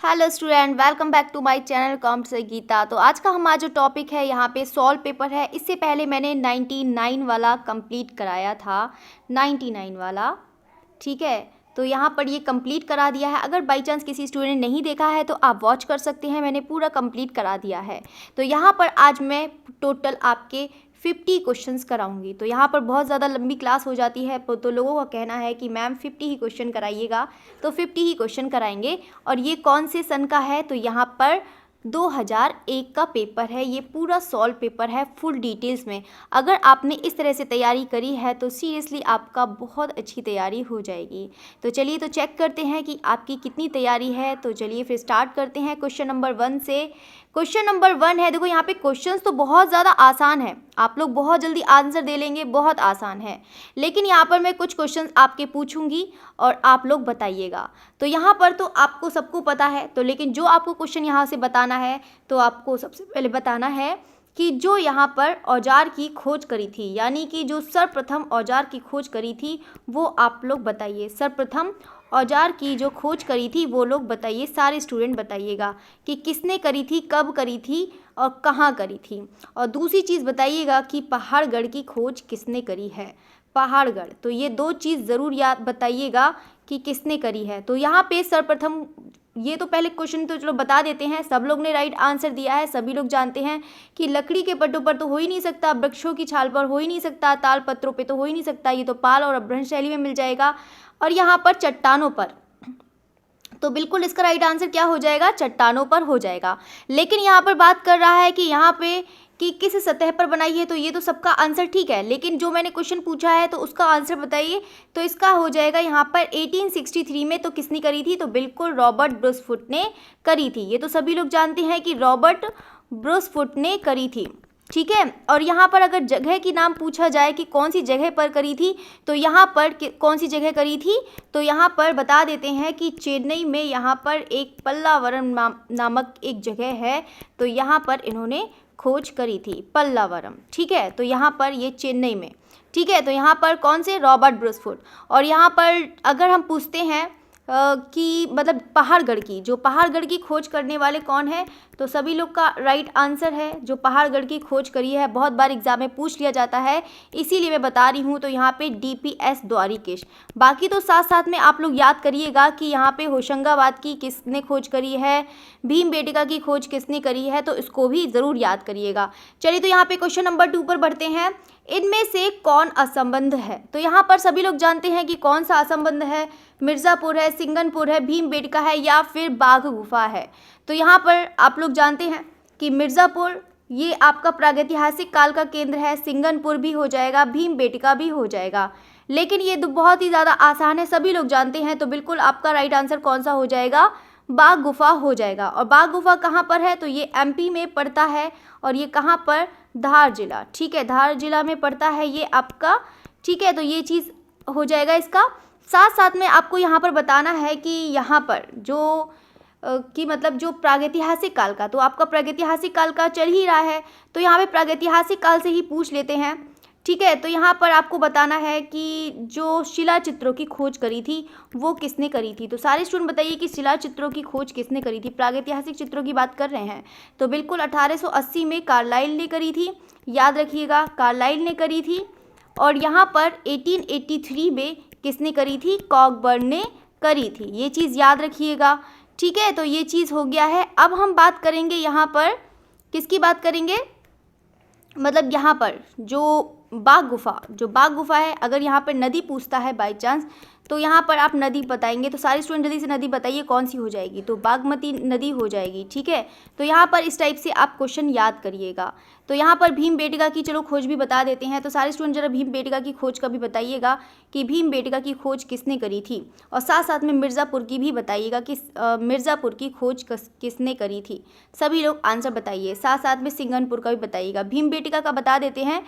Hello student, welcome back to my channel कॉम्प से गीता। तो आज का हमारा जो टॉपिक है यहाँ पे सॉल्व पेपर है। इससे पहले मैंने 99 वाला कंप्लीट कराया था, 99 वाला, ठीक है। तो यहाँ पर ये कंप्लीट करा दिया है। अगर बाई चांस किसी स्टूडेंट ने नहीं देखा है तो आप वॉच कर सकते हैं, मैंने पूरा कंप्लीट करा दिया है। तो यहाँ पर आज मैं टोटल आपके 50 क्वेश्चंस कराऊंगी। तो यहाँ पर बहुत ज़्यादा लंबी क्लास हो जाती है, तो लोगों का कहना है कि मैम 50 ही क्वेश्चन कराइएगा, तो 50 ही क्वेश्चन कराएंगे। और ये कौन से सन का है, तो यहाँ पर 2001 का पेपर है। ये पूरा सॉल्व पेपर है फुल डिटेल्स में। अगर आपने इस तरह से तैयारी करी है तो सीरियसली आपका बहुत अच्छी तैयारी हो जाएगी। तो चलिए तो चेक करते हैं कि आपकी कितनी तैयारी है। तो चलिए फिर स्टार्ट करते हैं क्वेश्चन नंबर 1 से। क्वेश्चन नंबर 1 है, देखो यहाँ पे क्वेश्चंस तो बहुत ज़्यादा आसान है, आप लोग बहुत जल्दी आंसर दे लेंगे, बहुत आसान है। लेकिन यहाँ पर मैं कुछ क्वेश्चंस आपके पूछूंगी और आप लोग बताइएगा। तो यहाँ पर तो आपको सबको पता है, तो लेकिन जो आपको क्वेश्चन यहाँ से बताना है, तो आपको सबसे पहले बताना है कि जो यहाँ पर औजार की खोज करी थी, यानी कि जो सर्वप्रथम औजार की खोज करी थी, वो आप लोग बताइए। सर्वप्रथम औजार की जो खोज करी थी वो लोग बताइए, सारे स्टूडेंट बताइएगा कि किसने करी थी, कब करी थी और कहाँ करी थी। और दूसरी चीज़ बताइएगा कि पहाड़गढ़ की खोज किसने करी है, पहाड़गढ़। तो ये दो चीज़ ज़रूर याद बताइएगा कि किसने करी है। तो यहाँ पे सर्वप्रथम, ये तो पहले क्वेश्चन तो चलो बता देते हैं, सब लोग ने राइट आंसर दिया है। सभी लोग जानते हैं कि लकड़ी के पट्टों पर तो हो ही नहीं सकता, वृक्षों की छाल पर हो ही नहीं सकता, ताल पत्रों पे तो हो ही नहीं सकता, ये तो पाल और अपभ्रंश शैली में मिल जाएगा। और यहाँ पर चट्टानों पर, तो बिल्कुल इसका राइट आंसर क्या हो जाएगा, चट्टानों पर हो जाएगा। लेकिन यहाँ पर बात कर रहा है कि यहाँ पे कि किस सतह पर बनाई है, तो ये तो सबका आंसर ठीक है, लेकिन जो मैंने क्वेश्चन पूछा है तो उसका आंसर बताइए। तो इसका हो जाएगा यहाँ पर 1863 में। तो किसने करी थी, तो बिल्कुल रॉबर्ट ब्रूसफुट ने करी थी। ये तो सभी लोग जानते हैं कि रॉबर्ट ब्रूसफुट ने करी थी, ठीक है। और यहाँ पर अगर जगह की नाम पूछा जाए कि कौन सी जगह पर करी थी, तो यहाँ पर कौन सी जगह करी थी, तो यहाँ पर बता देते हैं कि चेन्नई में यहाँ पर एक पल्लावरम नामक एक जगह है, तो यहाँ पर इन्होंने खोज करी थी, पल्लावरम, ठीक है। तो यहाँ पर ये चेन्नई में, ठीक है। तो यहाँ पर कौन से, रॉबर्ट ब्रूसफुट। और यहाँ पर अगर हम पूछते हैं कि मतलब पहाड़गढ़ की, जो पहाड़गढ़ की खोज करने वाले कौन है, तो सभी लोग का राइट आंसर है जो पहाड़गढ़ की खोज करी है। बहुत बार एग्जाम में पूछ लिया जाता है, इसीलिए मैं बता रही हूँ। तो यहाँ पे DPS द्वारिकेश। बाकी तो साथ साथ में आप लोग याद करिएगा कि यहाँ पे होशंगाबाद की किसने खोज करी है, भीमबेटका की खोज किसने करी है, तो इसको भी ज़रूर याद करिएगा। चलिए तो यहाँ पे क्वेश्चन नंबर 2 पर बढ़ते हैं। इनमें से कौन असंबद्ध है, तो यहाँ पर सभी लोग जानते हैं कि कौन सा असंबद्ध है, मिर्ज़ापुर है, सिंगनपुर है, भीमबेटका है या फिर बाघ गुफा है। तो यहाँ पर आप लोग जानते हैं कि मिर्ज़ापुर ये आपका प्रागैतिहासिक काल का केंद्र है, सिंगनपुर भी हो जाएगा, भीमबेटका भी हो जाएगा। लेकिन ये बहुत ही ज़्यादा आसान है, सभी लोग जानते हैं। तो बिल्कुल आपका राइट आंसर कौन सा हो जाएगा, बाघ गुफा हो जाएगा। और बाघ गुफा कहाँ पर है, तो ये MP में पड़ता है। और ये कहाँ पर, धार जिला, ठीक है, धार जिला में पड़ता है ये आपका, ठीक है। तो ये चीज़ हो जाएगा इसका। साथ साथ में आपको यहाँ पर बताना है कि यहाँ पर जो कि मतलब जो प्रागैतिहासिक काल का, तो आपका प्रागैतिहासिक काल का चल ही रहा है, तो यहाँ पे प्रागैतिहासिक काल से ही पूछ लेते हैं, ठीक है। तो यहाँ पर आपको बताना है कि जो शिला चित्रों की खोज करी थी वो किसने करी थी। तो सारे स्टूडेंट बताइए कि शिला चित्रों की खोज किसने करी थी, प्रागैतिहासिक चित्रों की बात कर रहे हैं। तो बिल्कुल 1880 में कार्लाइल ने करी थी, याद रखिएगा, कार्लाइल ने करी थी। और यहाँ पर 1883 में किसने करी थी, कॉकबर्न ने करी थी, ये चीज़ याद रखिएगा, ठीक है। तो ये चीज़ हो गया है। अब हम बात करेंगे यहाँ पर किसकी बात करेंगे, मतलब यहाँ पर जो बाघ गुफा, जो बाघ गुफा है, अगर यहाँ पर नदी पूछता है बाय चांस, तो यहाँ पर आप नदी बताएंगे। तो सारे स्टूडेंट जल्दी से नदी बताइए कौन सी हो जाएगी, तो बागमती नदी हो जाएगी, ठीक है। तो यहाँ पर इस टाइप से आप क्वेश्चन याद करिएगा। तो यहाँ पर भीमबेटका की चलो खोज भी बता देते हैं। तो सारे स्टूडेंट जरा भीमबेटका की खोज का भी बताइएगा कि भीमबेटका की खोज किसने करी थी। और साथ साथ में मिर्ज़ापुर की भी बताइएगा कि मिर्ज़ापुर की खोज किसने करी थी। सभी लोग आंसर बताइए, साथ साथ में सिंगनपुर का भी बताइएगा। भीमबेटका का बता देते हैं।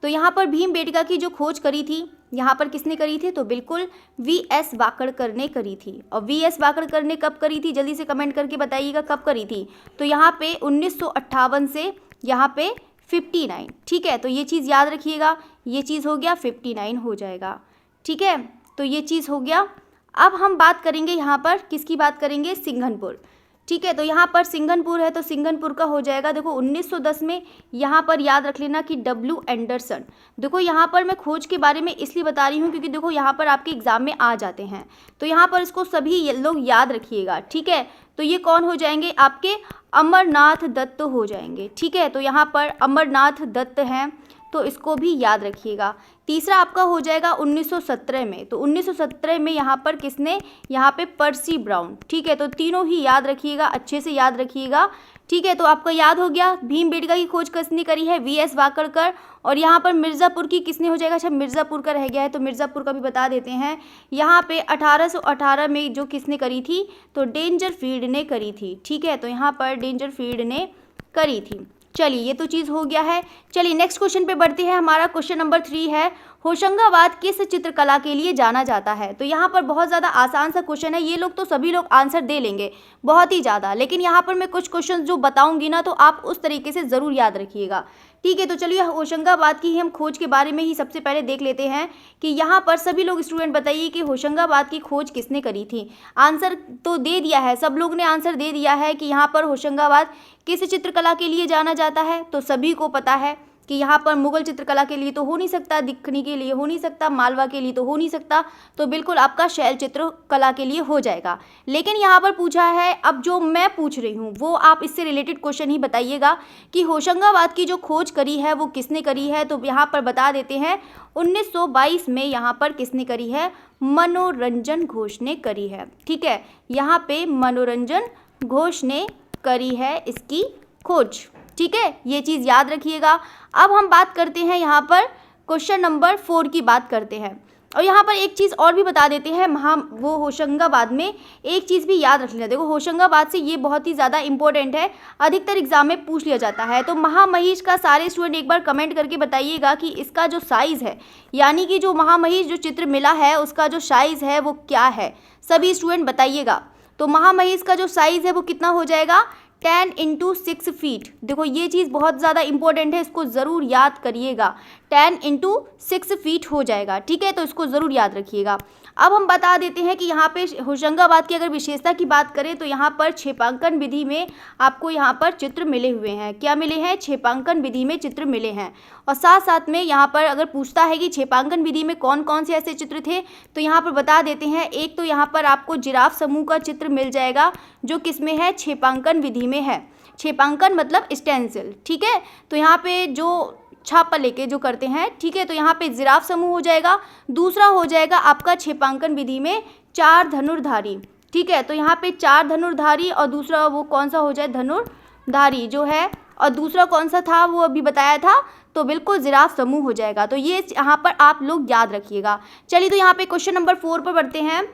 तो यहाँ पर भीमबेटका की जो खोज करी थी, यहाँ पर किसने करी थी, तो बिल्कुल VS वाकड़कर ने करी थी। और VS वाकड़कर ने कब करी थी, जल्दी से कमेंट करके बताइएगा कब करी थी। तो यहाँ पे 1958 से यहाँ पे 59, ठीक है। तो ये चीज़ याद रखिएगा, ये चीज़ हो गया 59 हो जाएगा, ठीक है। तो ये चीज़ हो गया। अब हम बात करेंगे यहाँ पर किसकी बात करेंगे, सिंघनपुर, ठीक है। तो यहाँ पर सिंघनपुर है तो सिंघनपुर का हो जाएगा देखो 1910 में। यहाँ पर याद रख लेना कि डब्ल्यू एंडरसन। देखो यहाँ पर मैं खोज के बारे में इसलिए बता रही हूँ क्योंकि देखो यहाँ पर आपके एग्जाम में आ जाते हैं, तो यहाँ पर इसको सभी लोग याद रखिएगा। ठीक है। तो ये कौन हो जाएंगे, आपके अमरनाथ दत्त हो जाएंगे। ठीक है। तो यहाँ पर अमरनाथ दत्त हैं तो इसको भी याद रखिएगा। तीसरा आपका हो जाएगा 1917 में। तो 1917 में यहाँ पर किसने, यहाँ पे पर्सी ब्राउन। ठीक है। तो तीनों ही याद रखिएगा, अच्छे से याद रखिएगा। ठीक है। तो आपका याद हो गया। भीमबेटका की खोज किसने करी है, वीएस वाकड़कर। और यहाँ पर मिर्ज़ापुर की किसने हो जाएगा, अच्छा मिर्ज़ापुर का रह गया है तो मिर्ज़ापुर का भी बता देते हैं। यहाँ पे 1818 में जो किसने करी थी, तो डेंजरफील्ड ने करी थी। ठीक है। तो यहाँ पर डेंजरफील्ड ने करी थी। चलिए ये तो चीज़ हो गया है। चलिए नेक्स्ट क्वेश्चन पे बढ़ते हैं। हमारा क्वेश्चन नंबर 3 है, होशंगाबाद किस चित्रकला के लिए जाना जाता है। तो यहाँ पर बहुत ज़्यादा आसान सा क्वेश्चन है, ये लोग तो सभी लोग आंसर दे लेंगे बहुत ही ज़्यादा, लेकिन यहाँ पर मैं कुछ क्वेश्चन जो बताऊंगी ना तो आप उस तरीके से ज़रूर याद रखिएगा। ठीक है। तो चलिए होशंगाबाद की ही हम खोज के बारे में ही सबसे पहले देख लेते हैं कि यहाँ पर सभी लोग स्टूडेंट बताइए कि होशंगाबाद की खोज किसने करी थी। आंसर तो दे दिया है, सब लोग ने आंसर दे दिया है कि यहाँ पर होशंगाबाद किस चित्रकला के लिए जाना जाता है। तो सभी को पता है कि यहाँ पर मुगल चित्रकला के लिए तो हो नहीं सकता, दिखने के लिए हो नहीं सकता, मालवा के लिए तो हो नहीं सकता, तो बिल्कुल आपका शैल चित्रकला के लिए हो जाएगा। लेकिन यहाँ पर पूछा है, अब जो मैं पूछ रही हूँ वो आप इससे रिलेटेड क्वेश्चन ही बताइएगा कि होशंगाबाद की जो खोज करी है वो किसने करी है। तो यहाँ पर बता देते हैं 1922 में यहाँ पर किसने करी है, मनोरंजन घोष ने करी है। ठीक है। यहाँ पे मनोरंजन घोष ने करी है इसकी खोज। ठीक है। ये चीज़ याद रखिएगा। अब हम बात करते हैं यहाँ पर क्वेश्चन नंबर 4 की बात करते हैं। और यहाँ पर एक चीज़ और भी बता देते हैं, वो होशंगाबाद में एक चीज़ भी याद रख लेना। देखो होशंगाबाद से ये बहुत ही ज़्यादा इंपॉर्टेंट है, अधिकतर एग्जाम में पूछ लिया जाता है। तो महामहिष का सारे स्टूडेंट एक बार कमेंट करके बताइएगा कि इसका जो साइज़ है, यानी कि जो महामहिष जो चित्र मिला है उसका जो साइज़ है वो क्या है, सभी स्टूडेंट बताइएगा। तो महामहिष का जो साइज़ है वो कितना हो जाएगा, 10 × 6 फीट। देखो ये चीज़ बहुत ज़्यादा इंपॉर्टेंट है, इसको ज़रूर याद करिएगा। 10 × 6 फीट हो जाएगा। ठीक है। तो इसको ज़रूर याद रखिएगा। अब हम बता देते हैं कि यहाँ पे होशंगाबाद की अगर विशेषता की बात करें तो यहाँ पर छेपांकन विधि में आपको यहाँ पर चित्र मिले हुए हैं। क्या मिले हैं, छेपांकन विधि में चित्र मिले हैं। और साथ साथ में यहाँ पर अगर पूछता है कि छेपांकन विधि में कौन कौन से ऐसे चित्र थे, तो यहाँ पर बता देते हैं। एक तो यहाँ पर आपको जिराफ समूह का चित्र मिल जाएगा जो किसमें है, छेपांकन विधि में है। छेपांकन मतलब स्टेंसिल। ठीक है। तो यहाँ पे जो छापा लेके जो करते हैं। ठीक है। तो यहाँ पे जिराफ समूह हो जाएगा। दूसरा हो जाएगा आपका छेपांकन विधि में 4 धनुर्धारी। ठीक है। तो यहाँ पे 4 धनुर्धारी और दूसरा वो कौन सा हो जाए, धनुर्धारी जो है, और दूसरा कौन सा था वो अभी बताया था, तो बिल्कुल जिराफ समूह हो जाएगा। तो ये यहाँ पर आप लोग याद रखिएगा। चलिए तो यहाँ पे क्वेश्चन नंबर 4 पर बढ़ते हैं।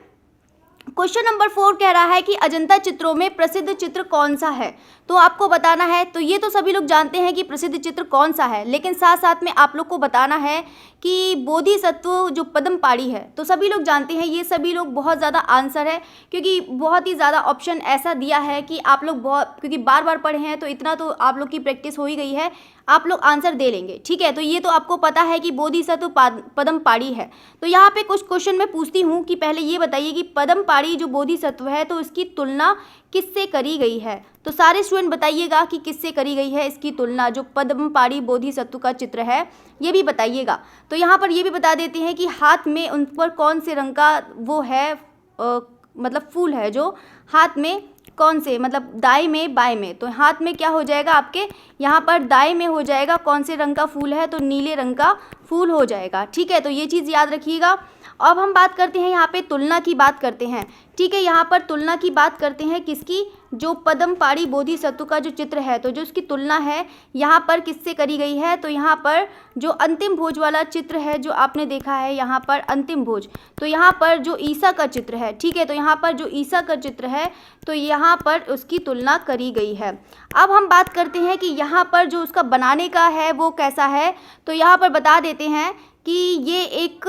क्वेश्चन नंबर 4 कह रहा है कि अजंता चित्रों में प्रसिद्ध चित्र कौन सा है। तो आपको बताना है। तो ये तो सभी लोग जानते हैं कि प्रसिद्ध चित्र कौन सा है, लेकिन साथ साथ में आप लोग को बताना है कि बोधिसत्व जो पद्मपाड़ी है, तो सभी लोग जानते हैं। ये सभी लोग बहुत ज़्यादा आंसर है क्योंकि बहुत ही ज़्यादा ऑप्शन ऐसा दिया है कि आप लोग बहुत, क्योंकि बार बार पढ़े हैं तो इतना तो आप लोग की प्रैक्टिस हो ही गई है, आप लोग आंसर दे लेंगे। ठीक है। तो ये तो आपको पता है कि बोधिसत्व पद्मपाड़ी है। तो यहाँ पे कुछ क्वेश्चन मैं पूछती हूँ कि पहले ये बताइए कि पद्मपाड़ी जो बोधिसत्व है तो इसकी तुलना किससे करी गई है। तो सारे स्टूडेंट बताइएगा कि किससे करी गई है इसकी तुलना, जो पद्मपाड़ी बोधिसत्व का चित्र है ये भी बताइएगा। तो यहाँ पर ये भी बता देते हैं कि हाथ में उन पर कौन से रंग का वो है, मतलब फूल है, जो हाथ में कौन से, मतलब दाएं में बाएं में। तो हाथ में क्या हो जाएगा आपके, यहाँ पर दाएं में हो जाएगा कौन से रंग का फूल है, तो नीले रंग का फूल हो जाएगा। ठीक है। तो ये चीज़ याद रखिएगा। अब हम बात करते हैं यहाँ पे तुलना की बात करते हैं। ठीक है। यहाँ पर तुलना की बात करते हैं किसकी, जो पद्मपाड़ी बोधिसत्व का जो चित्र है, तो जो इसकी तुलना है यहाँ पर किससे करी गई है। तो यहाँ पर जो अंतिम भोज वाला चित्र है जो आपने देखा है, यहाँ पर अंतिम भोज, तो यहाँ पर जो ईसा का चित्र है। ठीक है। तो यहाँ पर जो ईसा का चित्र है तो यहाँ पर उसकी तुलना करी गई है। अब हम बात करते हैं कि यहाँ पर जो उसका बनाने का है वो कैसा है। तो यहाँ पर बता देते हैं कि ये एक,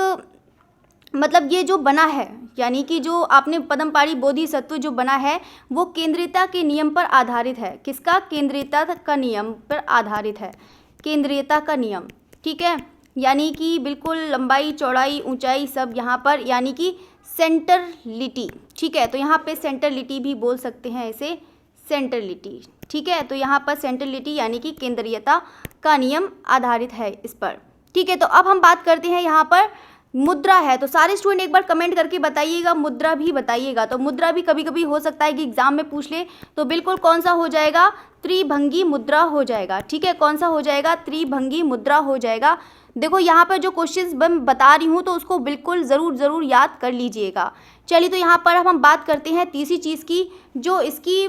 मतलब ये जो बना है, यानी कि जो आपने पद्मपाड़ी बोधिसत्व जो बना है वो केंद्रीयता के नियम पर आधारित है। किसका, केंद्रीयता का नियम पर आधारित है, केंद्रीयता का नियम। ठीक है। यानी कि बिल्कुल लंबाई चौड़ाई ऊंचाई सब यहाँ पर, यानी कि सेंटरलिटी। ठीक है। तो यहाँ पे सेंटरलिटी भी बोल सकते हैं इसे, सेंट्रलिटी। ठीक है, तो यहाँ पर सेंट्रलिटी यानी कि केंद्रीयता का नियम आधारित है इस पर। ठीक है, तो अब हम बात करते हैं यहाँ पर मुद्रा है। तो सारे स्टूडेंट एक बार कमेंट करके बताइएगा, मुद्रा भी बताइएगा। तो मुद्रा भी कभी कभी हो सकता है कि एग्जाम में पूछ ले, तो बिल्कुल कौन सा हो जाएगा, त्रिभंगी मुद्रा हो जाएगा। ठीक है, कौन सा हो जाएगा, त्रिभंगी मुद्रा हो जाएगा। देखो यहाँ पर जो क्वेश्चंस मैं बता रही हूँ तो उसको बिल्कुल ज़रूर याद कर लीजिएगा। चलिए, तो यहाँ पर अब हम बात करते हैं तीसरी चीज़ की, जो इसकी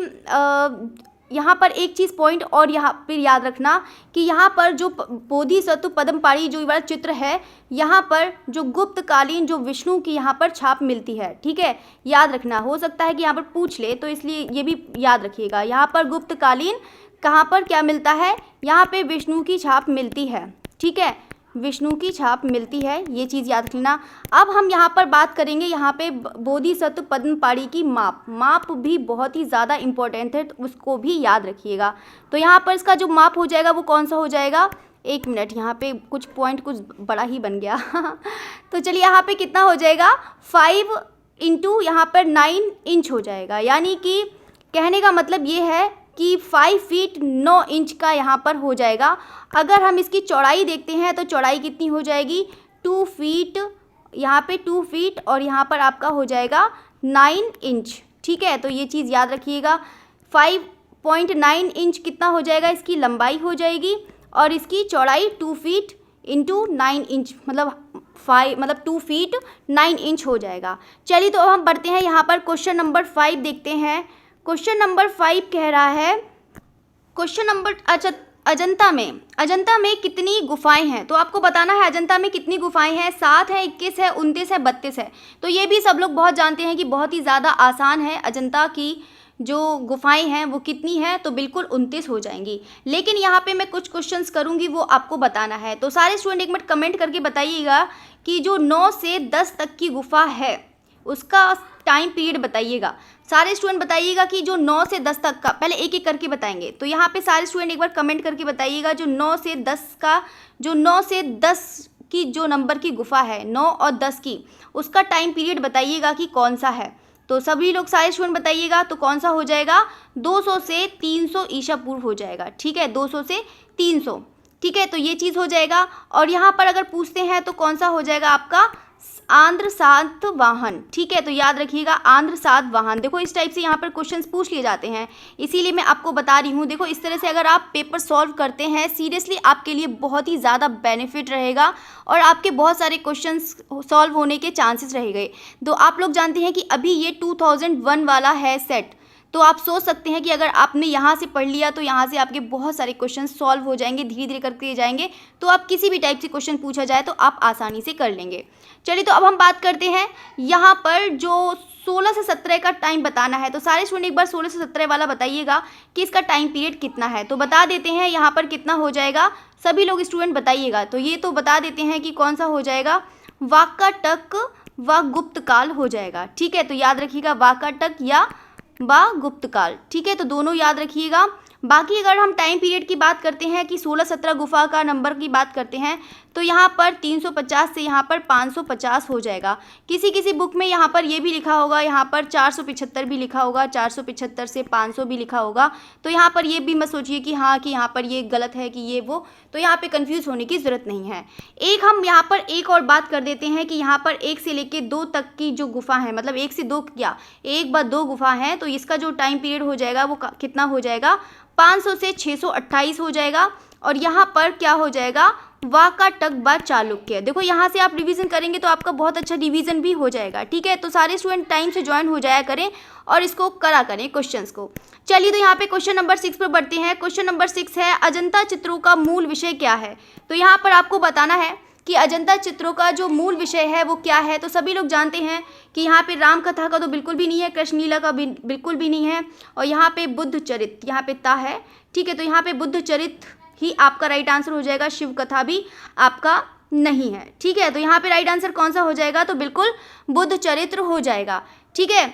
यहाँ पर एक चीज़ पॉइंट और यहाँ पर याद रखना कि यहाँ पर जो बोधिसत्व पद्मपाणि जो वाला चित्र है, यहाँ पर जो गुप्तकालीन जो विष्णु की यहाँ पर छाप मिलती है। ठीक है, याद रखना, हो सकता है कि यहाँ पर पूछ ले, तो इसलिए ये भी याद रखिएगा। यहाँ पर गुप्तकालीन कहाँ पर क्या मिलता है, यहाँ पे विष्णु की छाप मिलती है। ठीक है, विष्णु की छाप मिलती है, ये चीज़ याद रखना। अब हम यहाँ पर बात करेंगे यहाँ पे बोधिसत्व पद्मपाणि की माप भी बहुत ही ज़्यादा इम्पोर्टेंट है, तो उसको भी याद रखिएगा। तो यहाँ पर इसका जो माप हो जाएगा वो कौन सा हो जाएगा, एक मिनट, यहाँ पे कुछ पॉइंट कुछ बड़ा ही बन गया तो चलिए, यहाँ पे कितना हो जाएगा, 5 इंटू यहाँ पर 9 इंच हो जाएगा। यानी कि कहने का मतलब ये है कि 5 फीट 9 इंच का यहाँ पर हो जाएगा। अगर हम इसकी चौड़ाई देखते हैं तो चौड़ाई कितनी हो जाएगी, 2 फीट, यहाँ पे 2 फीट और यहाँ पर आपका हो जाएगा 9 इंच। ठीक है, तो ये चीज़ याद रखिएगा। 5.9 इंच कितना हो जाएगा, इसकी लंबाई हो जाएगी, और इसकी चौड़ाई 2 फीट इंटू 9 इंच मतलब 2 फीट 9 इंच हो जाएगा। चलिए, तो अब हम बढ़ते हैं यहाँ पर क्वेश्चन नंबर 5 देखते हैं। क्वेश्चन नंबर 5 कह रहा है, क्वेश्चन नंबर, अच्छा, अजंता में कितनी गुफाएं हैं। तो आपको बताना है अजंता में कितनी गुफाएं हैं, 7 है, 21 है, 29 है, 32 है। तो ये भी सब लोग बहुत जानते हैं कि बहुत ही ज़्यादा आसान है। अजंता की जो गुफाएं हैं वो कितनी हैं, तो बिल्कुल 29 हो जाएंगी। लेकिन यहाँ पे मैं कुछ क्वेश्चंस करूँगी, वो आपको बताना है। तो सारे स्टूडेंट एक मिनट कमेंट करके बताइएगा कि जो 9 से 10 तक की गुफा है उसका टाइम पीरियड बताइएगा। सारे स्टूडेंट बताइएगा कि जो 9 से 10 तक का, पहले एक एक करके बताएंगे। तो यहाँ पे सारे स्टूडेंट एक बार कमेंट करके बताइएगा, जो 9 से 10 की जो नंबर की गुफा है, 9 और 10 की, उसका टाइम पीरियड बताइएगा कि कौन सा है। तो सभी लोग सारे स्टूडेंट बताइएगा, तो कौन सा हो जाएगा, 200 से 300 ईसा पूर्व हो जाएगा। ठीक है, 200 से 300। ठीक है, तो ये चीज़ हो जाएगा। और यहाँ पर अगर पूछते हैं तो कौन सा हो जाएगा आपका, आंध्र सातवाहन। ठीक है, तो याद रखिएगा, आंध्र सातवाहन। देखो इस टाइप से यहाँ पर क्वेश्चंस पूछ लिए जाते हैं, इसीलिए मैं आपको बता रही हूँ। देखो इस तरह से अगर आप पेपर सॉल्व करते हैं, सीरियसली आपके लिए बहुत ही ज़्यादा बेनिफिट रहेगा और आपके बहुत सारे क्वेश्चंस सॉल्व होने के चांसेस रह गए। तो आप लोग जानते हैं कि अभी ये 2001 वाला है सेट, तो आप सोच सकते हैं कि अगर आपने यहाँ से पढ़ लिया तो यहाँ से आपके बहुत सारे क्वेश्चन सॉल्व हो जाएंगे, धीरे धीरे करके जाएंगे। तो आप किसी भी टाइप से क्वेश्चन पूछा जाए तो आप आसानी से कर लेंगे। चलिए, तो अब हम बात करते हैं यहाँ पर जो 16 से 17 का टाइम बताना है। तो सारे स्टूडेंट एक बार 16 से 17 वाला बताइएगा कि इसका टाइम पीरियड कितना है। तो बता देते हैं यहाँ पर कितना हो जाएगा, सभी लोग स्टूडेंट बताइएगा। तो ये तो बता देते हैं कि कौन सा हो जाएगा, वाकाटक व गुप्तकाल हो जाएगा। ठीक है, तो याद रखिएगा, वाकाटक या गुप्तकाल। ठीक है, तो दोनों याद रखिएगा। बाकी अगर हम टाइम पीरियड की बात करते हैं कि 16-17 गुफा का नंबर की बात करते हैं, तो यहाँ पर 350 से यहाँ पर 550 हो जाएगा। किसी किसी बुक में यहाँ पर ये भी लिखा होगा, यहाँ पर 475 भी लिखा होगा, 475 से 500 भी लिखा होगा। तो यहाँ पर ये भी मत सोचिए कि हाँ कि यहाँ पर ये गलत है कि ये वो, तो यहाँ पे कंफ्यूज होने की ज़रूरत नहीं है। एक हम यहाँ पर एक और बात कर देते हैं कि यहाँ पर 1 से लेके 2 तक की जो गुफा है, मतलब 1 से 2 क्या 1 व 2 गुफा हैं, तो इसका जो टाइम पीरियड हो जाएगा वो कितना हो जाएगा, 500 से 628 हो जाएगा। और यहाँ पर क्या हो जाएगा, वाकाटक व चालुक्य। देखो यहाँ से आप रिवीजन करेंगे तो आपका बहुत अच्छा रिवीजन भी हो जाएगा। ठीक है, तो सारे स्टूडेंट टाइम से ज्वाइन हो जाया करें और इसको करा करें क्वेश्चंस को। चलिए, तो यहाँ पे क्वेश्चन नंबर 6 पर बढ़ते हैं। क्वेश्चन नंबर 6 है, अजंता चित्रों का मूल विषय क्या है। तो यहाँ पर आपको बताना है कि अजंता चित्रों का जो मूल विषय है वो क्या है। तो सभी लोग जानते हैं कि यहाँ पे राम कथा का तो बिल्कुल भी नहीं है, कृष्ण लीला का भी बिल्कुल भी नहीं है, और यहाँ पे बुद्ध चरित, यहाँ पे ता है। ठीक है, तो यहाँ पे बुद्ध चरित ही आपका राइट आंसर हो जाएगा, शिव कथा भी आपका नहीं है। ठीक है, तो यहाँ पे राइट आंसर कौन सा हो जाएगा, तो बिल्कुल बुद्ध चरित्र हो जाएगा। ठीक है,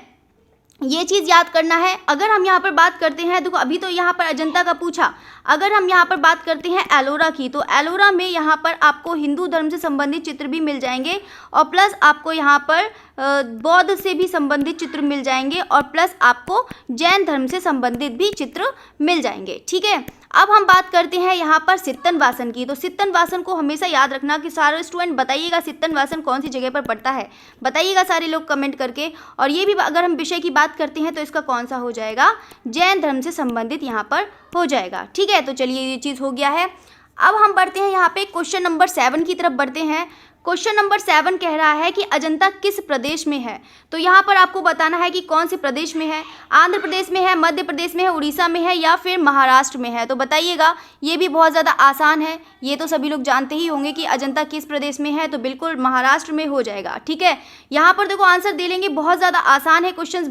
ये चीज़ याद करना है। अगर हम यहाँ पर बात करते हैं, देखो अभी तो यहाँ पर अजंता का पूछा, अगर हम यहाँ पर बात करते हैं एलोरा की, तो एलोरा में यहाँ पर आपको हिंदू धर्म से संबंधित चित्र भी मिल जाएंगे और प्लस आपको यहाँ पर बौद्ध से भी संबंधित चित्र मिल जाएंगे और प्लस आपको जैन धर्म से संबंधित भी चित्र मिल जाएंगे। ठीक है, अब हम बात करते हैं यहाँ पर सित्तन वासन की। तो सित्तन वासन को हमेशा याद रखना कि सारे स्टूडेंट बताइएगा सित्तन वासन कौन सी जगह पर पड़ता है, बताइएगा सारे लोग कमेंट करके। और ये भी अगर हम विषय की बात करते हैं तो इसका कौन सा हो जाएगा, जैन धर्म से संबंधित यहाँ पर हो जाएगा। ठीक है, तो चलिए ये चीज़ हो गया है। अब हम बढ़ते हैं यहाँ पे क्वेश्चन नंबर 7 की तरफ बढ़ते हैं। क्वेश्चन नंबर 7 कह रहा है कि अजंता किस प्रदेश में है। तो यहाँ पर आपको बताना है कि कौन से प्रदेश में है, आंध्र प्रदेश में है, मध्य प्रदेश में है, उड़ीसा में है या फिर महाराष्ट्र में है। तो बताइएगा, ये भी बहुत ज़्यादा आसान है, ये तो सभी लोग जानते ही होंगे कि अजंता किस प्रदेश में है, तो बिल्कुल महाराष्ट्र में हो जाएगा। ठीक है, यहाँ पर देखो आंसर दे लेंगे, बहुत ज़्यादा आसान है क्वेश्चन,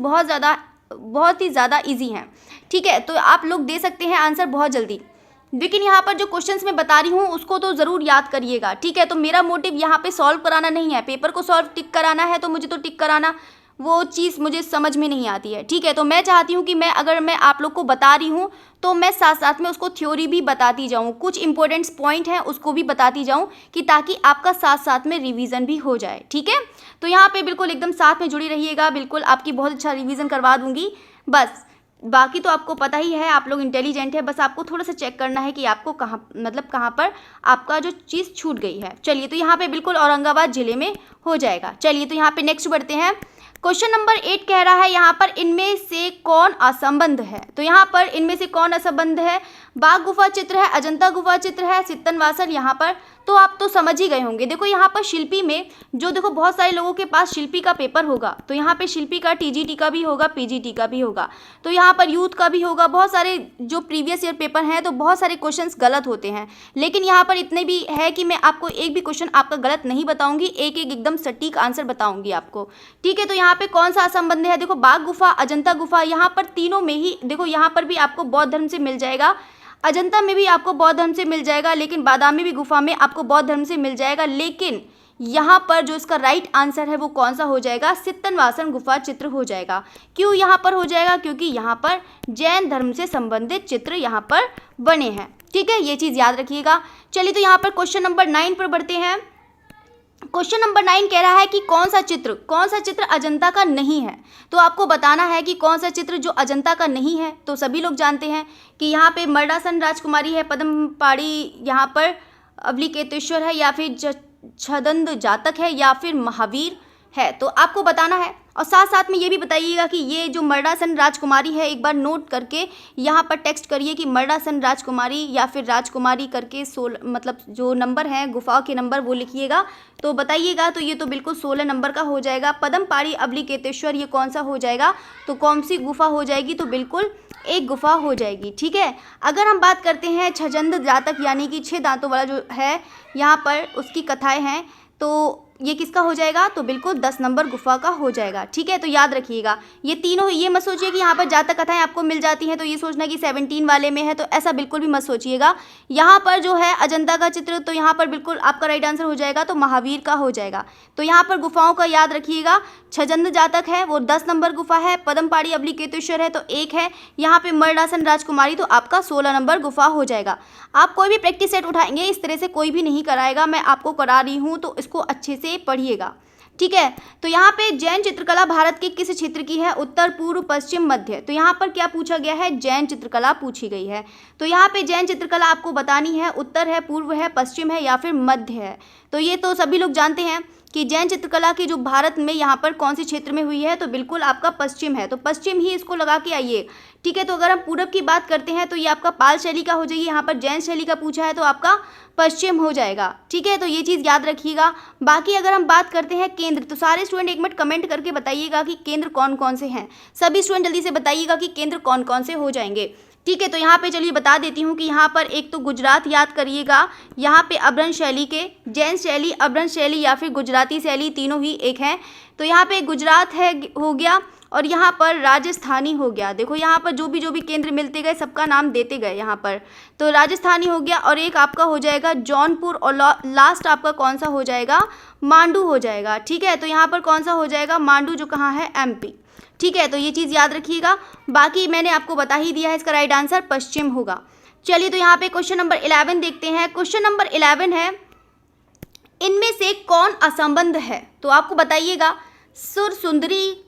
बहुत ही ज़्यादा ईजी है। ठीक है, तो आप लोग दे सकते हैं आंसर बहुत जल्दी, लेकिन यहाँ पर जो क्वेश्चंस मैं बता रही हूँ उसको तो ज़रूर याद करिएगा। ठीक है, तो मेरा मोटिव यहाँ पे सॉल्व कराना नहीं है, पेपर को सॉल्व टिक कराना है, तो मुझे तो टिक कराना वो चीज़ मुझे समझ में नहीं आती है। ठीक है, तो मैं चाहती हूँ कि अगर मैं आप लोग को बता रही हूँ तो मैं साथ साथ में उसको थ्योरी भी बताती जाऊँ, कुछ इंपॉर्टेंट्स पॉइंट हैं उसको भी बताती जाऊँ कि ताकि आपका साथ साथ में रिवीजन भी हो जाए। ठीक है, तो यहाँ पर बिल्कुल एकदम साथ में जुड़ी रहिएगा, बिल्कुल आपकी बहुत अच्छा रिविज़न करवा दूँगी। बस बाकी तो आपको पता ही है, आप लोग इंटेलिजेंट है, बस आपको थोड़ा सा चेक करना है कि आपको कहाँ पर आपका जो चीज़ छूट गई है। चलिए, तो यहाँ पे बिल्कुल औरंगाबाद जिले में हो जाएगा। चलिए, तो यहाँ पे नेक्स्ट बढ़ते हैं। क्वेश्चन नंबर 8 कह रहा है यहाँ पर इनमें से कौन असंबद्ध है। तो यहाँ पर इनमें से कौन असंबद्ध है, बाघ गुफा चित्र है, अजंता गुफा चित्र है, सित्तन वासन। यहाँ पर तो आप तो समझ ही गए होंगे। देखो यहाँ पर शिल्पी में जो देखो बहुत सारे लोगों के पास शिल्पी का पेपर होगा, तो यहाँ पे शिल्पी का टीजीटी का भी होगा, पीजीटी का भी होगा, तो यहाँ पर यूथ का भी होगा। बहुत सारे जो प्रीवियस ईयर पेपर हैं तो बहुत सारे क्वेश्चंस गलत होते हैं, लेकिन यहाँ पर इतने भी है कि मैं आपको एक भी क्वेश्चन आपका गलत नहीं बताऊंगी, एक एक एकदम सटीक आंसर बताऊंगी आपको। ठीक है, तो यहाँ पे कौन सा असंबद्ध है, देखो बाघ गुफा, अजंता गुफा, यहाँ पर तीनों में ही देखो यहाँ पर भी आपको बौद्ध धर्म से मिल जाएगा, अजंता में भी आपको बौद्ध धर्म से मिल जाएगा, लेकिन बादामी भी गुफा में आपको बौद्ध धर्म से मिल जाएगा। लेकिन यहाँ पर जो इसका राइट आंसर है वो कौन सा हो जाएगा, सित्तन वासन गुफा चित्र हो जाएगा। क्यों यहाँ पर हो जाएगा, क्योंकि यहाँ पर जैन धर्म से संबंधित चित्र यहाँ पर बने हैं। ठीक है, ये चीज़ याद रखिएगा। चलिए, तो यहाँ पर क्वेश्चन नंबर 9 पर बढ़ते हैं। क्वेश्चन नंबर 9 कह रहा है कि कौन सा चित्र अजंता का नहीं है। तो आपको बताना है कि कौन सा चित्र जो अजंता का नहीं है। तो सभी लोग जानते हैं कि यहाँ पे मर्दासन राजकुमारी है, पद्मपाड़ी यहाँ पर अवलिकेतेश्वर है, या फिर छदंद जातक है, या फिर महावीर है। तो आपको बताना है, और साथ साथ में ये भी बताइएगा कि ये जो मर्दासन राजकुमारी है, एक बार नोट करके यहाँ पर टेक्स्ट करिए कि मर्दासन राजकुमारी या फिर राजकुमारी करके 16 मतलब जो नंबर हैं गुफा के नंबर वो लिखिएगा। तो बताइएगा, तो ये तो बिल्कुल 16 नंबर का हो जाएगा। पद्मपाड़ी अवलिकेतेश्वर ये कौन सा हो जाएगा, तो कौन सी गुफा हो जाएगी, तो बिल्कुल एक गुफा हो जाएगी। ठीक है, अगर हम बात करते हैं छदंद जातक यानी कि 6 दांतों वाला जो है यहाँ पर उसकी कथाएँ हैं, तो ये किसका हो जाएगा, तो बिल्कुल 10 नंबर गुफा का हो जाएगा। ठीक है, तो याद रखिएगा ये तीनों, ये मत सोचिए कि यहाँ पर जातक कथाएं आपको मिल जाती हैं तो ये सोचना कि 17 वाले में है, तो ऐसा बिल्कुल भी मत सोचिएगा। यहाँ पर जो है अजंता का चित्र, तो यहाँ पर बिल्कुल आपका राइट आंसर हो जाएगा, तो महावीर का हो जाएगा। तो यहाँ पर गुफाओं का याद रखिएगा, छदंद जातक है वो 10 नंबर गुफा है, पद्मपाड़ी अवलिकेतेश्वर है तो 1 है, यहाँ पे मर्दासन राजकुमारी तो आपका 16 नंबर गुफा हो जाएगा। आप कोई भी प्रैक्टिस सेट उठाएंगे इस तरह से कोई भी नहीं कराएगा, मैं आपको करा रही हूँ, तो इसको अच्छे से पढ़िएगा। ठीक है, तो यहाँ पे जैन चित्रकला भारत के किस क्षेत्र की है, उत्तर, पूर्व, पश्चिम, मध्य। तो यहाँ पर क्या पूछा गया है, जैन चित्रकला पूछी गई है। तो यहाँ पे जैन चित्रकला आपको बतानी है, उत्तर है, पूर्व है, पश्चिम है या फिर मध्य है। तो ये तो सभी लोग जानते हैं कि जैन चित्रकला की जो भारत में यहाँ पर कौन से क्षेत्र में हुई है, तो बिल्कुल आपका पश्चिम है, तो पश्चिम ही इसको लगा के आइए। ठीक है, तो अगर हम पूरब की बात करते हैं तो ये आपका पाल शैली का हो जाएगी, यहाँ पर जैन शैली का पूछा है तो आपका पश्चिम हो जाएगा। ठीक है, तो ये चीज़ याद रखिएगा। बाकी अगर हम बात करते हैं केंद्र, तो सारे स्टूडेंट एक मिनट कमेंट करके बताइएगा कि केंद्र कौन कौन से हैं। सभी स्टूडेंट जल्दी से बताइएगा कि केंद्र कौन कौन से हो जाएंगे। ठीक है, तो यहाँ पे चलिए बता देती हूँ कि यहाँ पर एक तो गुजरात याद करिएगा, यहाँ पे अभ्रंश शैली के जैन शैली, अभ्रंश शैली या फिर गुजराती शैली तीनों ही एक हैं। तो यहाँ पे गुजरात है हो गया, और यहाँ पर राजस्थानी हो गया। देखो यहाँ पर जो भी केंद्र मिलते गए सबका नाम देते गए यहाँ पर, तो राजस्थानी हो गया, और एक आपका हो जाएगा जौनपुर, और लास्ट आपका कौन सा हो जाएगा, मांडू हो जाएगा। ठीक है, तो यहाँ पर कौन सा हो जाएगा, मांडू, जो कहाँ है, MP। ठीक है, तो ये चीज़ याद रखिएगा। बाकी मैंने आपको बता ही दिया है, इसका राइट आंसर पश्चिम होगा। चलिए, तो यहाँ पे क्वेश्चन नंबर 11 देखते हैं। क्वेश्चन नंबर 11 है, इनमें से कौन असंबद्ध है। तो आपको बताइएगा सुरसुंदरी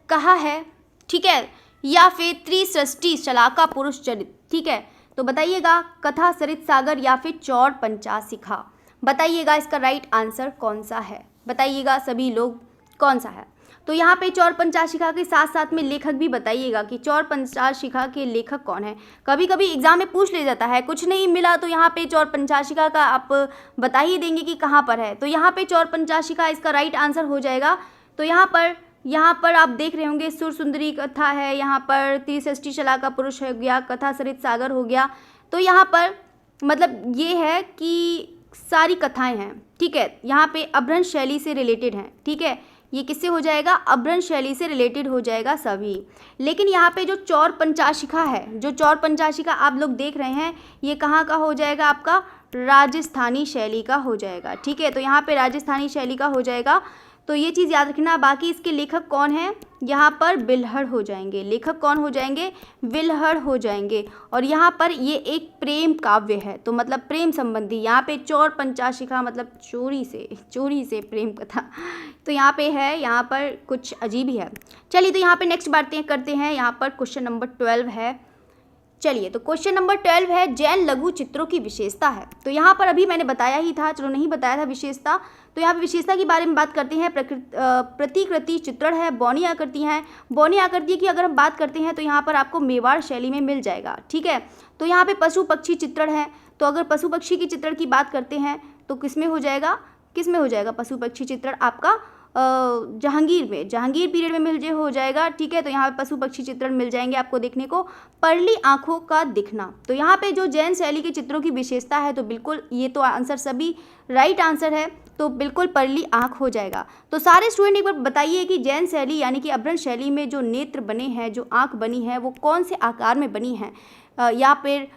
कहा है, ठीक है, या फिर त्रिसृष्टि शलाका पुरुष चरित, ठीक है। तो बताइएगा कथा सरित सागर या फिर चौर पंचाशिखा, बताइएगा इसका राइट आंसर कौन सा है, बताइएगा सभी लोग कौन सा है। तो यहाँ पे चौर पंचाशिखा के साथ साथ में लेखक भी बताइएगा कि चौर पंचाशिखा के लेखक कौन है। कभी कभी एग्जाम में पूछ ले जाता है, कुछ नहीं मिला तो यहाँ पे चौर पंचाशिखा का आप बता ही देंगे कि कहाँ पर है। तो यहाँ पे चौर पंचाशिखा इसका राइट आंसर हो जाएगा। तो यहाँ पर आप देख रहे होंगे सुरसुंदरी कथा है, यहाँ पर त्रिसृष्टि शलाका पुरुष हो गया, कथा सरित सागर हो गया। तो यहाँ पर मतलब ये है कि सारी कथाएं हैं, ठीक है। यहाँ पे अभ्रंश शैली से रिलेटेड हैं, ठीक है। ये किससे हो जाएगा, अभ्रंश शैली से रिलेटेड हो जाएगा सभी। लेकिन यहाँ पे जो चौर पंचाशिखा है, जो चौर पंचाशिखा आप लोग देख रहे हैं, ये कहाँ का हो जाएगा, आपका राजस्थानी शैली का हो जाएगा, ठीक है। तो यहाँ पे राजस्थानी शैली का हो जाएगा, तो ये चीज़ याद रखना। बाकी इसके लेखक कौन हैं, यहाँ पर बिल्हड़ हो जाएंगे, लेखक कौन हो जाएंगे, बिल्हड़ हो जाएंगे। और यहाँ पर ये एक प्रेम काव्य है, तो मतलब प्रेम संबंधी, यहाँ पे चौर पंचाशिखा मतलब चोरी से प्रेम कथा, तो यहाँ पे है, यहाँ पर कुछ अजीब ही है। चलिए तो यहाँ पे नेक्स्ट बातें करते हैं। यहाँ पर क्वेश्चन नंबर 12 है। चलिए तो क्वेश्चन नंबर 12 है, जैन लघु चित्रों की विशेषता है। तो यहाँ पर अभी मैंने बताया ही था, चलो नहीं बताया था विशेषता, तो यहाँ पे विशेषता के बारे में बात करते हैं। प्रतिकृति चित्रण है, बौनी आकृति हैं। बौनी आकृति की अगर हम बात करते हैं तो यहाँ पर आपको मेवाड़ शैली में मिल जाएगा, ठीक है। तो यहाँ पे पशु पक्षी चित्रण है, तो अगर पशु पक्षी की चित्रण की बात करते हैं तो किस में हो जाएगा पशु पक्षी चित्रण, आपका जहांगीर पीरियड में हो जाएगा, ठीक है। तो यहाँ पे पशु पक्षी चित्रण मिल जाएंगे आपको देखने को। परली आंखों का दिखना, तो यहाँ पे जो जैन शैली के चित्रों की विशेषता है, तो बिल्कुल ये तो आंसर सभी राइट आंसर है, तो बिल्कुल परली आंख हो जाएगा। तो सारे स्टूडेंट एक बार बताइए कि जैन शैली यानी कि अभ्रंश शैली में जो नेत्र बने हैं, जो आंख बनी है, वो कौन से आकार में बनी है, या फिर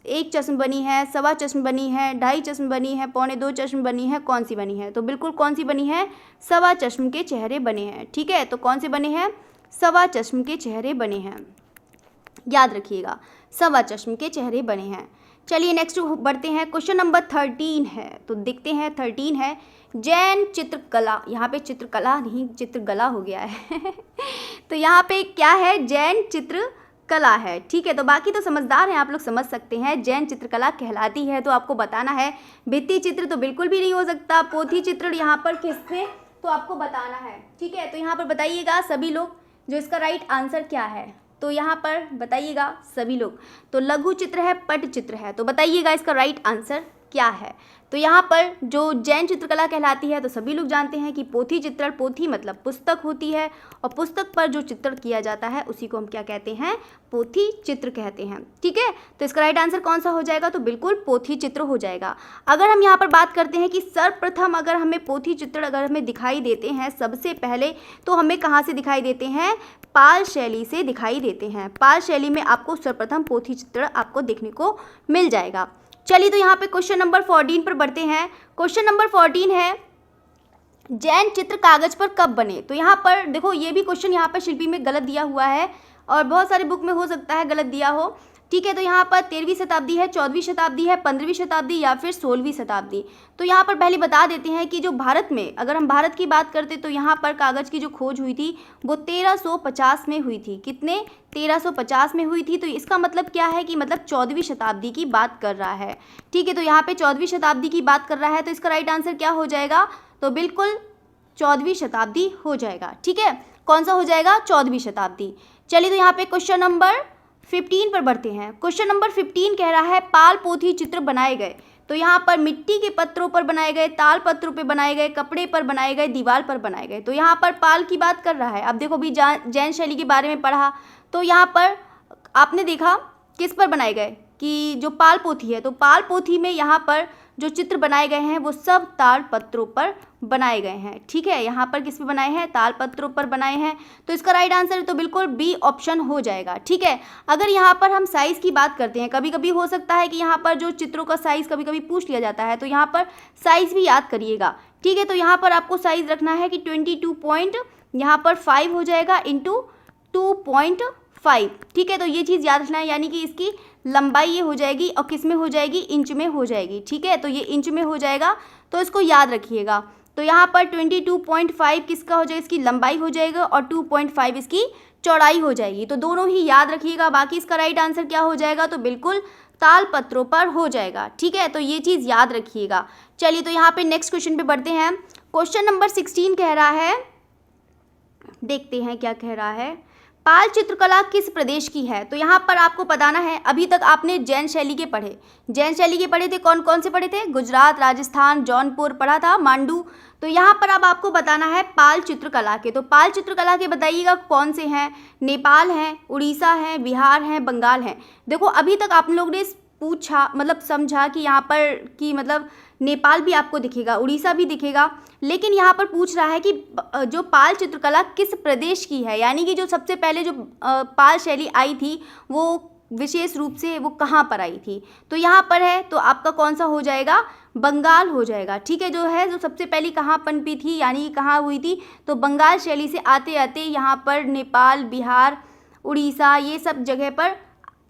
एक चश्म बनी है, सवा चश्म बनी है, ढाई चश्म बनी है, पौने 2 चश्म बनी है, कौन सी बनी है, तो बिल्कुल कौन सी बनी है, सवा चश्म के चेहरे बने हैं, ठीक है। तो कौन से बने हैं, सवा चश्म के चेहरे बने हैं, याद रखिएगा, सवा चश्म के चेहरे बने हैं। चलिए नेक्स्ट बढ़ते हैं, क्वेश्चन नंबर 13 है। तो देखते हैं 13 है, जैन चित्रकला, यहाँ पे चित्रकला नहीं चित्रगला हो गया है तो यहाँ पे क्या है, जैन चित्रकला है, ठीक है। तो बाकी तो समझदार हैं आप लोग, समझ सकते हैं जैन चित्रकला कहलाती है। तो आपको बताना है, भित्ति चित्र तो बिल्कुल भी नहीं हो सकता, पोथी चित्र यहाँ पर किसमें, तो आपको बताना है, ठीक है। तो यहाँ पर बताइएगा सभी लोग जो इसका राइट आंसर क्या है, तो यहाँ पर बताइएगा सभी लोग। तो लघु चित्र है, पट चित्र है, तो बताइएगा इसका राइट आंसर क्या है। तो यहाँ पर जो जैन चित्रकला कहलाती है, तो सभी लोग जानते हैं कि पोथी चित्रण, पोथी मतलब पुस्तक होती है, और पुस्तक पर जो चित्रण किया जाता है उसी को हम क्या कहते हैं, पोथी चित्र कहते हैं, ठीक है। तो इसका राइट आंसर कौन सा हो जाएगा, तो बिल्कुल पोथी चित्र हो जाएगा। अगर हम यहाँ पर बात करते हैं कि सर्वप्रथम अगर हमें पोथी चित्रण अगर हमें दिखाई देते हैं सबसे पहले, तो हमें कहाँ से दिखाई देते हैं, पाल शैली से दिखाई देते हैं। पाल शैली में आपको सर्वप्रथम पोथी चित्रण आपको देखने को मिल जाएगा। चलिए तो यहाँ पे क्वेश्चन नंबर 14 पर बढ़ते हैं। क्वेश्चन नंबर 14 है, जैन चित्र कागज पर कब बने। तो यहाँ पर देखो, ये भी क्वेश्चन यहाँ पर शिल्पी में गलत दिया हुआ है, और बहुत सारी बुक में हो सकता है गलत दिया हो, ठीक है। तो यहाँ पर 13वीं शताब्दी है, 14वीं शताब्दी है, 15वीं शताब्दी या फिर 16वीं शताब्दी। तो यहाँ पर पहले बता देते हैं कि जो भारत में, अगर हम भारत की बात करते तो यहाँ पर कागज़ की जो खोज हुई थी वो 1350 में हुई थी। कितने, 1350 में हुई थी। तो इसका मतलब क्या है कि मतलब 14वीं शताब्दी की बात कर रहा है, ठीक है। तो यहाँ पे 14वीं शताब्दी की बात कर रहा है, तो इसका राइट आंसर क्या हो जाएगा, तो बिल्कुल 14वीं शताब्दी हो जाएगा, ठीक है। कौन सा हो जाएगा, 14वीं शताब्दी। चलिए तो यहाँ पे क्वेश्चन नंबर 15 पर बढ़ते हैं। क्वेश्चन नंबर 15 कह रहा है, पाल पोथी चित्र बनाए गए। तो यहाँ पर मिट्टी के पत्रों पर बनाए गए, ताल पत्रों पर बनाए गए, कपड़े पर बनाए गए, दीवार पर बनाए गए। तो यहाँ पर पाल की बात कर रहा है। अब देखो भी जैन शैली के बारे में पढ़ा, तो यहाँ पर आपने देखा किस पर बनाए गए, कि जो पाल पोथी है, तो पाल पोथी में यहाँ पर जो चित्र बनाए गए हैं वो सब ताल पत्रों पर बनाए गए हैं, ठीक है। यहाँ पर किस पे बनाए हैं, ताल पत्रों पर बनाए हैं। तो इसका राइट आंसर तो बिल्कुल बी ऑप्शन हो जाएगा, ठीक है। अगर यहाँ पर हम साइज़ की बात करते हैं, कभी कभी हो सकता है कि यहाँ पर जो चित्रों का साइज़ कभी कभी पूछ लिया जाता है, तो यहाँ पर साइज़ भी याद करिएगा, ठीक है। तो यहाँ पर आपको साइज़ रखना है कि 22.5 हो जाएगा इंटू 2.5, ठीक है। तो ये चीज़ याद रखना है, यानी कि इसकी लंबाई ये हो जाएगी और किस में हो जाएगी, इंच में हो जाएगी, ठीक है। तो ये इंच में हो जाएगा, तो इसको याद रखिएगा। तो यहाँ पर 22.5 किसका हो जाएगा, इसकी लंबाई हो जाएगा और 2.5 इसकी चौड़ाई हो जाएगी। तो दोनों ही याद रखिएगा। बाकी इसका राइट आंसर क्या हो जाएगा, तो बिल्कुल तालपत्रों पर हो जाएगा। ठीक है, तो ये चीज़ याद रखिएगा। चलिए तो यहाँ पे नेक्स्ट क्वेश्चन पे बढ़ते हैं। क्वेश्चन नंबर 16 कह रहा है, देखते हैं क्या कह रहा है। पाल चित्रकला किस प्रदेश की है? तो यहाँ पर आपको बताना है, अभी तक आपने जैन शैली के पढ़े, जैन शैली के पढ़े थे, कौन कौन से पढ़े थे, गुजरात, राजस्थान, जौनपुर पढ़ा था, मांडू। तो यहाँ पर अब आपको बताना है पाल चित्रकला के। तो पाल चित्रकला के बताइएगा कौन से हैं, नेपाल हैं, उड़ीसा है, बिहार है, बंगाल है। देखो अभी तक आप लोग ने पूछा, मतलब समझा कि यहाँ पर कि मतलब नेपाल भी आपको दिखेगा, उड़ीसा भी दिखेगा, लेकिन यहाँ पर पूछ रहा है कि जो पाल चित्रकला किस प्रदेश की है, यानी कि जो सबसे पहले जो पाल शैली आई थी वो विशेष रूप से वो कहाँ पर आई थी। तो यहाँ पर है, तो आपका कौन सा हो जाएगा, बंगाल हो जाएगा। ठीक है, जो है जो सबसे पहली कहाँ पनपी थी, यानी कि कहाँ हुई थी, तो बंगाल शैली से आते आते यहाँ पर नेपाल, बिहार, उड़ीसा, ये सब जगह पर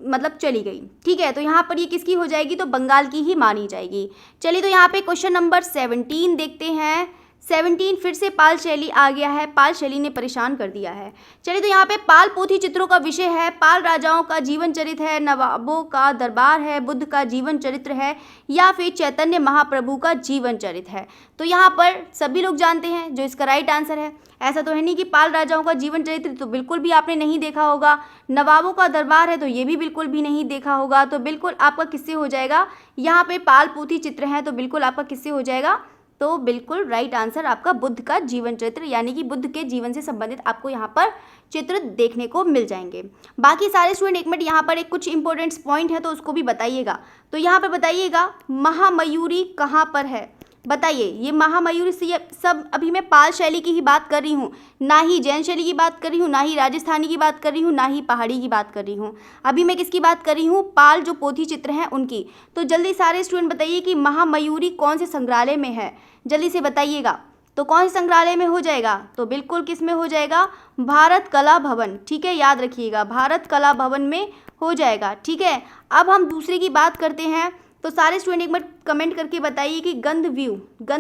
मतलब चली गई। ठीक है, तो यहाँ पर ये किसकी हो जाएगी, तो बंगाल की ही मानी जाएगी। चलिए तो यहाँ पे क्वेश्चन नंबर 17 देखते हैं। 17 फिर से पाल शैली आ गया है, पाल शैली ने परेशान कर दिया है। चलिए तो यहाँ पे पाल पोथी चित्रों का विषय है, पाल राजाओं का जीवन चरित्र है, नवाबों का दरबार है, बुद्ध का जीवन चरित्र है, या फिर चैतन्य महाप्रभु का जीवन चरित्र है। तो यहाँ पर सभी लोग जानते हैं जो इसका राइट आंसर है। ऐसा तो है नहीं कि पाल राजाओं का जीवन चरित्र तो बिल्कुल भी आपने नहीं देखा होगा, नवाबों का दरबार है तो ये भी बिल्कुल भी नहीं देखा होगा। तो बिल्कुल आपका किससे हो जाएगा, यहाँ पे पाल पोथी चित्र हैं तो बिल्कुल आपका किससे हो जाएगा, तो बिल्कुल राइट आंसर आपका बुद्ध का जीवन चरित्र, यानी कि बुद्ध के जीवन से संबंधित आपको यहाँ पर चित्र देखने को मिल जाएंगे। बाकी सारे स्टूडेंट एक मिनट यहाँ पर एक कुछ इंपॉर्टेंट पॉइंट है तो उसको भी बताइएगा। तो यहाँ पर बताइएगा महामयूरी कहाँ पर है, बताइए। ये महामयूरी से, ये सब अभी मैं पाल शैली की ही बात कर रही हूँ, ना ही जैन शैली की बात कर रही हूँ, ना ही राजस्थानी की बात कर रही हूँ, ना ही पहाड़ी की बात कर रही हूँ। अभी मैं किसकी बात कर रही हूँ, पाल जो पोथी चित्र हैं उनकी। तो जल्दी सारे स्टूडेंट बताइए कि महामयूरी कौन से संग्रहालय में है, जल्दी से बताइएगा। तो कौन से संग्रहालय में हो जाएगा, तो बिल्कुल किस में हो जाएगा, भारत कला भवन। ठीक है, याद रखिएगा भारत कला भवन में हो जाएगा। ठीक है, अब हम दूसरे की बात करते हैं। तो सारे स्टूडेंट एक बार कमेंट करके बताइए कि गंध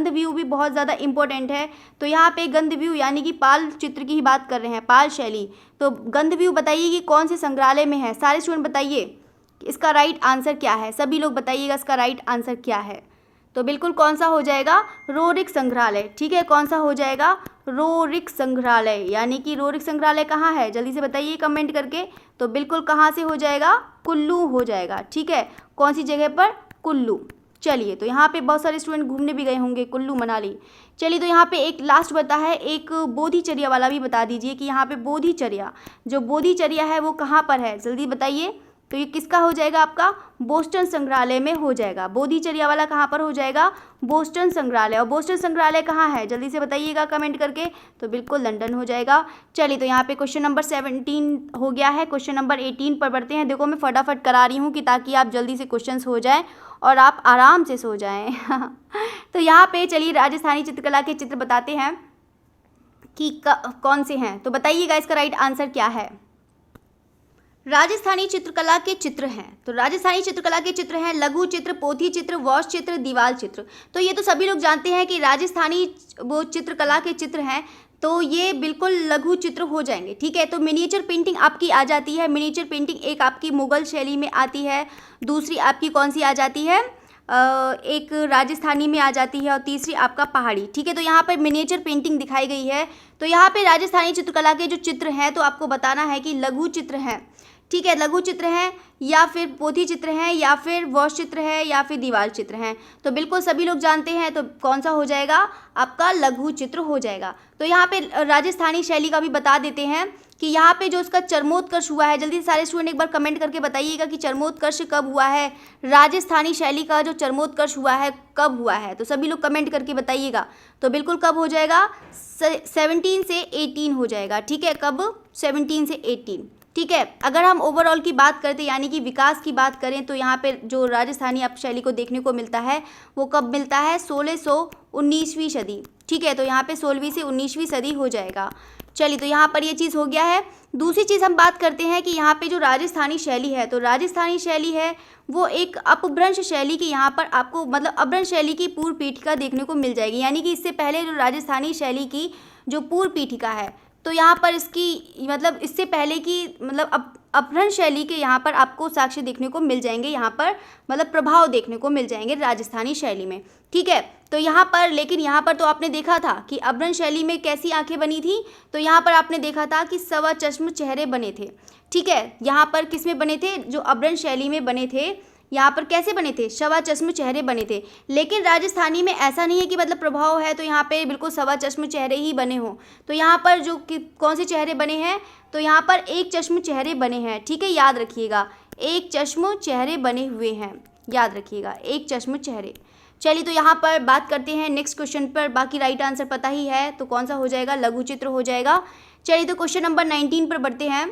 व्यू भी बहुत ज़्यादा इंपॉर्टेंट है। तो यहाँ पे गंध व्यू यानी कि पाल चित्र की ही बात कर रहे हैं, पाल शैली। तो गंध व्यू बताइए कि कौन से संग्रहालय में है, सारे स्टूडेंट बताइए इसका राइट आंसर क्या है, सभी लोग बताइएगा इसका राइट आंसर क्या है। तो बिल्कुल कौन सा हो जाएगा, रोरिक संग्रहालय। ठीक है, कौन सा हो जाएगा, रोरिक संग्रहालय, यानी कि रोरिक संग्रहालय कहाँ है, जल्दी से बताइए कमेंट करके। तो बिल्कुल कहाँ से हो जाएगा, कुल्लू हो जाएगा। ठीक है, कौन सी जगह पर, कुल्लू। चलिए तो यहाँ पे बहुत सारे स्टूडेंट घूमने भी गए होंगे, कुल्लू मनाली। चलिए तो यहाँ पे एक लास्ट बता है, एक बोधिचर्या वाला भी बता दीजिए कि यहाँ पे बोधिचर्या, जो बोधिचर्या है वो कहाँ पर है, जल्दी बताइए। तो ये किसका हो जाएगा, आपका बोस्टन संग्रहालय में हो जाएगा। बोधिचर्या वाला कहाँ पर हो जाएगा, बोस्टन संग्रहालय। और बोस्टन संग्रहालय कहाँ है, जल्दी से बताइएगा कमेंट करके। तो बिल्कुल लंदन हो जाएगा। चलिए तो यहाँ पे क्वेश्चन नंबर 17 हो गया है, क्वेश्चन नंबर 18 पर बढ़ते हैं। देखो मैं फटाफट करा रही हूँ कि ताकि आप जल्दी से क्वेश्चन हो जाएँ और आप आराम से सो जाएँ। तो यहाँ पे चलिए राजस्थानी चित्रकला के चित्र बताते हैं कि कौन से हैं। तो बताइएगा इसका राइट आंसर क्या है। राजस्थानी चित्रकला के चित्र हैं, तो राजस्थानी चित्रकला के चित्र हैं लघु चित्र, पोथी चित्र, वॉश चित्र, दीवार चित्र। तो ये तो सभी लोग जानते हैं कि राजस्थानी वो चित्रकला के चित्र हैं, तो ये बिल्कुल लघु चित्र हो जाएंगे। ठीक है, तो मिनिएचर पेंटिंग आपकी आ जाती है। मिनिएचर पेंटिंग एक आपकी मुगल शैली में आती है, दूसरी आपकी कौन सी आ जाती है, एक राजस्थानी में आ जाती है, और तीसरी आपका पहाड़ी। ठीक है, तो यहाँ पर मिनिएचर पेंटिंग दिखाई गई है। तो यहाँ पे राजस्थानी चित्रकला के जो चित्र हैं तो आपको बताना है कि लघु चित्र हैं। ठीक है, लघु चित्र हैं या फिर पोथी चित्र हैं या फिर वॉश चित्र है या फिर दीवार चित्र हैं। तो बिल्कुल सभी लोग जानते हैं, तो कौन सा हो जाएगा, आपका लघु चित्र हो जाएगा। तो यहाँ पे राजस्थानी शैली का भी बता देते हैं कि यहाँ पे जो इसका चरमोत्कर्ष हुआ है, जल्दी से सारे स्टूडेंट एक बार कमेंट करके बताइएगा कि चरमोत्कर्ष कब हुआ है, राजस्थानी शैली का जो चरमोत्कर्ष हुआ है कब हुआ है। तो सभी लोग कमेंट करके बताइएगा। तो बिल्कुल कब हो जाएगा, 17 से 18 हो जाएगा। ठीक है, कब, 17 से 18। ठीक है, अगर हम ओवरऑल की बात करते यानी कि विकास की बात करें तो यहाँ पे जो राजस्थानी आप शैली को देखने को मिलता है वो कब मिलता है, 1619वीं सदी। ठीक है, तो यहाँ पे 16वीं से 19वीं सदी हो जाएगा। चलिए, तो यहाँ पर ये चीज़ हो गया है। दूसरी चीज़ हम बात करते हैं कि यहाँ पे जो राजस्थानी शैली है, तो राजस्थानी शैली है वो एक अपभ्रंश शैली की, यहाँ पर आपको मतलब अपभ्रंश शैली की पूर्व पीठिका देखने को मिल जाएगी। यानी कि इससे पहले जो राजस्थानी शैली की जो पूर्व पीठिका है, तो यहाँ पर इसकी मतलब इससे पहले की मतलब अपभ्रंश शैली के यहाँ पर आपको साक्ष्य देखने को मिल जाएंगे, यहाँ पर मतलब प्रभाव देखने को मिल जाएंगे राजस्थानी शैली में। ठीक है, तो यहाँ पर लेकिन यहाँ पर तो आपने देखा था कि अपभ्रंश शैली में कैसी आंखें बनी थी, तो यहाँ पर आपने देखा था कि सवा चश्म चेहरे बने थे। ठीक है, यहाँ पर किस में बने थे, जो अपभ्रंश शैली में बने थे, यहाँ पर कैसे बने थे, सवा चश्म चेहरे बने थे। लेकिन राजस्थानी में ऐसा नहीं है कि मतलब प्रभाव है तो यहाँ पे बिल्कुल सवा चश्म चेहरे ही बने हों। तो यहाँ पर जो कौन से चेहरे बने हैं, तो यहाँ पर एक चश्म चेहरे बने हैं। ठीक है, याद रखिएगा, एक चश्म चेहरे बने हुए हैं, याद रखिएगा, एक चश्म चेहरे। चलिए, तो यहाँ पर बात करते हैं नेक्स्ट क्वेश्चन पर। बाकी राइट आंसर पता ही है, तो कौन सा हो जाएगा, लघु चित्र हो जाएगा। चलिए, तो क्वेश्चन नंबर 19 पर बढ़ते हैं।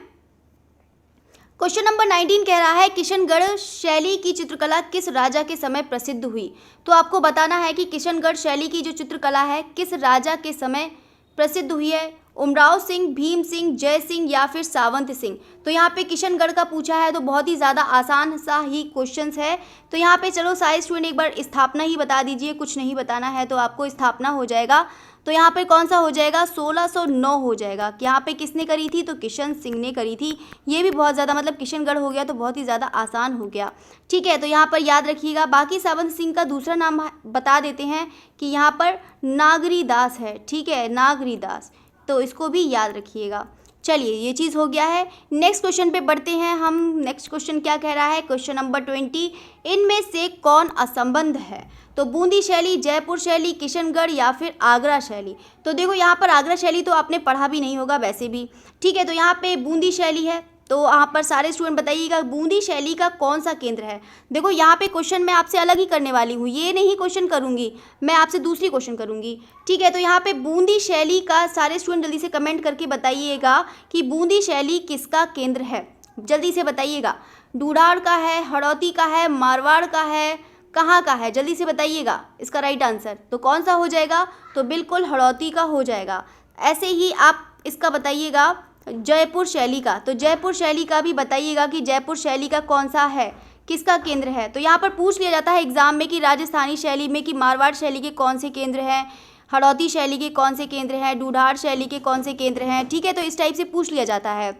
क्वेश्चन नंबर 19 कह रहा है किशनगढ़ शैली की चित्रकला किस राजा के समय प्रसिद्ध हुई। तो आपको बताना है कि किशनगढ़ शैली की जो चित्रकला है किस राजा के समय प्रसिद्ध हुई है। उमराव सिंह, भीम सिंह, जय सिंह या फिर सावंत सिंह। तो यहाँ पे किशनगढ़ का पूछा है, तो बहुत ही ज़्यादा आसान सा ही क्वेश्चंस है। तो यहाँ पे चलो सारे स्टूडेंट एक बार स्थापना ही बता दीजिए, कुछ नहीं बताना है तो आपको स्थापना हो जाएगा। तो यहाँ पे कौन सा हो जाएगा, 1609 हो जाएगा। कि यहाँ पे किसने करी थी, तो किशन सिंह ने करी थी। ये भी बहुत ज़्यादा मतलब किशनगढ़ हो गया तो बहुत ही ज़्यादा आसान हो गया। ठीक है, तो यहाँ पर याद रखिएगा। बाकी सावंत सिंह का दूसरा नाम बता देते हैं कि यहाँ पर नागरी दास है। ठीक है, नागरी दास, तो इसको भी याद रखिएगा। चलिए, ये चीज़ हो गया है। नेक्स्ट क्वेश्चन पे बढ़ते हैं हम। नेक्स्ट क्वेश्चन क्या कह रहा है, क्वेश्चन नंबर 20, इनमें से कौन असंबद्ध है। तो बूंदी शैली, जयपुर शैली, किशनगढ़ या फिर आगरा शैली। तो देखो यहाँ पर आगरा शैली तो आपने पढ़ा भी नहीं होगा वैसे भी। ठीक है, तो यहाँ पे बूंदी शैली है। तो यहाँ पर सारे स्टूडेंट बताइएगा बूंदी शैली का कौन सा केंद्र है। देखो यहाँ पे क्वेश्चन मैं आपसे अलग ही करने वाली हूँ, ये नहीं क्वेश्चन करूँगी मैं आपसे, दूसरी क्वेश्चन करूँगी। ठीक है, तो यहाँ पे बूंदी शैली का सारे स्टूडेंट जल्दी से कमेंट करके बताइएगा कि बूंदी शैली किसका केंद्र है, जल्दी से बताइएगा। ढूढ़ाड़ का है, हड़ौती का है, मारवाड़ का है, कहाँ का है, जल्दी से बताइएगा इसका राइट आंसर। तो कौन सा हो जाएगा, तो बिल्कुल हड़ौती का हो जाएगा। ऐसे ही आप इसका बताइएगा जयपुर शैली का, तो जयपुर शैली का भी बताइएगा कि जयपुर शैली का कौन सा है, किसका केंद्र है। तो यहाँ पर पूछ लिया जाता है एग्जाम में कि राजस्थानी शैली में कि मारवाड़ शैली के कौन से केंद्र हैं, हड़ौती शैली के कौन से केंद्र हैं, ढूढ़ाड़ शैली के कौन से केंद्र हैं। ठीक है, तो इस टाइप से पूछ लिया जाता है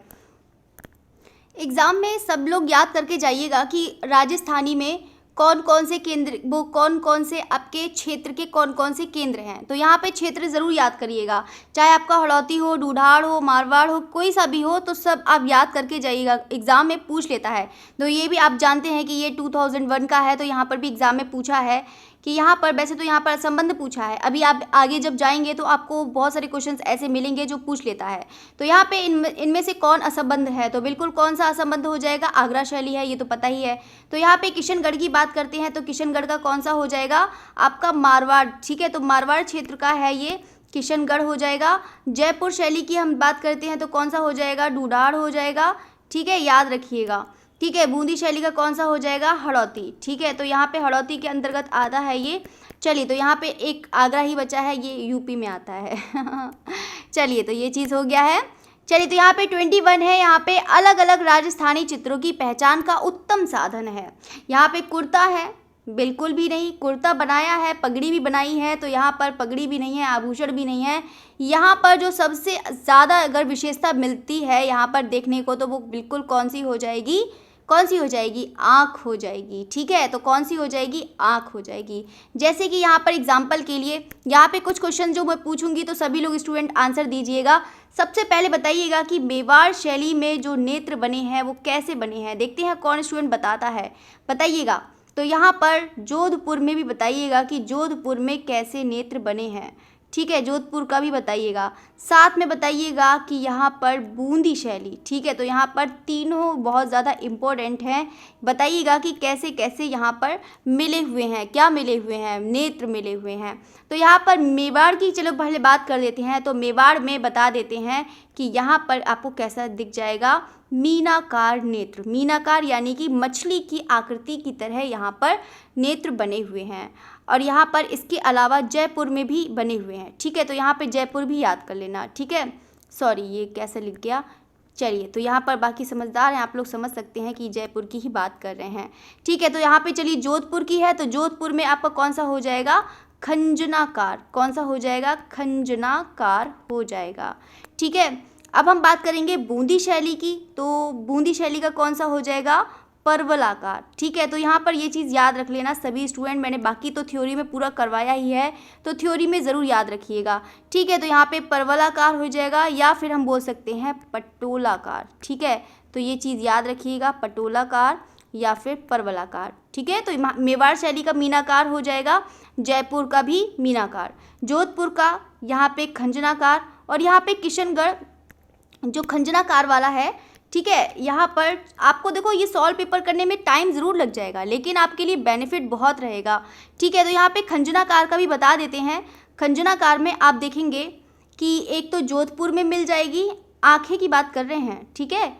एग्जाम में। सब लोग याद करके जाइएगा कि राजस्थानी में कौन कौन से केंद्र, वो कौन कौन से आपके क्षेत्र के कौन कौन से केंद्र हैं। तो यहाँ पे क्षेत्र ज़रूर याद करिएगा, चाहे आपका हड़ौती हो, ढूढ़ाड़ हो, मारवाड़ हो, कोई सा भी हो, तो सब आप याद करके जाइएगा, एग्ज़ाम में पूछ लेता है। तो ये भी आप जानते हैं कि ये 2001 का है, तो यहाँ पर भी एग्ज़ाम में पूछा है कि यहाँ पर वैसे तो यहाँ पर संबंध पूछा है। अभी आप आगे जब जाएंगे तो आपको बहुत सारे क्वेश्चंस ऐसे मिलेंगे जो पूछ लेता है। तो यहाँ पे इनमें से कौन असंबद्ध है, तो बिल्कुल कौन सा असंबद्ध हो जाएगा, आगरा शैली है, ये तो पता ही है। तो यहाँ पे किशनगढ़ की बात करते हैं, तो किशनगढ़ का कौन सा हो जाएगा, आपका मारवाड़। ठीक है, तो मारवाड़ क्षेत्र का है ये, किशनगढ़ हो जाएगा। जयपुर शैली की हम बात करते हैं तो कौन सा हो जाएगा, ढूढ़ाड़ हो जाएगा। ठीक है, याद रखिएगा। ठीक है, बूंदी शैली का कौन सा हो जाएगा, हड़ौती। ठीक है, तो यहाँ पे हड़ौती के अंतर्गत आता है ये। चलिए, तो यहाँ पे एक आगरा ही बचा है, ये यूपी में आता है चलिए, तो ये चीज़ हो गया है। चलिए, तो यहाँ पे 21 है, यहाँ पे अलग अलग राजस्थानी चित्रों की पहचान का उत्तम साधन है। यहाँ पे कुर्ता है, बिल्कुल भी नहीं, कुर्ता बनाया है, पगड़ी भी बनाई है, तो यहाँ पर पगड़ी भी नहीं है, आभूषण भी नहीं है। यहाँ पर जो सबसे ज़्यादा अगर विशेषता मिलती है यहाँ पर देखने को, तो वो बिल्कुल कौन सी हो जाएगी, कौन सी हो जाएगी, आँख हो जाएगी। ठीक है, तो कौन सी हो जाएगी, आँख हो जाएगी। जैसे कि यहाँ पर एग्जाम्पल के लिए यहाँ पे कुछ क्वेश्चन जो मैं पूछूंगी तो सभी लोग स्टूडेंट आंसर दीजिएगा। सबसे पहले बताइएगा कि मेवाड़ शैली में जो नेत्र बने हैं वो कैसे बने हैं। देखते हैं कौन स्टूडेंट बताता है, बताइएगा। तो यहाँ पर जोधपुर में भी बताइएगा कि जोधपुर में कैसे नेत्र बने हैं। ठीक है, जोधपुर का भी बताइएगा। साथ में बताइएगा कि यहाँ पर बूंदी शैली। ठीक है, तो यहाँ पर तीनों बहुत ज़्यादा इम्पोर्टेंट हैं। बताइएगा कि कैसे कैसे यहाँ पर मिले हुए हैं, क्या मिले हुए हैं, नेत्र मिले हुए हैं। तो यहाँ पर मेवाड़ की चलो पहले बात कर देते हैं। तो मेवाड़ में बता देते हैं कि यहाँ पर आपको कैसा दिख जाएगा, मीनाकार नेत्र। मीनाकार यानी कि मछली की आकृति की तरह यहाँ पर नेत्र बने हुए हैं। और यहाँ पर इसके अलावा जयपुर में भी बने हुए हैं। ठीक है, तो यहाँ पे जयपुर भी याद कर लेना। ठीक है, सॉरी ये कैसे लिख गया, चलिए तो यहाँ पर बाकी समझदार हैं आप लोग, समझ सकते हैं कि जयपुर की ही बात कर रहे हैं। ठीक है, तो यहाँ पे चलिए जोधपुर की है, तो जोधपुर में आपका कौन सा हो जाएगा, खंजनाकार। कौन सा हो जाएगा, खंजनाकार हो जाएगा। ठीक है, अब हम बात करेंगे बूंदी शैली की, तो बूंदी शैली का कौन सा हो जाएगा, परवलाकार। ठीक है, तो यहाँ पर ये चीज़ याद रख लेना सभी स्टूडेंट, मैंने बाकी तो थ्योरी में पूरा करवाया ही है, तो थ्योरी में ज़रूर याद रखिएगा। ठीक है, तो यहाँ पे परवलाकार हो जाएगा, या फिर हम बोल सकते हैं पटोलाकार। ठीक है, तो ये चीज़ याद रखिएगा, पटोलाकार या फिर परवलाकार। ठीक है, तो मेवाड़ शैली का मीनाकार हो जाएगा, जयपुर का भी मीनाकार, जोधपुर का यहाँ पे खंजनाकार, और यहाँ पे किशनगढ़ जो खंजनाकार वाला है। ठीक है, यहाँ पर आपको देखो ये सॉल्व पेपर करने में टाइम ज़रूर लग जाएगा, लेकिन आपके लिए बेनिफिट बहुत रहेगा। ठीक है, तो यहाँ पे खंजनाकार का भी बता देते हैं। खंजनाकार में आप देखेंगे कि एक तो जोधपुर में मिल जाएगी, आँखें की बात कर रहे हैं। ठीक है,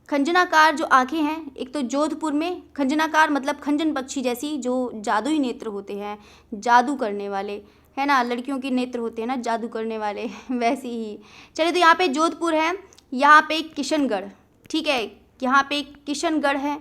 खंजनाकार जो आँखें हैं एक तो जोधपुर में, खंजनाकार मतलब खंजन पक्षी जैसी जो जादुई नेत्र होते हैं, जादू करने वाले, है ना, लड़कियों के नेत्र होते हैं ना जादू करने वाले वैसे ही। चलिए, तो यहाँ पे जोधपुर है, यहाँ पे किशनगढ़। ठीक है, यहाँ पे किशनगढ़ है,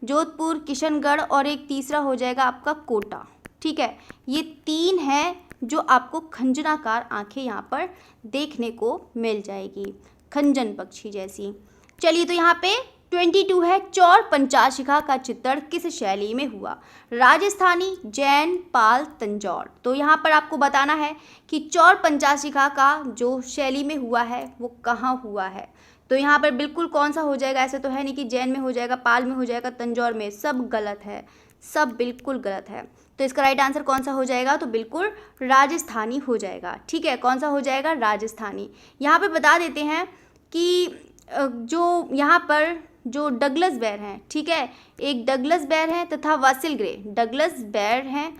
जोधपुर, किशनगढ़, और एक तीसरा हो जाएगा आपका कोटा। ठीक है, ये 3 हैं जो आपको खंजनाकार आंखें यहाँ पर देखने को मिल जाएगी, खंजन पक्षी जैसी। चलिए, तो यहाँ पे 22 है, चौर पंचाशिखा का चित्रण किस शैली में हुआ, राजस्थानी, जैन, पाल, तंजौर। तो यहाँ पर आपको बताना है कि चौर पंचाशिखा का जो शैली में हुआ है वो कहाँ हुआ है। तो यहाँ पर बिल्कुल कौन सा हो जाएगा, ऐसे तो है नहीं कि जैन में हो जाएगा, पाल में हो जाएगा, तंजौर में, सब गलत है, सब बिल्कुल गलत है। तो इसका राइट आंसर कौन सा हो जाएगा, तो बिल्कुल राजस्थानी हो जाएगा। ठीक है, कौन सा हो जाएगा, राजस्थानी। यहाँ पे बता देते हैं कि जो यहाँ पर जो डगलस बेयर हैं, ठीक है, एक डगलस बेयर है तथा वासिल ग्रे, डगलस बेयर हैं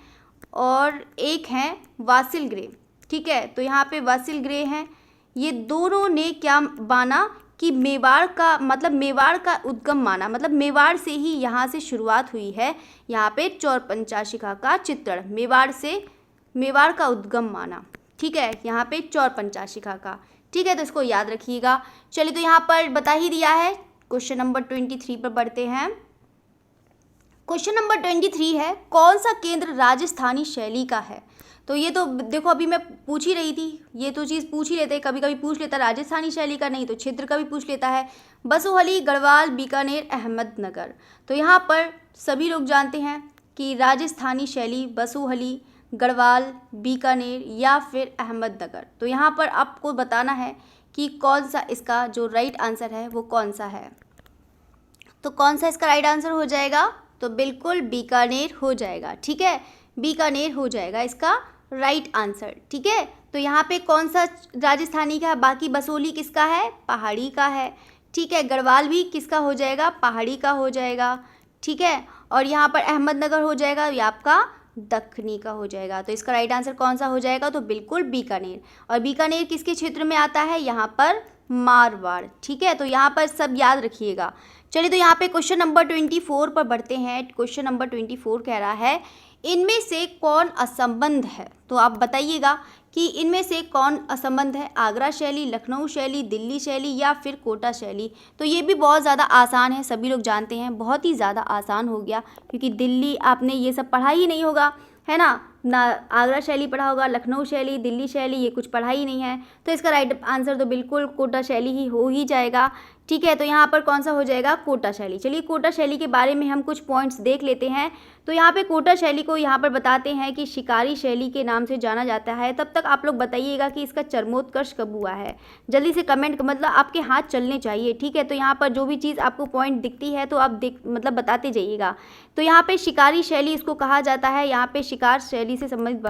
और एक हैं वासिल ग्रे। ठीक है, तो यहाँ पे वासिल ग्रे हैं, ये दोनों ने क्या माना कि मेवाड़ का मतलब मेवाड़ का उद्गम माना, मतलब मेवाड़ से ही यहाँ से शुरुआत हुई है। यहाँ पे चौर पंचाशिखा का चित्रण मेवाड़ का उद्गम माना। ठीक है, यहाँ पे चौर पंचाशिखा का। ठीक है, तो इसको याद रखिएगा। चलिए, तो यहाँ पर बता ही दिया है। क्वेश्चन नंबर 23 पर बढ़ते हैं। क्वेश्चन नंबर 23 है, कौन सा केंद्र राजस्थानी शैली का है। तो ये तो देखो अभी मैं पूछ ही रही थी, ये तो चीज़ पूछ ही लेते हैं, कभी कभी पूछ लेता राजस्थानी शैली का, नहीं तो क्षेत्र का भी पूछ लेता है। बसोहली, गढ़वाल, बीकानेर, अहमदनगर। तो यहाँ पर सभी लोग जानते हैं कि राजस्थानी शैली बसोहली, गढ़वाल, बीकानेर या फिर अहमदनगर। तो यहाँ पर आपको बताना है कि कौन सा इसका जो राइट आंसर है वो कौन सा है। तो कौन सा इसका राइट आंसर हो जाएगा, तो बिल्कुल बीकानेर हो जाएगा। ठीक है, बीकानेर हो जाएगा इसका राइट आंसर। ठीक है, तो यहाँ पे कौन सा राजस्थानी का है, बाकी बसोली किसका है, पहाड़ी का है। ठीक है, गढ़वाल भी किसका हो जाएगा, पहाड़ी का हो जाएगा। ठीक है, और यहाँ पर अहमदनगर हो जाएगा, ये आपका दक्खनी का हो जाएगा। तो इसका राइट आंसर कौन सा हो जाएगा, तो बिल्कुल बीकानेर। और बीकानेर किसके क्षेत्र में आता है, यहाँ पर मारवाड़। ठीक है, तो यहाँ पर सब याद रखिएगा। चलिए, तो यहाँ पे क्वेश्चन नंबर 24 पर बढ़ते हैं। क्वेश्चन नंबर 24 कह रहा है, इनमें से कौन असंबद्ध है। तो आप बताइएगा कि इनमें से कौन असंबद्ध है, आगरा शैली, लखनऊ शैली, दिल्ली शैली या फिर कोटा शैली। तो ये भी बहुत ज़्यादा आसान है, सभी लोग जानते हैं, बहुत ही ज़्यादा आसान हो गया, क्योंकि दिल्ली आपने ये सब पढ़ा ही नहीं होगा, है ना आगरा शैली पढ़ा होगा, लखनऊ शैली, दिल्ली शैली ये कुछ पढ़ा ही नहीं है। तो इसका राइट आंसर तो बिल्कुल कोटा शैली ही हो ही जाएगा। ठीक है, तो यहाँ पर कौन सा हो जाएगा, कोटा शैली। चलिए, कोटा शैली के बारे में हम कुछ पॉइंट्स देख लेते हैं। तो यहाँ पे कोटा शैली को यहाँ पर बताते हैं कि शिकारी शैली के नाम से जाना जाता है। तब तक आप लोग बताइएगा कि इसका चरमोत्कर्ष कब हुआ है, जल्दी से कमेंट, मतलब आपके हाथ चलने चाहिए। ठीक है, तो यहाँ पर जो भी चीज़ आपको पॉइंट दिखती है तो आप मतलब बताते जाइएगा। तो यहाँ पे शिकारी शैली इसको कहा जाता है, यहाँ पे शिकार शैली से संबंधित,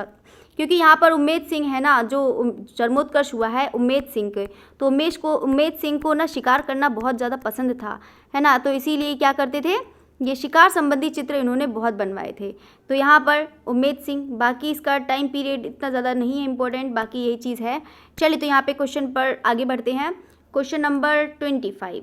क्योंकि यहाँ पर उम्मेद सिंह है ना, जो चरमोत्कर्ष हुआ है उम्मेद सिंह के, तो उम्मेद सिंह को ना शिकार करना बहुत ज़्यादा पसंद था, है ना, तो इसीलिए क्या करते थे, ये शिकार संबंधी चित्र इन्होंने बहुत बनवाए थे। तो यहाँ पर उम्मेद सिंह, बाकी इसका टाइम पीरियड इतना ज़्यादा नहीं है इम्पोर्टेंट, बाकी यही चीज़ है। चलिए, तो यहाँ पे क्वेश्चन पर आगे बढ़ते हैं। Question number 25।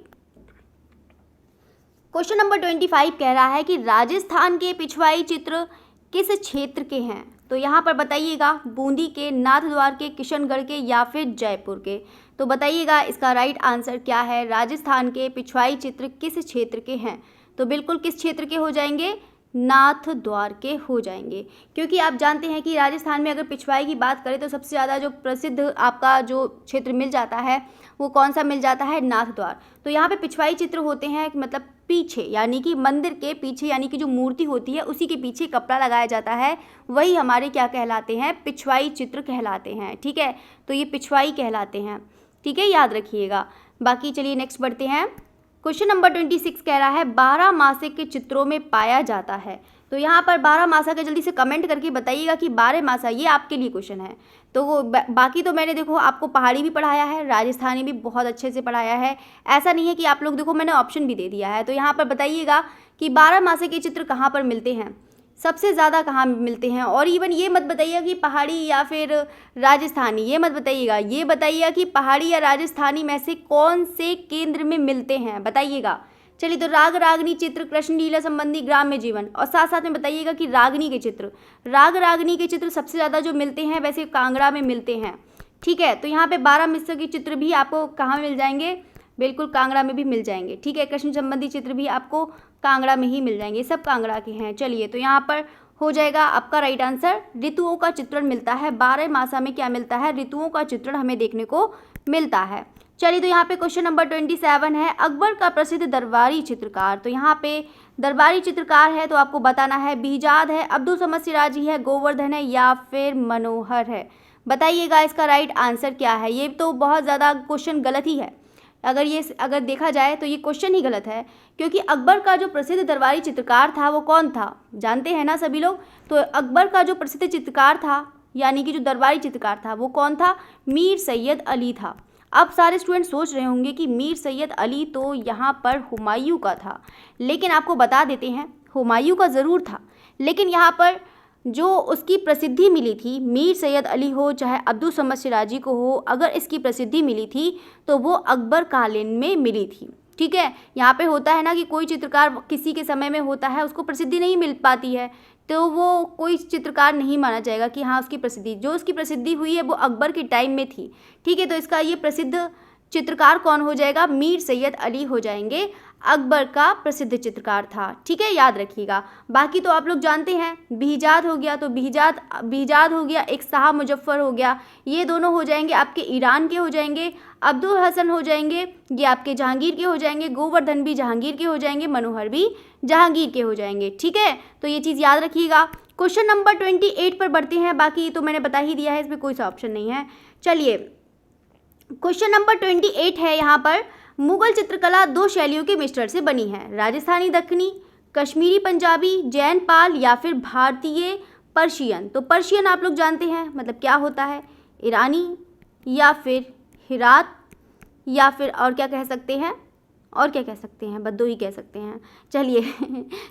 क्वेश्चन नंबर 25 कह रहा है कि राजस्थान के पिछवाई चित्र किस क्षेत्र के हैं। तो यहाँ पर बताइएगा, बूंदी के, नाथद्वार के, किशनगढ़ के या फिर जयपुर के। तो बताइएगा इसका राइट आंसर क्या है। राजस्थान के पिछवाई चित्र किस क्षेत्र के हैं? तो बिल्कुल किस क्षेत्र के हो जाएंगे? नाथ द्वार के हो जाएंगे, क्योंकि आप जानते हैं कि राजस्थान में अगर पिछवाई की बात करें तो सबसे ज़्यादा जो प्रसिद्ध आपका जो क्षेत्र मिल जाता है वो कौन सा मिल जाता है? नाथ द्वार। तो यहाँ पे पिछवाई चित्र होते हैं, मतलब पीछे, यानी कि मंदिर के पीछे, यानी कि जो मूर्ति होती है उसी के पीछे कपड़ा लगाया जाता है, वही हमारे क्या कहलाते हैं? पिछवाई चित्र कहलाते हैं। ठीक है, तो ये पिछवाई कहलाते हैं। ठीक है, याद रखिएगा। बाकी चलिए नेक्स्ट बढ़ते हैं। क्वेश्चन नंबर 26 कह रहा है 12 मासे के चित्रों में पाया जाता है। तो यहाँ पर 12 मासा का जल्दी से कमेंट करके बताइएगा कि 12 मासा, ये आपके लिए क्वेश्चन है। तो वो बाकी तो मैंने देखो आपको पहाड़ी भी पढ़ाया है, राजस्थानी भी बहुत अच्छे से पढ़ाया है। ऐसा नहीं है कि आप लोग देखो मैंने ऑप्शन भी दे दिया है। तो यहाँ पर बताइएगा कि 12 मासे के चित्र कहाँ पर मिलते हैं, सबसे ज़्यादा कहाँ मिलते हैं। और इवन ये मत बताइएगा कि पहाड़ी या फिर राजस्थानी, ये मत बताइएगा, ये बताइएगा कि पहाड़ी या राजस्थानी में से कौन से केंद्र में मिलते हैं, बताइएगा। चलिए, तो राग रागनी चित्र, कृष्ण लीला संबंधी ग्राम्य जीवन, और साथ साथ में बताइएगा कि रागनी के चित्र, राग रागनी के चित्र सबसे ज़्यादा जो मिलते हैं वैसे कांगड़ा में मिलते हैं। ठीक है, तो यहाँ पे 12 मिसरों के चित्र भी आपको कहाँ मिल जाएंगे? बिल्कुल कांगड़ा में भी मिल जाएंगे। ठीक है, कृष्ण संबंधी चित्र भी आपको कांगड़ा में ही मिल जाएंगे, सब कांगड़ा के हैं। चलिए, तो यहाँ पर हो जाएगा आपका राइट आंसर, ऋतुओं का चित्रण मिलता है। 12 मासा में क्या मिलता है? ऋतुओं का चित्रण हमें देखने को मिलता है। चलिए, तो यहाँ पे क्वेश्चन नंबर 27 है अकबर का प्रसिद्ध दरबारी चित्रकार। तो यहाँ पे दरबारी चित्रकार है तो आपको बताना है बिहजाद है, अब्दुल समद सिराजी है, गोवर्धन है या फिर मनोहर है। बताइएगा इसका राइट आंसर क्या है। ये तो बहुत ज़्यादा क्वेश्चन गलत ही है, अगर देखा जाए तो ये क्वेश्चन ही गलत है, क्योंकि अकबर का जो प्रसिद्ध दरबारी चित्रकार था वो कौन था, जानते हैं ना सभी लोग। तो अकबर का जो प्रसिद्ध चित्रकार था, यानी कि जो दरबारी चित्रकार था, वो कौन था? मीर सैयद अली था। अब सारे स्टूडेंट सोच रहे होंगे कि मीर सैयद अली तो यहाँ पर हुमायूं का था, लेकिन आपको बता देते हैं हुमायूं का ज़रूर था, लेकिन यहाँ पर जो उसकी प्रसिद्धि मिली थी, मीर सैयद अली हो चाहे अब्दुल समद सिराजी को हो, अगर इसकी प्रसिद्धि मिली थी तो वो अकबर कालीन में मिली थी। ठीक है, यहाँ पे होता है ना कि कोई चित्रकार किसी के समय में होता है, उसको प्रसिद्धि नहीं मिल पाती है, तो वो कोई चित्रकार नहीं माना जाएगा कि हाँ उसकी प्रसिद्धि, जो उसकी प्रसिद्धि हुई है वो अकबर के टाइम में थी। ठीक है, तो इसका ये प्रसिद्ध चित्रकार कौन हो जाएगा? मीर सैयद अली हो जाएंगे, अकबर का प्रसिद्ध चित्रकार था। ठीक है, याद रखिएगा। बाकी तो आप लोग जानते हैं, बिहजाद हो गया तो बिहजाद हो गया, एक शाह मुजफ्फर हो गया, ये दोनों हो जाएंगे आपके ईरान के हो जाएंगे, अब्दुल हसन हो जाएंगे, ये आपके जहांगीर के हो जाएंगे, गोवर्धन भी जहांगीर के हो जाएंगे, मनोहर भी जहांगीर के हो जाएंगे। ठीक है, तो ये चीज़ याद रखिएगा। क्वेश्चन नंबर 28 पर बढ़ते हैं। बाकी तो मैंने बता ही दिया है, इसमें कोई सा ऑप्शन नहीं है। चलिए, क्वेश्चन नंबर 28 है यहाँ पर मुगल चित्रकला 2 शैलियों के मिश्रण से बनी है, राजस्थानी दक्कनी, कश्मीरी पंजाबी, जैन पाल या फिर भारतीय पर्शियन। तो पर्शियन आप लोग जानते हैं मतलब क्या होता है, ईरानी या फिर हिरात या फिर और क्या कह सकते हैं, बस 2 ही कह सकते हैं। चलिए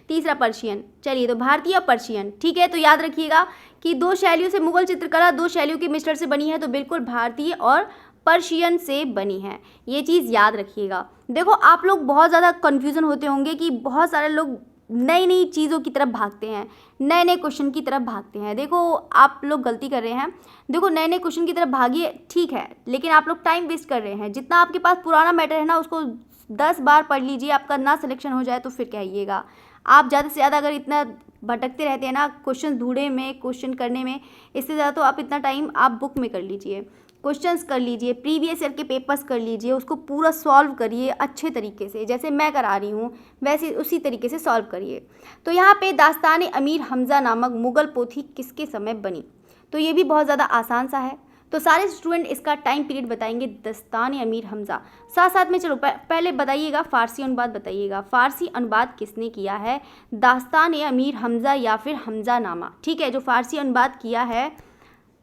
तीसरा पर्शियन। चलिए, तो भारतीय और पर्शियन। ठीक है, तो याद रखिएगा कि 2 शैलियों से मुगल चित्रकला 2 शैलियों के मिश्रण से बनी है, तो बिल्कुल भारतीय और पर्शियन से बनी है, ये चीज़ याद रखिएगा। देखो आप लोग बहुत ज़्यादा कन्फ्यूज़न होते होंगे कि बहुत सारे लोग नई नई चीज़ों की तरफ भागते हैं, नए नए क्वेश्चन की तरफ भागते हैं। देखो आप लोग गलती कर रहे हैं। देखो नए नए क्वेश्चन की तरफ भागिए, ठीक है, लेकिन आप लोग टाइम वेस्ट कर रहे हैं। जितना आपके पास पुराना मैटर है ना, उसको 10 बार पढ़ लीजिए, आपका ना सिलेक्शन हो जाए तो फिर कहिएगा। आप ज़्यादा से ज़्यादा अगर इतना भटकते रहते हैं ना क्वेश्चन ढूंढने में, क्वेश्चन करने में, इससे ज़्यादा तो आप इतना टाइम आप बुक में कर लीजिए, क्वेश्चंस कर लीजिए, प्रीवियस ईयर के पेपर्स कर लीजिए, उसको पूरा सॉल्व करिए अच्छे तरीके से, जैसे मैं करा रही हूँ वैसे उसी तरीके से सॉल्व करिए। तो यहाँ पे दास्तान अमीर हमज़ा नामक मुग़ल पोथी किसके समय बनी? तो ये भी बहुत ज़्यादा आसान सा है। तो सारे स्टूडेंट इसका टाइम पीरियड बताएंगे, दास्तान अमीर हमज़ा। साथ साथ में चलो पहले बताइएगा फ़ारसी अनुवाद बताइएगा, फ़ारसी अनुवाद किसने किया है, दास्तान अमीर हमज़ा या फिर हमज़ा नामा। ठीक है, जो फ़ारसी अनुवाद किया है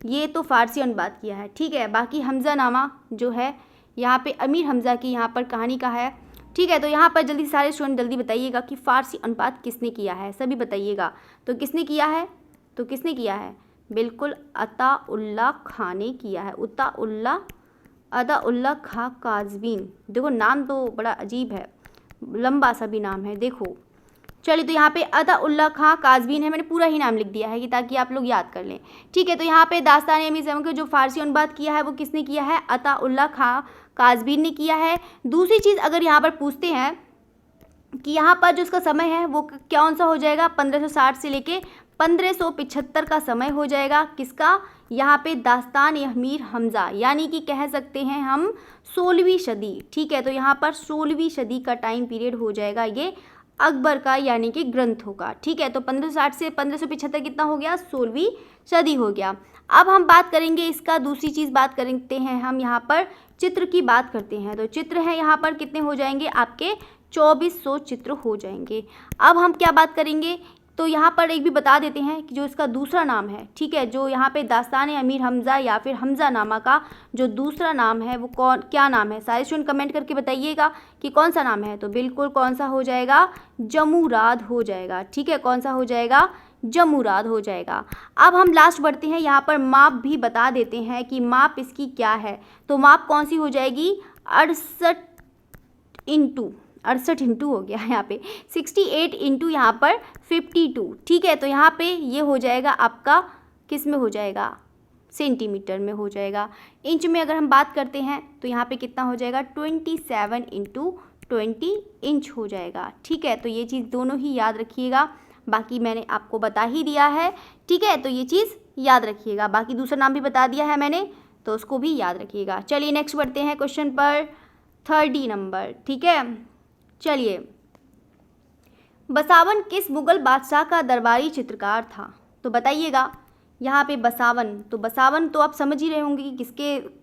ये तो फ़ारसी अनुवाद किया है। ठीक है, बाकी हमज़ा नामा जो है यहाँ पे अमीर हमज़ा की यहाँ पर कहानी का है। ठीक है, तो यहाँ पर जल्दी सारे स्टूडेंट जल्दी बताइएगा कि फ़ारसी अनुवाद किसने किया है, सभी बताइएगा। तो किसने किया है? बिल्कुल अताउल्लाह खां ने किया है, अताउल्लाह खां काज़वीन। देखो नाम तो बड़ा अजीब है, लंबा सा भी नाम है देखो। चलिए, तो यहाँ पे अता-उल्लाह खां काज़वीन है, मैंने पूरा ही नाम लिख दिया है कि ताकि आप लोग याद कर लें। ठीक है, तो यहाँ पे दास्तान-ए-अमीर-ज़मान को जो फ़ारसी अनुवाद किया है वो किसने किया है? अता-उल्लाह खां काज़वीन ने किया है। दूसरी चीज़ अगर यहाँ पर पूछते हैं कि यहाँ पर जो उसका समय है वो कौन सा हो जाएगा? 1560 से लेके 1575 का समय हो जाएगा। किसका? यहाँ पे दास्तान-ए-अमीर हमज़ा, यानी कि कह सकते हैं हम 16वीं सदी। ठीक है, तो यहाँ पर 16वीं सदी का टाइम पीरियड हो जाएगा ये अकबर का, यानी कि ग्रंथ होगा। ठीक है, तो 1560 से 1575 कितना हो गया? 16वीं सदी हो गया। अब हम बात करेंगे इसका दूसरी चीज़ बात करते हैं हम यहाँ पर चित्र की बात करते हैं। तो चित्र है यहाँ पर कितने हो जाएंगे? आपके 2400 चित्र हो जाएंगे। अब हम क्या बात करेंगे? तो यहाँ पर एक भी बता देते हैं कि जो इसका दूसरा नाम है, ठीक है, जो यहाँ पे दास्तान-ए-अमीर हमज़ा या फिर हमज़ा नामा का जो दूसरा नाम है वो क्या नाम है? सारे स्टूडेंट कमेंट करके बताइएगा कि कौन सा नाम है। तो बिल्कुल कौन सा हो जाएगा? जमुराद हो जाएगा। ठीक है, कौन सा हो जाएगा? जमुराद हो जाएगा। अब हम लास्ट बढ़ते हैं, यहाँ पर माप भी बता देते हैं कि माप इसकी क्या है। तो माप कौन सी हो जाएगी? 68 इंटू हो गया यहाँ पे 68 इंटू यहाँ पर 52। ठीक है, तो यहाँ पे ये हो जाएगा आपका किस में हो जाएगा? सेंटीमीटर में हो जाएगा। इंच में अगर हम बात करते हैं तो यहाँ पे कितना हो जाएगा? 27 इंटू 20 इंच हो जाएगा। ठीक है, तो ये चीज़ दोनों ही याद रखिएगा, बाकी मैंने आपको बता ही दिया है। ठीक है, तो ये चीज़ याद रखिएगा, बाकी दूसरा नाम भी बता दिया है मैंने, तो उसको भी याद रखिएगा। चलिए नेक्स्ट बढ़ते हैं क्वेश्चन पर 30 नंबर। ठीक है, चलिए, बसावन किस मुगल बादशाह का दरबारी चित्रकार था? तो बताइएगा यहाँ पे बसावन, तो बसावन तो आप समझ ही रहे होंगे कि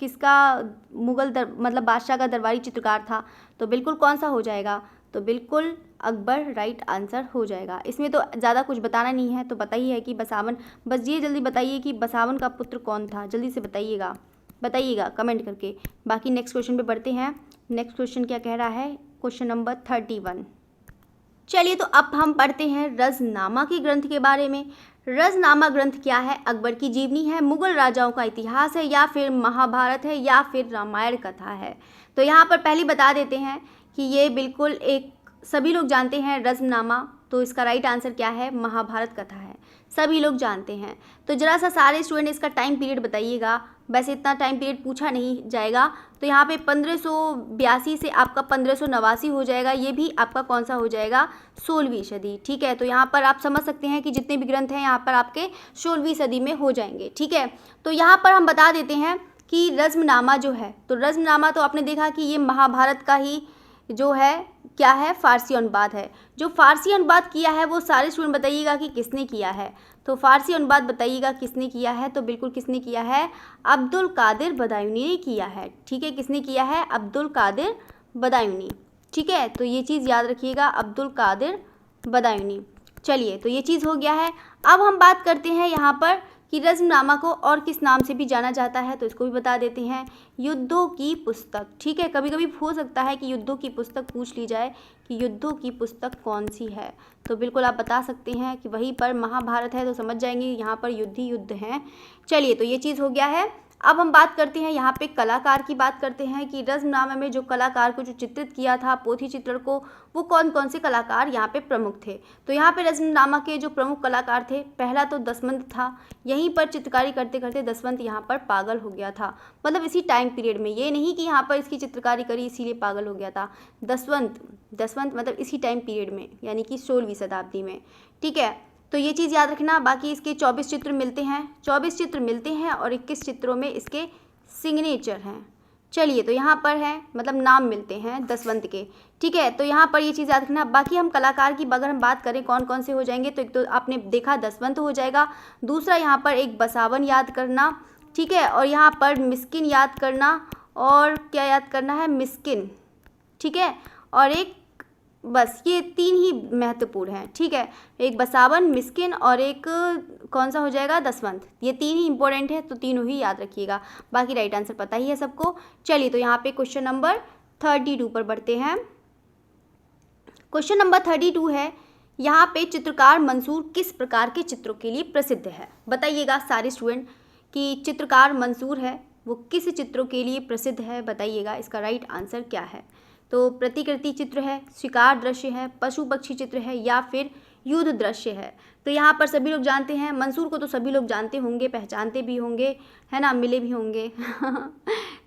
किसका मुगल मतलब बादशाह का दरबारी चित्रकार था। तो बिल्कुल कौन सा हो जाएगा? तो बिल्कुल अकबर राइट आंसर हो जाएगा। इसमें तो ज़्यादा कुछ बताना नहीं है, तो पता ही है कि बसावन, बस ये जल्दी बताइए कि बसावन का पुत्र कौन था, जल्दी से बताइएगा कमेंट करके। बाकी नेक्स्ट क्वेश्चन पे बढ़ते हैं। नेक्स्ट क्वेश्चन क्या कह रहा है? Question number 31। चलिए, तो अब हम पढ़ते हैं रज़नामा के ग्रंथ के बारे में। रज़नामा ग्रंथ क्या है? अकबर की जीवनी है, मुगल राजाओं का इतिहास है, या फिर महाभारत है, या फिर रामायण कथा है। तो यहाँ पर पहले बता देते हैं कि ये बिल्कुल एक सभी लोग जानते हैं रज़नामा, तो इसका राइट आंसर क्या है? महाभारत कथा है, सभी लोग जानते हैं। तो ज़रा सा सारे स्टूडेंट इसका टाइम पीरियड बताइएगा। वैसे इतना टाइम पीरियड पूछा नहीं जाएगा, तो यहाँ पे 1582 से आपका 1589 हो जाएगा। ये भी आपका कौन सा हो जाएगा? 16वीं सदी। ठीक है, तो यहाँ पर आप समझ सकते हैं कि जितने भी ग्रंथ हैं यहाँ पर आपके 16वीं सदी में हो जाएंगे। ठीक है, तो यहाँ पर हम बता देते हैं कि रज़नामा जो है, तो रज़नामा तो आपने देखा कि ये महाभारत का ही जो है क्या है? फ़ारसी अनुवाद है। जो फ़ारसी अनुवाद किया है वो सारे स्टूडेंट बताइएगा कि किसने किया है। तो फ़ारसी अनुवाद बताइएगा किसने किया है? तो बिल्कुल किसने किया है? अब्दुल कादिर बदायूनी ने किया है। ठीक है, किसने किया है? अब्दुल कादिर बदायूनी। ठीक है, तो ये चीज़ याद रखिएगा, अब्दुल कादिर बदायूनी। चलिए, तो ये चीज़ हो गया है। अब हम बात करते हैं यहाँ पर कि रज़नामा को और किस नाम से भी जाना जाता है, तो इसको भी बता देते हैं, युद्धों की पुस्तक। ठीक है, कभी कभी हो सकता है कि युद्धों की पुस्तक पूछ ली जाए कि युद्धों की पुस्तक कौन सी है, तो बिल्कुल आप बता सकते हैं कि वहीं पर महाभारत है, तो समझ जाएंगे यहाँ पर युद्ध ही युद्ध हैं। चलिए, तो ये चीज़ हो गया है। अब हम बात करते हैं यहाँ पे कलाकार की बात करते हैं कि रज़नामा में जो कलाकार को जो चित्रित किया था पोथी चित्रण को, वो कौन कौन से कलाकार यहाँ पे प्रमुख थे। तो यहाँ पे रज़नामा के जो प्रमुख कलाकार थे, पहला तो दसवंत था। यहीं पर चित्रकारी करते करते दसवंत यहाँ पर पागल हो गया था, मतलब इसी टाइम पीरियड में, ये नहीं कि यहाँ पर इसकी चित्रकारी करी इसीलिए पागल हो गया था। दसवंत मतलब इसी टाइम पीरियड में, यानी कि 16वीं शताब्दी में। ठीक है, तो ये चीज़ याद रखना। बाकी इसके 24 चित्र मिलते हैं, 24 चित्र मिलते हैं और 21 चित्रों में इसके सिग्नेचर हैं। चलिए, तो यहाँ पर है मतलब नाम मिलते हैं दसवंत के। ठीक है, तो यहाँ पर ये चीज़ याद रखना। बाकी हम कलाकार की अगर हम बात करें कौन कौन से हो जाएंगे, तो एक तो आपने देखा दसवंत हो जाएगा, दूसरा यहाँ पर एक बसावन याद करना। ठीक है, और यहाँ पर मिस्किन याद करना, और क्या याद करना है? मिस्किन। ठीक है, और एक बस ये 3 ही महत्वपूर्ण हैं। ठीक है, एक बसावन, मिस्किन और एक कौन सा हो जाएगा? दसवंत। ये 3 ही इंपॉर्टेंट है, तो तीनों ही याद रखिएगा। बाकी राइट आंसर पता ही है सबको। चलिए, तो यहाँ पे क्वेश्चन नंबर 32 पर बढ़ते हैं। क्वेश्चन नंबर 32 है, यहाँ पे चित्रकार मंसूर किस प्रकार के चित्रों के लिए प्रसिद्ध है? बताइएगा सारे स्टूडेंट कि चित्रकार मंसूर है वो किस चित्रों के लिए प्रसिद्ध है, बताइएगा इसका राइट आंसर क्या है। तो प्रतिकृति चित्र है, शिकार दृश्य है, पशु पक्षी चित्र है या फिर युद्ध दृश्य है। तो यहाँ पर सभी लोग जानते हैं, मंसूर को तो सभी लोग जानते होंगे, पहचानते भी होंगे, है ना, मिले भी होंगे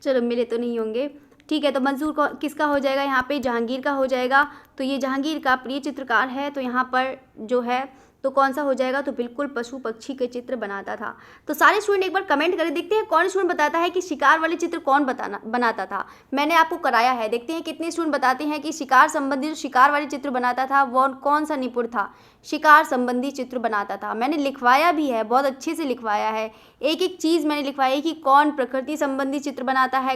चलो मिले तो नहीं होंगे, ठीक है। तो मंसूर को किसका हो जाएगा, यहाँ पे जहांगीर का हो जाएगा। तो ये जहांगीर का प्रिय चित्रकार है, तो यहाँ पर जो है तो कौन सा हो जाएगा, तो बिल्कुल पशु पक्षी के चित्र बनाता था। तो सारे स्टूडेंट एक बार कमेंट करें, देखते हैं कौन स्टूडेंट बताता है कि शिकार वाले चित्र कौन बनाता था। मैंने आपको कराया है, देखते हैं कितने स्टूडेंट बताते हैं कि शिकार संबंधी जो शिकार वाले चित्र बनाता था वो कौन सा निपुण था, शिकार संबंधी चित्र बनाता था। मैंने लिखवाया भी है, बहुत अच्छे से लिखवाया है, एक एक चीज़ मैंने लिखवाई कि कौन प्रकृति संबंधी चित्र बनाता है,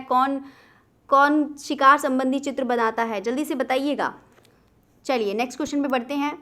कौन शिकार संबंधी चित्र बनाता है, जल्दी से बताइएगा। चलिए नेक्स्ट क्वेश्चन पे बढ़ते हैं।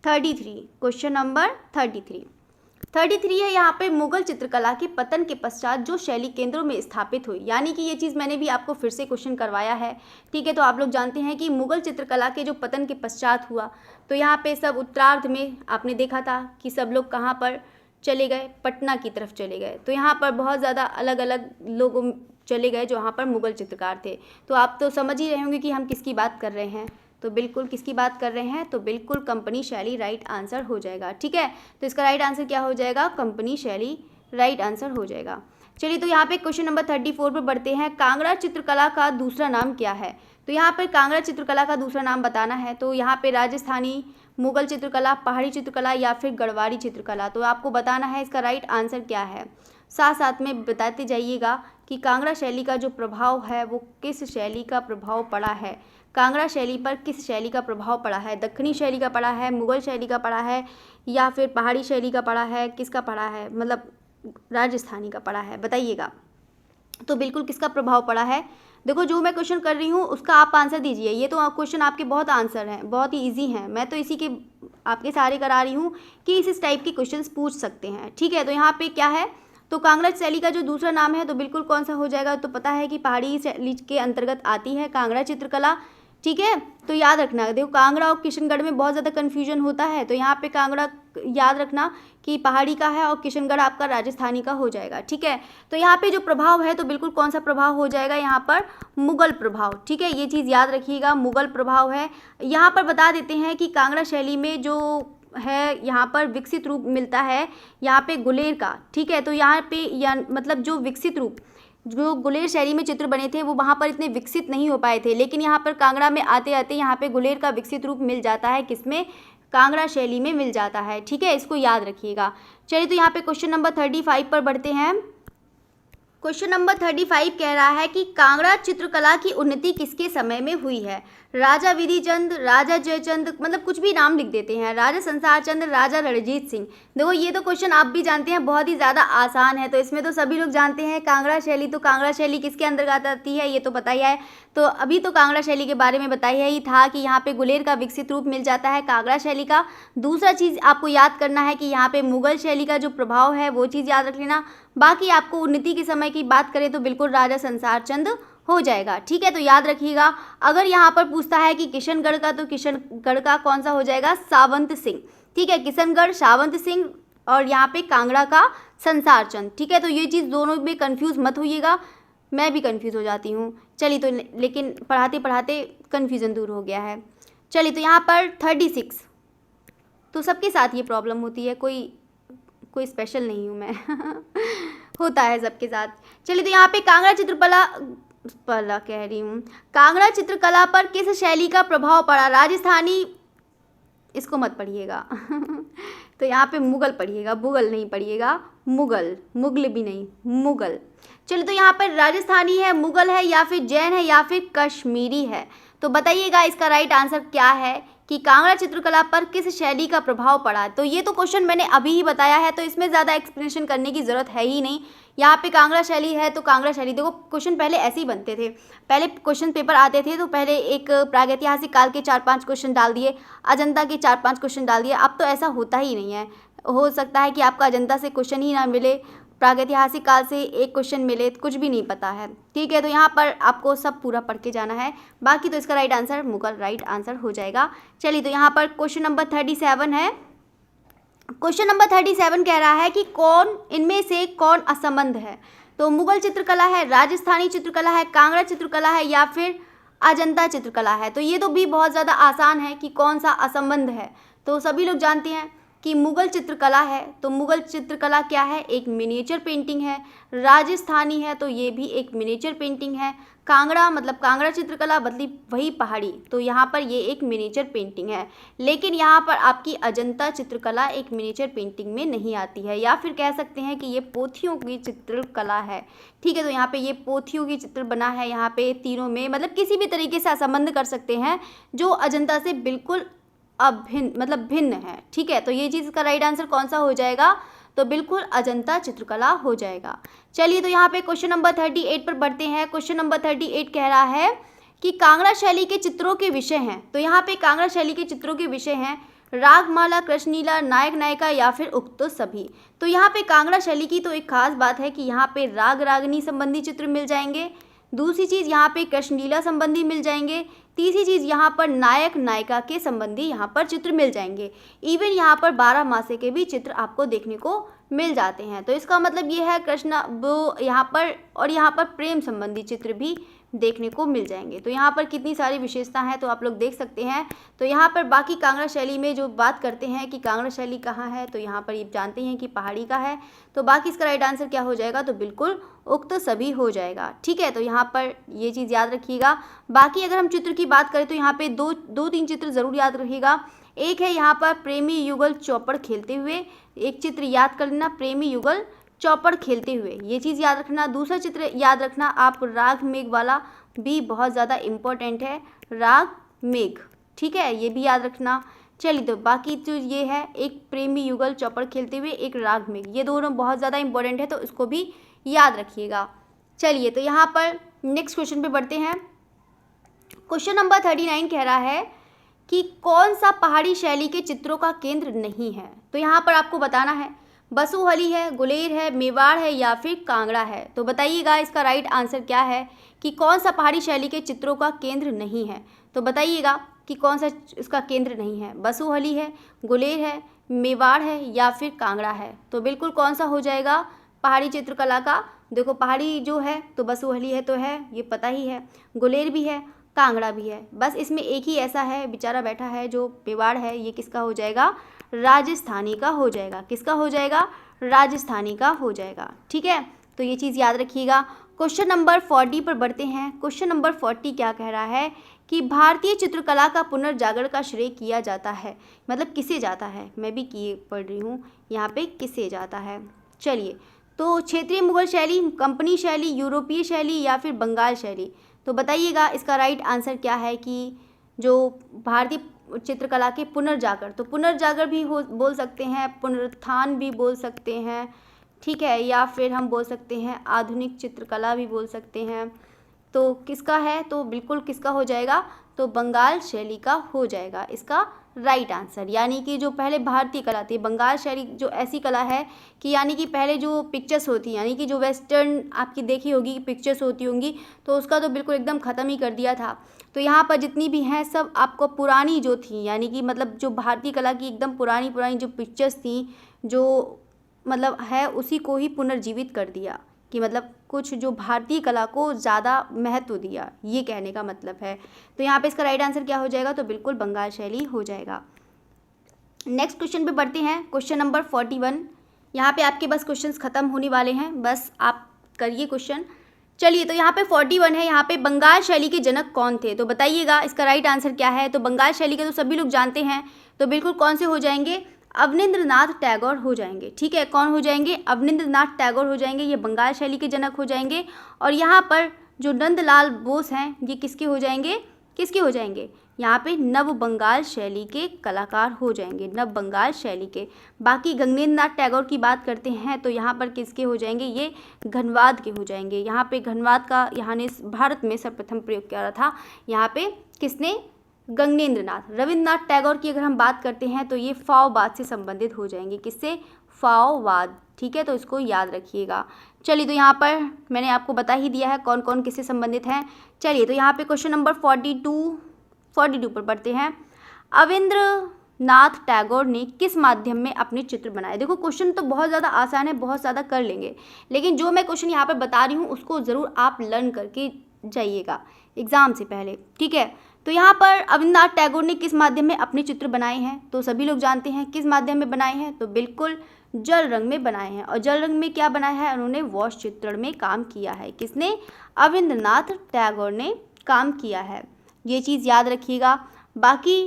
33, क्वेश्चन नंबर 33 है यहाँ पे, मुगल चित्रकला के पतन के पश्चात जो शैली केंद्रों में स्थापित हुई, यानी कि ये चीज़ मैंने भी आपको फिर से क्वेश्चन करवाया है, ठीक है। तो आप लोग जानते हैं कि मुगल चित्रकला के जो पतन के पश्चात हुआ, तो यहाँ पे सब उत्तरार्ध में आपने देखा था कि सब लोग कहाँ पर चले गए, पटना की तरफ चले गए। तो यहाँ पर बहुत ज़्यादा अलग अलग लोग चले गए जो यहाँ पर मुगल चित्रकार थे। तो आप तो समझ ही रहे होंगे कि हम किसकी बात कर रहे हैं, तो बिल्कुल किसकी बात कर रहे हैं, तो बिल्कुल कंपनी शैली राइट आंसर हो जाएगा, ठीक है। तो इसका राइट आंसर क्या हो जाएगा, कंपनी शैली राइट आंसर हो जाएगा। चलिए तो यहाँ पे क्वेश्चन नंबर 34 पर बढ़ते हैं। कांगड़ा चित्रकला का दूसरा नाम क्या है, तो यहाँ पर कांगड़ा चित्रकला का दूसरा नाम बताना है। तो यहाँ पे राजस्थानी, मुगल चित्रकला, पहाड़ी चित्रकला या फिर गढ़वाली चित्रकला, तो आपको बताना है इसका राइट आंसर क्या है। साथ साथ में बताते जाइएगा कि कांगड़ा शैली का जो प्रभाव है वो किस शैली का प्रभाव पड़ा है, कांगड़ा शैली पर किस शैली का प्रभाव पड़ा है, दक्षिणी शैली का पड़ा है, मुगल शैली का पड़ा है या फिर पहाड़ी शैली का पड़ा है, किसका पड़ा है, मतलब राजस्थानी का पड़ा है, बताइएगा। तो बिल्कुल किसका प्रभाव पड़ा है। देखो जो मैं क्वेश्चन कर रही हूँ उसका आप आंसर दीजिए, ये तो क्वेश्चन आपके बहुत आंसर हैं, बहुत ही ईजी हैं, मैं तो इसी के आपके सारे करा रही हूँ कि इस टाइप के क्वेश्चन पूछ सकते हैं, ठीक है। तो यहाँ पे क्या है, तो कांगड़ा शैली का जो दूसरा नाम है तो बिल्कुल कौन सा हो जाएगा, तो पता है कि पहाड़ी शैली के अंतर्गत आती है कांगड़ा चित्रकला, ठीक है। तो याद रखना, देखो कांगड़ा और किशनगढ़ में बहुत ज़्यादा कन्फ्यूजन होता है, तो यहाँ पे कांगड़ा याद रखना कि पहाड़ी का है और किशनगढ़ आपका राजस्थानी का हो जाएगा, ठीक है। तो यहाँ पे जो प्रभाव है तो बिल्कुल कौन सा प्रभाव हो जाएगा, यहाँ पर मुगल प्रभाव, ठीक है, ये चीज़ याद रखिएगा, मुगल प्रभाव है। यहाँ पर बता देते हैं कि कांगड़ा शैली में जो है यहाँ पर विकसित रूप मिलता है यहाँ पे गुलेर का, ठीक है। तो यहाँ पे मतलब जो विकसित रूप, जो गुलेर शैली में चित्र बने थे वो वहाँ पर इतने विकसित नहीं हो पाए थे, लेकिन यहाँ पर कांगड़ा में आते आते यहाँ पे गुलेर का विकसित रूप मिल जाता है, किसमें, कांगड़ा शैली में मिल जाता है, ठीक है, इसको याद रखिएगा। चलिए तो यहाँ पे क्वेश्चन नंबर 35 पर बढ़ते हैं। क्वेश्चन नंबर 35 कह रहा है कि कांगड़ा चित्रकला की उन्नति किसके समय में हुई है, राजा विधिचंद, राजा जयचंद, मतलब कुछ भी नाम लिख देते हैं, राजा संसार चंद्र, राजा रणजीत सिंह। देखो ये तो क्वेश्चन आप भी जानते हैं, बहुत ही ज़्यादा आसान है, तो इसमें तो सभी लोग जानते हैं कांगड़ा शैली, तो कांगड़ा शैली किसके अंतर्गत आती है ये तो पता ही है। तो अभी तो कांगड़ा शैली के बारे में बताया ही था कि यहाँ पे गुलेर का विकसित रूप मिल जाता है कांगड़ा शैली का। दूसरा चीज़ आपको याद करना है कि यहाँ पे मुगल शैली का जो प्रभाव है वो चीज़ याद रख लेना। बाकी आपको उन्नति के समय की बात करें तो बिल्कुल राजा संसार चंद हो जाएगा, ठीक है। तो याद रखिएगा, अगर यहाँ पर पूछता है कि किशनगढ़ का, तो किशनगढ़ का कौन सा हो जाएगा, सावंत सिंह, ठीक है, किशनगढ़ सावंत सिंह, और यहाँ पे कांगड़ा का संसार चंद, ठीक है। तो ये चीज़ दोनों में कंफ्यूज मत होइएगा, मैं भी कंफ्यूज हो जाती हूँ। चलिए तो लेकिन पढ़ाते पढ़ाते कन्फ्यूज़न दूर हो गया है। चलिए तो यहाँ पर 36, तो सबके साथ ये प्रॉब्लम होती है, कोई स्पेशल नहीं हूँ मैं होता है सबके साथ। चलिए तो यहाँ पे कांगड़ा चित्रकला कह रही हूँ, कांगड़ा चित्रकला पर किस शैली का प्रभाव पड़ा, राजस्थानी, इसको मत पढ़िएगा तो यहाँ पे मुगल पढ़िएगा, मुगल नहीं पढ़िएगा, मुगल भी नहीं, मुगल। चलिए तो यहाँ पर राजस्थानी है, मुगल है या फिर जैन है या फिर कश्मीरी है, तो बताइएगा इसका राइट आंसर क्या है कि कांगड़ा चित्रकला पर किस शैली का प्रभाव पड़ा। तो ये तो क्वेश्चन मैंने अभी ही बताया है, तो इसमें ज़्यादा एक्सप्लेनेशन करने की ज़रूरत है ही नहीं। यहाँ पे कांगड़ा शैली है तो कांगड़ा शैली, देखो क्वेश्चन पहले ऐसे ही बनते थे, पहले क्वेश्चन पेपर आते थे तो पहले एक प्रागैतिहासिक काल के 4-5 क्वेश्चन डाल दिए, अजंता के 4-5 क्वेश्चन डाल दिए। अब तो ऐसा होता ही नहीं है, हो सकता है कि आपका अजंता से क्वेश्चन ही ना मिले, प्रागैतिहासिक काल से एक क्वेश्चन मिले, कुछ भी नहीं पता है, ठीक है। तो यहाँ पर आपको सब पूरा पढ़ के जाना है, बाकी तो इसका right answer Mughal right answer हो जाएगा। चलिए तो यहाँ पर क्वेश्चन नंबर 37 है। क्वेश्चन नंबर 37 कह रहा है कि कौन इनमें से कौन असंबद्ध है, तो मुगल चित्रकला है, राजस्थानी चित्रकला है, कांगड़ा चित्रकला है या फिर अजंता चित्रकला है। तो ये तो भी बहुत ज़्यादा आसान है कि कौन सा असंबंध है। तो सभी लोग जानते हैं कि मुगल चित्रकला है। तो मुगल चित्रकला क्या है, एक मिनिएचर पेंटिंग है। राजस्थानी है तो ये भी एक मिनिएचर पेंटिंग है। कांगड़ा मतलब कांगड़ा चित्रकला मतलब वही पहाड़ी, तो यहाँ पर ये एक मिनिएचर पेंटिंग है। लेकिन यहाँ पर आपकी अजंता चित्रकला एक मिनिएचर पेंटिंग में नहीं आती है, या फिर कह सकते हैं कि ये पोथियों की चित्रकला है। ठीक है, तो यहाँ पे ये पोथियों की चित्र बना है। यहाँ पे तीनों में मतलब किसी भी तरीके से संबंध कर सकते हैं जो अजंता से बिल्कुल अभिन्न मतलब भिन्न है। ठीक है, तो ये चीज़ का राइट आंसर कौन सा हो जाएगा, तो बिल्कुल अजंता चित्रकला हो जाएगा। चलिए, तो यहाँ पे क्वेश्चन नंबर 38 पर बढ़ते हैं। क्वेश्चन नंबर 38 कह रहा है कि कांगड़ा शैली के चित्रों के विषय हैं। तो यहाँ पे कांगड़ा शैली के चित्रों के विषय हैं रागमाला, कृष्णलीला, नायक नायिका या फिर उक्त सभी। तो यहाँ पे कांगड़ा शैली की तो एक खास बात है कि यहाँ पे राग रागनी संबंधी चित्र मिल जाएंगे। दूसरी चीज़ यहाँ पे कृष्णलीला संबंधी मिल जाएंगे। तीसरी चीज़ यहाँ पर नायक नायिका के संबंधी यहाँ पर चित्र मिल जाएंगे। इवन यहाँ पर 12 मासे के भी चित्र आपको देखने को मिल जाते हैं। तो इसका मतलब ये है कृष्ण वो यहाँ पर, और यहाँ पर प्रेम संबंधी चित्र भी देखने को मिल जाएंगे। तो यहाँ पर कितनी सारी विशेषता हैं तो आप लोग देख सकते हैं। तो यहाँ पर बाकी कांगड़ा शैली में जो बात करते हैं कि कांगड़ा शैली कहाँ है, तो यहाँ पर ये जानते हैं कि पहाड़ी का है। तो बाकी इसका राइट आंसर क्या हो जाएगा, तो बिल्कुल उक्त सभी हो जाएगा। ठीक है, तो यहाँ पर ये चीज़ याद रखिएगा। बाकी अगर हम चित्र की बात करें तो यहाँ पे दो तीन चित्र ज़रूर याद रखिएगा। एक है यहाँ पर प्रेमी युगल चौपड़ खेलते हुए, एक चित्र याद कर लेना प्रेमी युगल चौपड़ खेलते हुए, ये चीज़ याद रखना। दूसरा चित्र याद रखना आप राग मेघ वाला, भी बहुत ज़्यादा इम्पोर्टेंट है, राग मेघ। ठीक है, ये भी याद रखना। चलिए, तो बाकी जो ये है एक प्रेमी युगल चौपड़ खेलते हुए, एक राग मेघ, ये दोनों बहुत ज़्यादा इंपॉर्टेंट है, तो इसको भी याद रखिएगा। चलिए, तो यहाँ पर नेक्स्ट क्वेश्चन पे बढ़ते हैं। क्वेश्चन नंबर 39 कह रहा है कि कौन सा पहाड़ी शैली के चित्रों का केंद्र नहीं है। तो यहाँ पर आपको बताना है बसोहली है, गुलेर है, मेवाड़ है या फिर कांगड़ा है। तो बताइएगा इसका राइट आंसर क्या है कि कौन सा पहाड़ी शैली के चित्रों का केंद्र नहीं है। तो बताइएगा कि कौन सा इसका केंद्र नहीं है, बसोहली है, गुलेर है, मेवाड़ है या फिर कांगड़ा है। तो बिल्कुल कौन सा हो जाएगा पहाड़ी चित्रकला का, देखो पहाड़ी जो है तो बसोहली है तो है, ये पता ही है, गुलेर भी है, कांगड़ा भी है। बस इसमें एक ही ऐसा है बेचारा बैठा है जो मेवाड़ है, ये किसका हो जाएगा, राजस्थानी का हो जाएगा। किसका हो जाएगा, राजस्थानी का हो जाएगा। ठीक है, तो ये चीज़ याद रखिएगा। क्वेश्चन नंबर 40 पर बढ़ते हैं। क्वेश्चन नंबर 40 क्या कह रहा है कि भारतीय चित्रकला का पुनर्जागरण का श्रेय किया जाता है, मतलब किसे जाता है, मैं भी किए पढ़ रही हूँ यहाँ पे, किसे जाता है। चलिए, तो क्षेत्रीय मुगल शैली, कंपनी शैली, यूरोपीय शैली या फिर बंगाल शैली। तो बताइएगा इसका राइट आंसर क्या है कि जो भारतीय चित्रकला के पुनर्जागर, तो पुनर्जागर भी हो बोल सकते हैं, पुनरुत्थान भी बोल सकते हैं। ठीक है, या फिर हम बोल सकते हैं आधुनिक चित्रकला भी बोल सकते हैं। तो किसका है, तो बिल्कुल किसका हो जाएगा, तो बंगाल शैली का हो जाएगा इसका राइट आंसर। यानी कि जो पहले भारतीय कला थी, बंगाल शैली जो ऐसी कला है कि यानी कि पहले जो पिक्चर्स होती, यानी कि जो वेस्टर्न आपकी देखी होगी पिक्चर्स होती होंगी, तो उसका तो बिल्कुल एकदम ख़त्म ही कर दिया था। तो यहाँ पर जितनी भी हैं सब आपको पुरानी जो थी, यानी कि मतलब जो भारतीय कला की एकदम पुरानी पुरानी जो पिक्चर्स थी, जो मतलब है उसी को ही पुनर्जीवित कर दिया, कि मतलब कुछ जो भारतीय कला को ज़्यादा महत्व दिया, ये कहने का मतलब है। तो यहाँ पे इसका राइट आंसर क्या हो जाएगा, तो बिल्कुल बंगाल शैली हो जाएगा। नेक्स्ट क्वेश्चन पे बढ़ते हैं। क्वेश्चन नंबर 41, यहाँ पे आपके बस क्वेश्चंस ख़त्म होने वाले हैं, बस आप करिए क्वेश्चन। चलिए, तो यहाँ पे 41 है, यहाँ पे बंगाल शैली के जनक कौन थे। तो बताइएगा इसका राइट आंसर क्या है। तो बंगाल शैली के तो सभी लोग जानते हैं, तो बिल्कुल कौन से हो जाएंगे, अवनींद्रनाथ टैगोर हो जाएंगे। ठीक है, कौन हो जाएंगे, अवनींद्रनाथ टैगोर हो जाएंगे, ये बंगाल शैली के जनक हो जाएंगे। और यहाँ पर जो नंदलाल बोस हैं, ये किसके हो जाएंगे, किसके हो जाएंगे, यहाँ पे नव बंगाल शैली के कलाकार हो जाएंगे, नव बंगाल शैली के। बाकी गगनेंद्रनाथ टैगोर की बात करते हैं तो यहाँ पर किसके हो जाएंगे, ये घनवाद के हो जाएंगे। यहाँ पे घनवाद का यहाँ ने भारत में सर्वप्रथम प्रयोग किया था, यहाँ पे किसने, गगनेंद्रनाथ। रविंद्रनाथ टैगोर की अगर हम बात करते हैं तो ये फाओवाद से संबंधित हो जाएंगे, किससे, फाओवाद। ठीक है, तो इसको याद रखिएगा। चलिए, तो यहाँ पर मैंने आपको बता ही दिया है कौन कौन किससे संबंधित हैं। चलिए, तो यहाँ पे क्वेश्चन नंबर 42 पर बढ़ते हैं। अविंद्रनाथ टैगोर ने किस माध्यम में अपने चित्र बनाए। देखो क्वेश्चन तो बहुत ज़्यादा आसान है, बहुत ज़्यादा कर लेंगे, लेकिन जो मैं क्वेश्चन यहाँ पर बता रही हूँ उसको ज़रूर आप लर्न करके जाइएगा एग्ज़ाम से पहले, ठीक है। तो यहाँ पर रविंद्रनाथ टैगोर ने किस माध्यम में अपने चित्र बनाए हैं, तो सभी लोग जानते हैं किस माध्यम में बनाए हैं, तो बिल्कुल जल रंग में बनाए हैं। और जल रंग में क्या बनाया है, उन्होंने वॉश चित्रण में काम किया है। किसने, रविंद्रनाथ टैगोर ने काम किया है, ये चीज़ याद रखिएगा। बाकी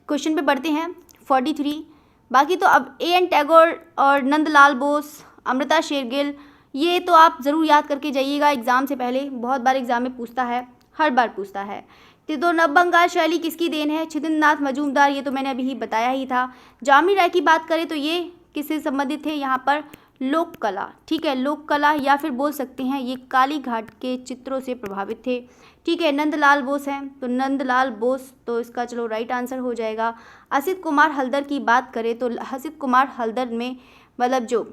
क्वेश्चन पे बढ़ते हैं 43। बाकी तो अब A.N. टैगोर और नंदलाल बोस, अमृता शेरगिल, ये तो आप ज़रूर याद करके जाइएगा एग्ज़ाम से पहले, बहुत बार एग्ज़ाम में पूछता है, हर बार पूछता है। तो नव बंगाल शैली किसकी देन है, छिदंरनाथ मजूमदार, ये तो मैंने अभी ही बताया ही था। जामिनी राय की बात करें तो ये किससे संबंधित थे, यहाँ पर लोक कला, ठीक है, लोक कला, या फिर बोल सकते हैं ये काली घाट के चित्रों से प्रभावित थे, ठीक है। नंदलाल बोस हैं, तो नंदलाल बोस, तो इसका चलो राइट आंसर हो जाएगा। असित कुमार हल्दर की बात करें तो असित कुमार हल्दर में मतलब जो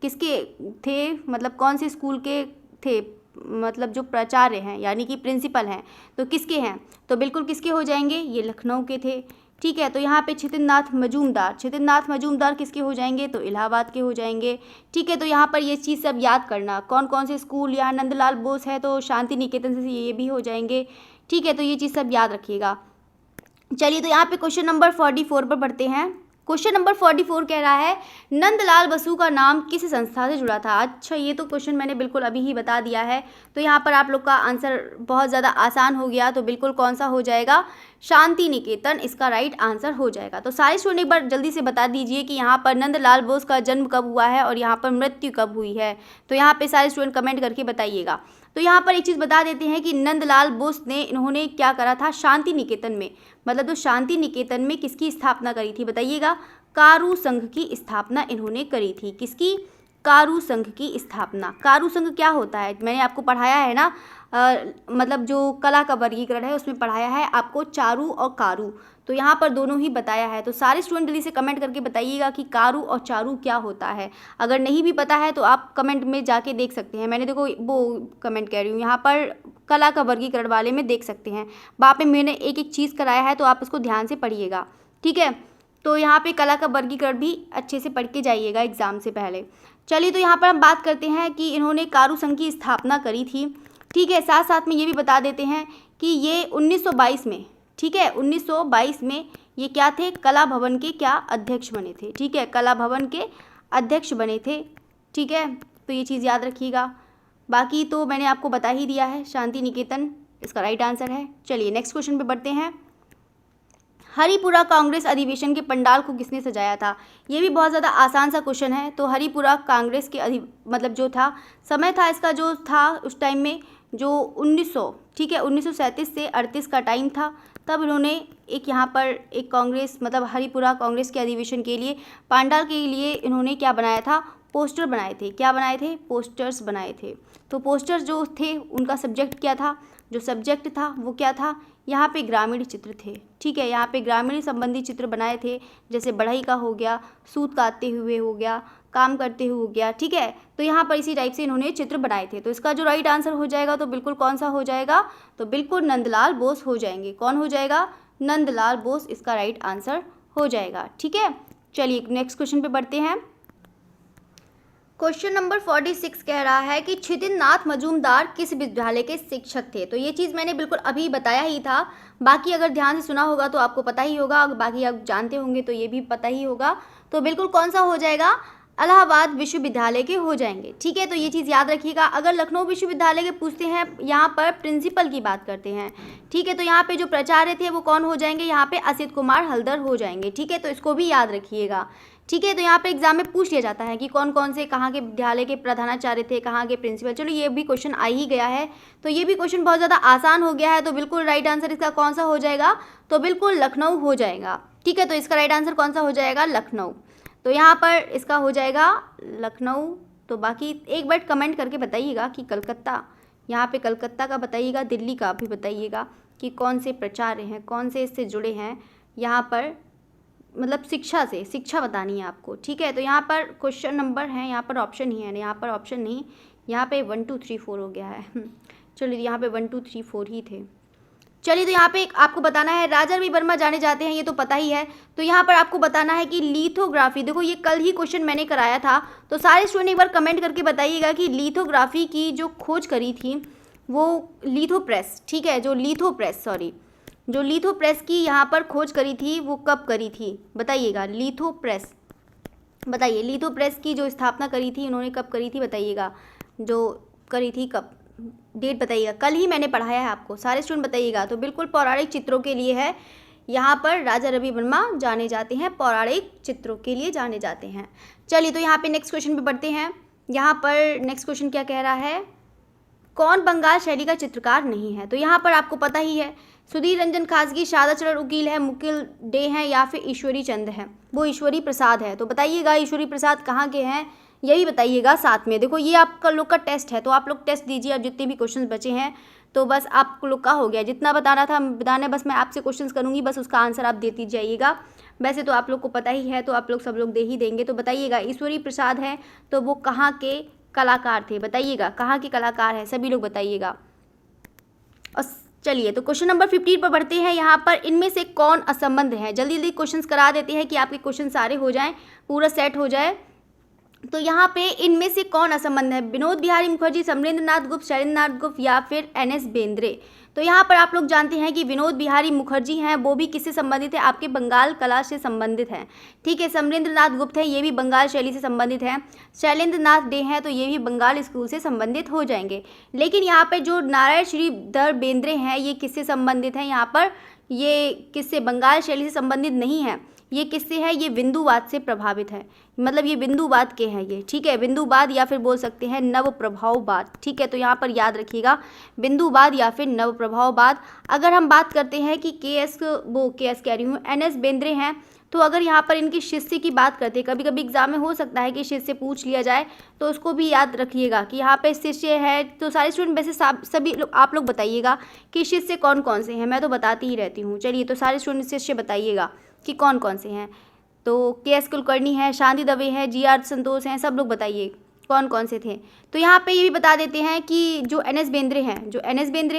किसके थे, मतलब कौन से स्कूल के थे, मतलब जो प्राचार्य हैं यानी कि प्रिंसिपल हैं, तो किसके हैं, तो बिल्कुल किसके हो जाएंगे, ये लखनऊ के थे, ठीक है। तो यहाँ पे छिदंरनाथ मजूमदार, छिदंरनाथ मजूमदार किसके हो जाएंगे, तो इलाहाबाद के हो जाएंगे, ठीक है। तो यहाँ पर ये चीज़ सब याद करना, कौन कौन से स्कूल, यहाँ नंदलाल बोस है तो शांति निकेतन से ये भी हो जाएंगे, ठीक है। तो ये चीज़ सब याद रखिएगा। चलिए, तो यहाँ पे क्वेश्चन नंबर 44 पर बढ़ते हैं। क्वेश्चन नंबर 44 कह रहा है नंदलाल बसु का नाम किस संस्था से जुड़ा था। अच्छा, ये तो क्वेश्चन मैंने बिल्कुल अभी ही बता दिया है, तो यहाँ पर आप लोग का आंसर बहुत ज़्यादा आसान हो गया, तो बिल्कुल कौन सा हो जाएगा, शांति निकेतन इसका राइट आंसर हो जाएगा। तो सारे स्टूडेंट एक बार जल्दी से बता दीजिए कि यहाँ पर नंदलाल बोस का जन्म कब हुआ है और यहाँ पर मृत्यु कब हुई है, तो यहाँ पे सारे स्टूडेंट कमेंट करके बताइएगा। तो यहाँ पर एक चीज़ बता देते हैं कि नंदलाल बोस ने, इन्होंने क्या करा था, शांति निकेतन में, मतलब तो शांति निकेतन में किसकी स्थापना करी थी, बताइएगा, कारु संघ की स्थापना इन्होंने करी थी। किसकी, कारु संघ की स्थापना। कारु संघ क्या होता है, मैंने आपको पढ़ाया है ना, मतलब जो कला का वर्गीकरण है उसमें पढ़ाया है आपको चारू और कारु, तो यहाँ पर दोनों ही बताया है। तो सारे स्टूडेंट जल्दी से कमेंट करके बताइएगा कि कारु और चारू क्या होता है। अगर नहीं भी पता है तो आप कमेंट में जाके देख सकते हैं, मैंने देखो वो कमेंट कर रही हूँ, यहाँ पर कला का वर्गीकरण वाले में देख सकते हैं, वहाँ पे मैंने एक एक चीज़ कराया है, तो आप उसको ध्यान से पढ़िएगा, ठीक है। तो यहाँ पे कला का वर्गीकरण भी अच्छे से पढ़ के जाइएगा एग्ज़ाम से पहले। चलिए, तो यहाँ पर हम बात करते हैं कि इन्होंने कारु संघ की स्थापना करी थी, ठीक है। साथ साथ में ये भी बता देते हैं कि ये 1922 में, ठीक है, 1922 में ये क्या थे, कला भवन के क्या अध्यक्ष बने थे, ठीक है, कला भवन के अध्यक्ष बने थे, ठीक है। तो ये चीज़ याद रखिएगा। बाकी तो मैंने आपको बता ही दिया है, शांति निकेतन इसका राइट आंसर है। चलिए नेक्स्ट क्वेश्चन पे बढ़ते हैं। हरिपुरा कांग्रेस अधिवेशन के पंडाल को किसने सजाया था, ये भी बहुत ज़्यादा आसान सा क्वेश्चन है। तो हरिपुरा कांग्रेस के मतलब जो था समय था इसका, जो था उस टाइम में जो 1900, ठीक है, 1937 से 38 का टाइम था, तब इन्होंने एक यहाँ पर एक कांग्रेस, मतलब हरिपुरा कांग्रेस के अधिवेशन के लिए पंडाल के लिए इन्होंने क्या बनाया था, पोस्टर बनाए थे। क्या बनाए थे, पोस्टर्स बनाए थे। तो पोस्टर्स जो थे उनका सब्जेक्ट क्या था, जो सब्जेक्ट था वो क्या था, यहाँ पे ग्रामीण चित्र थे, ठीक है, यहाँ पे ग्रामीण संबंधी चित्र बनाए थे, जैसे बढ़ई का हो गया, सूत काटते हुए हो गया, काम करते हुए हो गया, ठीक है। तो यहाँ पर इसी टाइप से इन्होंने चित्र बनाए थे। तो इसका जो राइट आंसर हो जाएगा तो बिल्कुल कौन सा हो जाएगा, तो बिल्कुल नंदलाल बोस हो जाएंगे। कौन हो जाएगा, नंदलाल बोस इसका राइट आंसर हो जाएगा, ठीक है। चलिए नेक्स्ट क्वेश्चन पे बढ़ते हैं। क्वेश्चन नंबर 46 कह रहा है कि छिदंरनाथ मजूमदार किस विद्यालय के शिक्षक थे। तो ये चीज़ मैंने बिल्कुल अभी बताया ही था, बाकी अगर ध्यान से सुना होगा तो आपको पता ही होगा, बाकी आप जानते होंगे तो ये भी पता ही होगा। तो बिल्कुल कौन सा हो जाएगा, इलाहाबाद विश्वविद्यालय के हो जाएंगे, ठीक है। तो ये चीज़ याद रखिएगा। अगर लखनऊ विश्वविद्यालय के पूछते हैं, यहाँ पर प्रिंसिपल की बात करते हैं, ठीक है, तो यहाँ पे जो प्राचार्य थे वो कौन हो जाएंगे, यहाँ पे असित कुमार हल्दर हो जाएंगे, ठीक है। तो इसको भी याद रखिएगा, ठीक है। तो यहाँ पे एग्जाम में पूछ लिया जाता है कि कौन कौन से कहाँ के विद्यालय के प्रधानाचार्य थे, कहाँ के प्रिंसिपल। चलो ये भी क्वेश्चन आ ही गया है, तो ये भी क्वेश्चन बहुत ज़्यादा आसान हो गया है। तो बिल्कुल राइट आंसर इसका कौन सा हो जाएगा, तो बिल्कुल लखनऊ हो जाएगा, ठीक है। तो इसका राइट आंसर कौन सा हो जाएगा, लखनऊ। तो यहाँ पर इसका हो जाएगा लखनऊ। तो बाकी एक बार कमेंट करके बताइएगा कि कलकत्ता, यहाँ पे कलकत्ता का बताइएगा, दिल्ली का भी बताइएगा कि कौन से प्रचार्य हैं, कौन से इससे जुड़े हैं, यहाँ पर मतलब शिक्षा से, शिक्षा बतानी है आपको, ठीक है। तो यहाँ पर क्वेश्चन नंबर है, यहाँ पर ऑप्शन ही है, यहाँ पर ऑप्शन नहीं, यहाँ पे 1 2 3 4 हो गया है। चलिए यहाँ पे 1 2 3 4 ही थे। चलिए, तो यहाँ पे आपको बताना है, राजा रवि वर्मा जाने जाते हैं, ये तो पता ही है। तो यहाँ पर आपको बताना है कि लिथोग्राफी, देखो ये कल ही क्वेश्चन मैंने कराया था, तो सारे स्टूडेंट एक बार कमेंट करके बताइएगा कि लिथोग्राफी की जो खोज करी थी वो लिथो प्रेस, ठीक है, जो लिथो प्रेस की यहाँ पर खोज करी थी वो कब करी थी बताइएगा। लिथो प्रेस, बताइए लिथो प्रेस की जो स्थापना करी थी उन्होंने कब करी थी बताइएगा, जो करी थी कब, डेट बताइएगा। कल ही मैंने पढ़ाया है आपको, सारे स्टूडेंट बताइएगा। तो बिल्कुल पौराणिक चित्रों के लिए है, यहाँ पर राजा रवि वर्मा जाने जाते हैं, पौराणिक चित्रों के लिए जाने जाते हैं। चलिए तो यहाँ पे नेक्स्ट क्वेश्चन पे बढ़ते हैं। यहाँ पर नेक्स्ट क्वेश्चन क्या कह रहा है, कौन बंगाल शैली का चित्रकार नहीं है। तो यहाँ पर आपको पता ही है, सुधीर रंजन खासगी, शारदा चरण उकील है, मुकुल डे हैं, या फिर ईश्वरी चंद है। वो ईश्वरी प्रसाद है। तो बताइएगा ईश्वरी प्रसाद कहाँ के हैं, यही बताइएगा साथ में। देखो ये आपका लोग का टेस्ट है, तो आप लोग टेस्ट दीजिए। अब जितने भी क्वेश्चन बचे हैं तो बस आप लोग का हो गया, जितना बताना था बताना, बस मैं आपसे क्वेश्चंस करूँगी, बस उसका आंसर आप देती जाइएगा। वैसे तो आप लोग को पता ही है, तो आप लोग सब लोग दे ही देंगे। तो बताइएगा ईश्वरी प्रसाद है तो वो कहाँ के कलाकार थे, बताइएगा कहाँ के कलाकार हैं, सभी लोग बताइएगा। और चलिए तो क्वेश्चन नंबर 15 पर बढ़ते हैं। यहाँ पर इनमें से कौन असंबद्ध है, जल्दी जल्दी क्वेश्चंस करा देते हैं कि आपके क्वेश्चन सारे हो जाएं, पूरा सेट हो जाए। तो यहाँ पे इनमें से कौन असंबद्ध है, विनोद बिहारी मुखर्जी, समरेंद्र नाथ गुप्त, शैलेंद्र नाथ गुप्त, या फिर एन.एस. बेंद्रे। तो यहाँ पर आप लोग जानते हैं कि विनोद बिहारी मुखर्जी हैं, वो भी किससे संबंधित है, आपके बंगाल कला से संबंधित हैं, ठीक है। समरेंद्र नाथ गुप्त है, ये भी बंगाल शैली से संबंधित हैं। शैलेंद्र नाथ डे हैं, तो ये भी बंगाल स्कूल से संबंधित हो जाएंगे। लेकिन यहाँ पर जो नारायण श्रीधर बेंद्रे हैं, ये किससे संबंधित हैं, यहाँ पर ये किससे, बंगाल शैली से संबंधित नहीं है। ये किससे है, ये बिंदुवाद से प्रभावित है, मतलब ये बिंदुवाद के हैं ये, ठीक है। बिंदुवाद या फिर बोल सकते हैं नव प्रभाववाद, ठीक है। तो यहाँ पर याद रखिएगा बिंदुवाद या फिर नव प्रभाववाद। अगर हम बात करते हैं कि कह रही हूँ एन.एस. बेंद्रे हैं, तो अगर यहाँ पर इनकी शिष्य की बात करते हैं, कभी कभी एग्जाम में हो सकता है कि शिष्य पूछ लिया जाए, तो उसको भी याद रखिएगा कि यहाँ पे शिष्य है। तो सारे स्टूडेंट वैसे सभी लोग आप लोग बताइएगा कि शिष्य कौन कौन से हैं, मैं तो बताती ही रहती हूँ। चलिए तो सारे स्टूडेंट शिष्य बताइएगा कि कौन कौन से हैं। तो के.एस. कुलकर्णी है, शांति दवे है, जी.आर. संतोष हैं, सब लोग बताइए कौन कौन से थे। तो यहाँ पे ये भी बता देते हैं कि जो एन.एस. बेंद्रे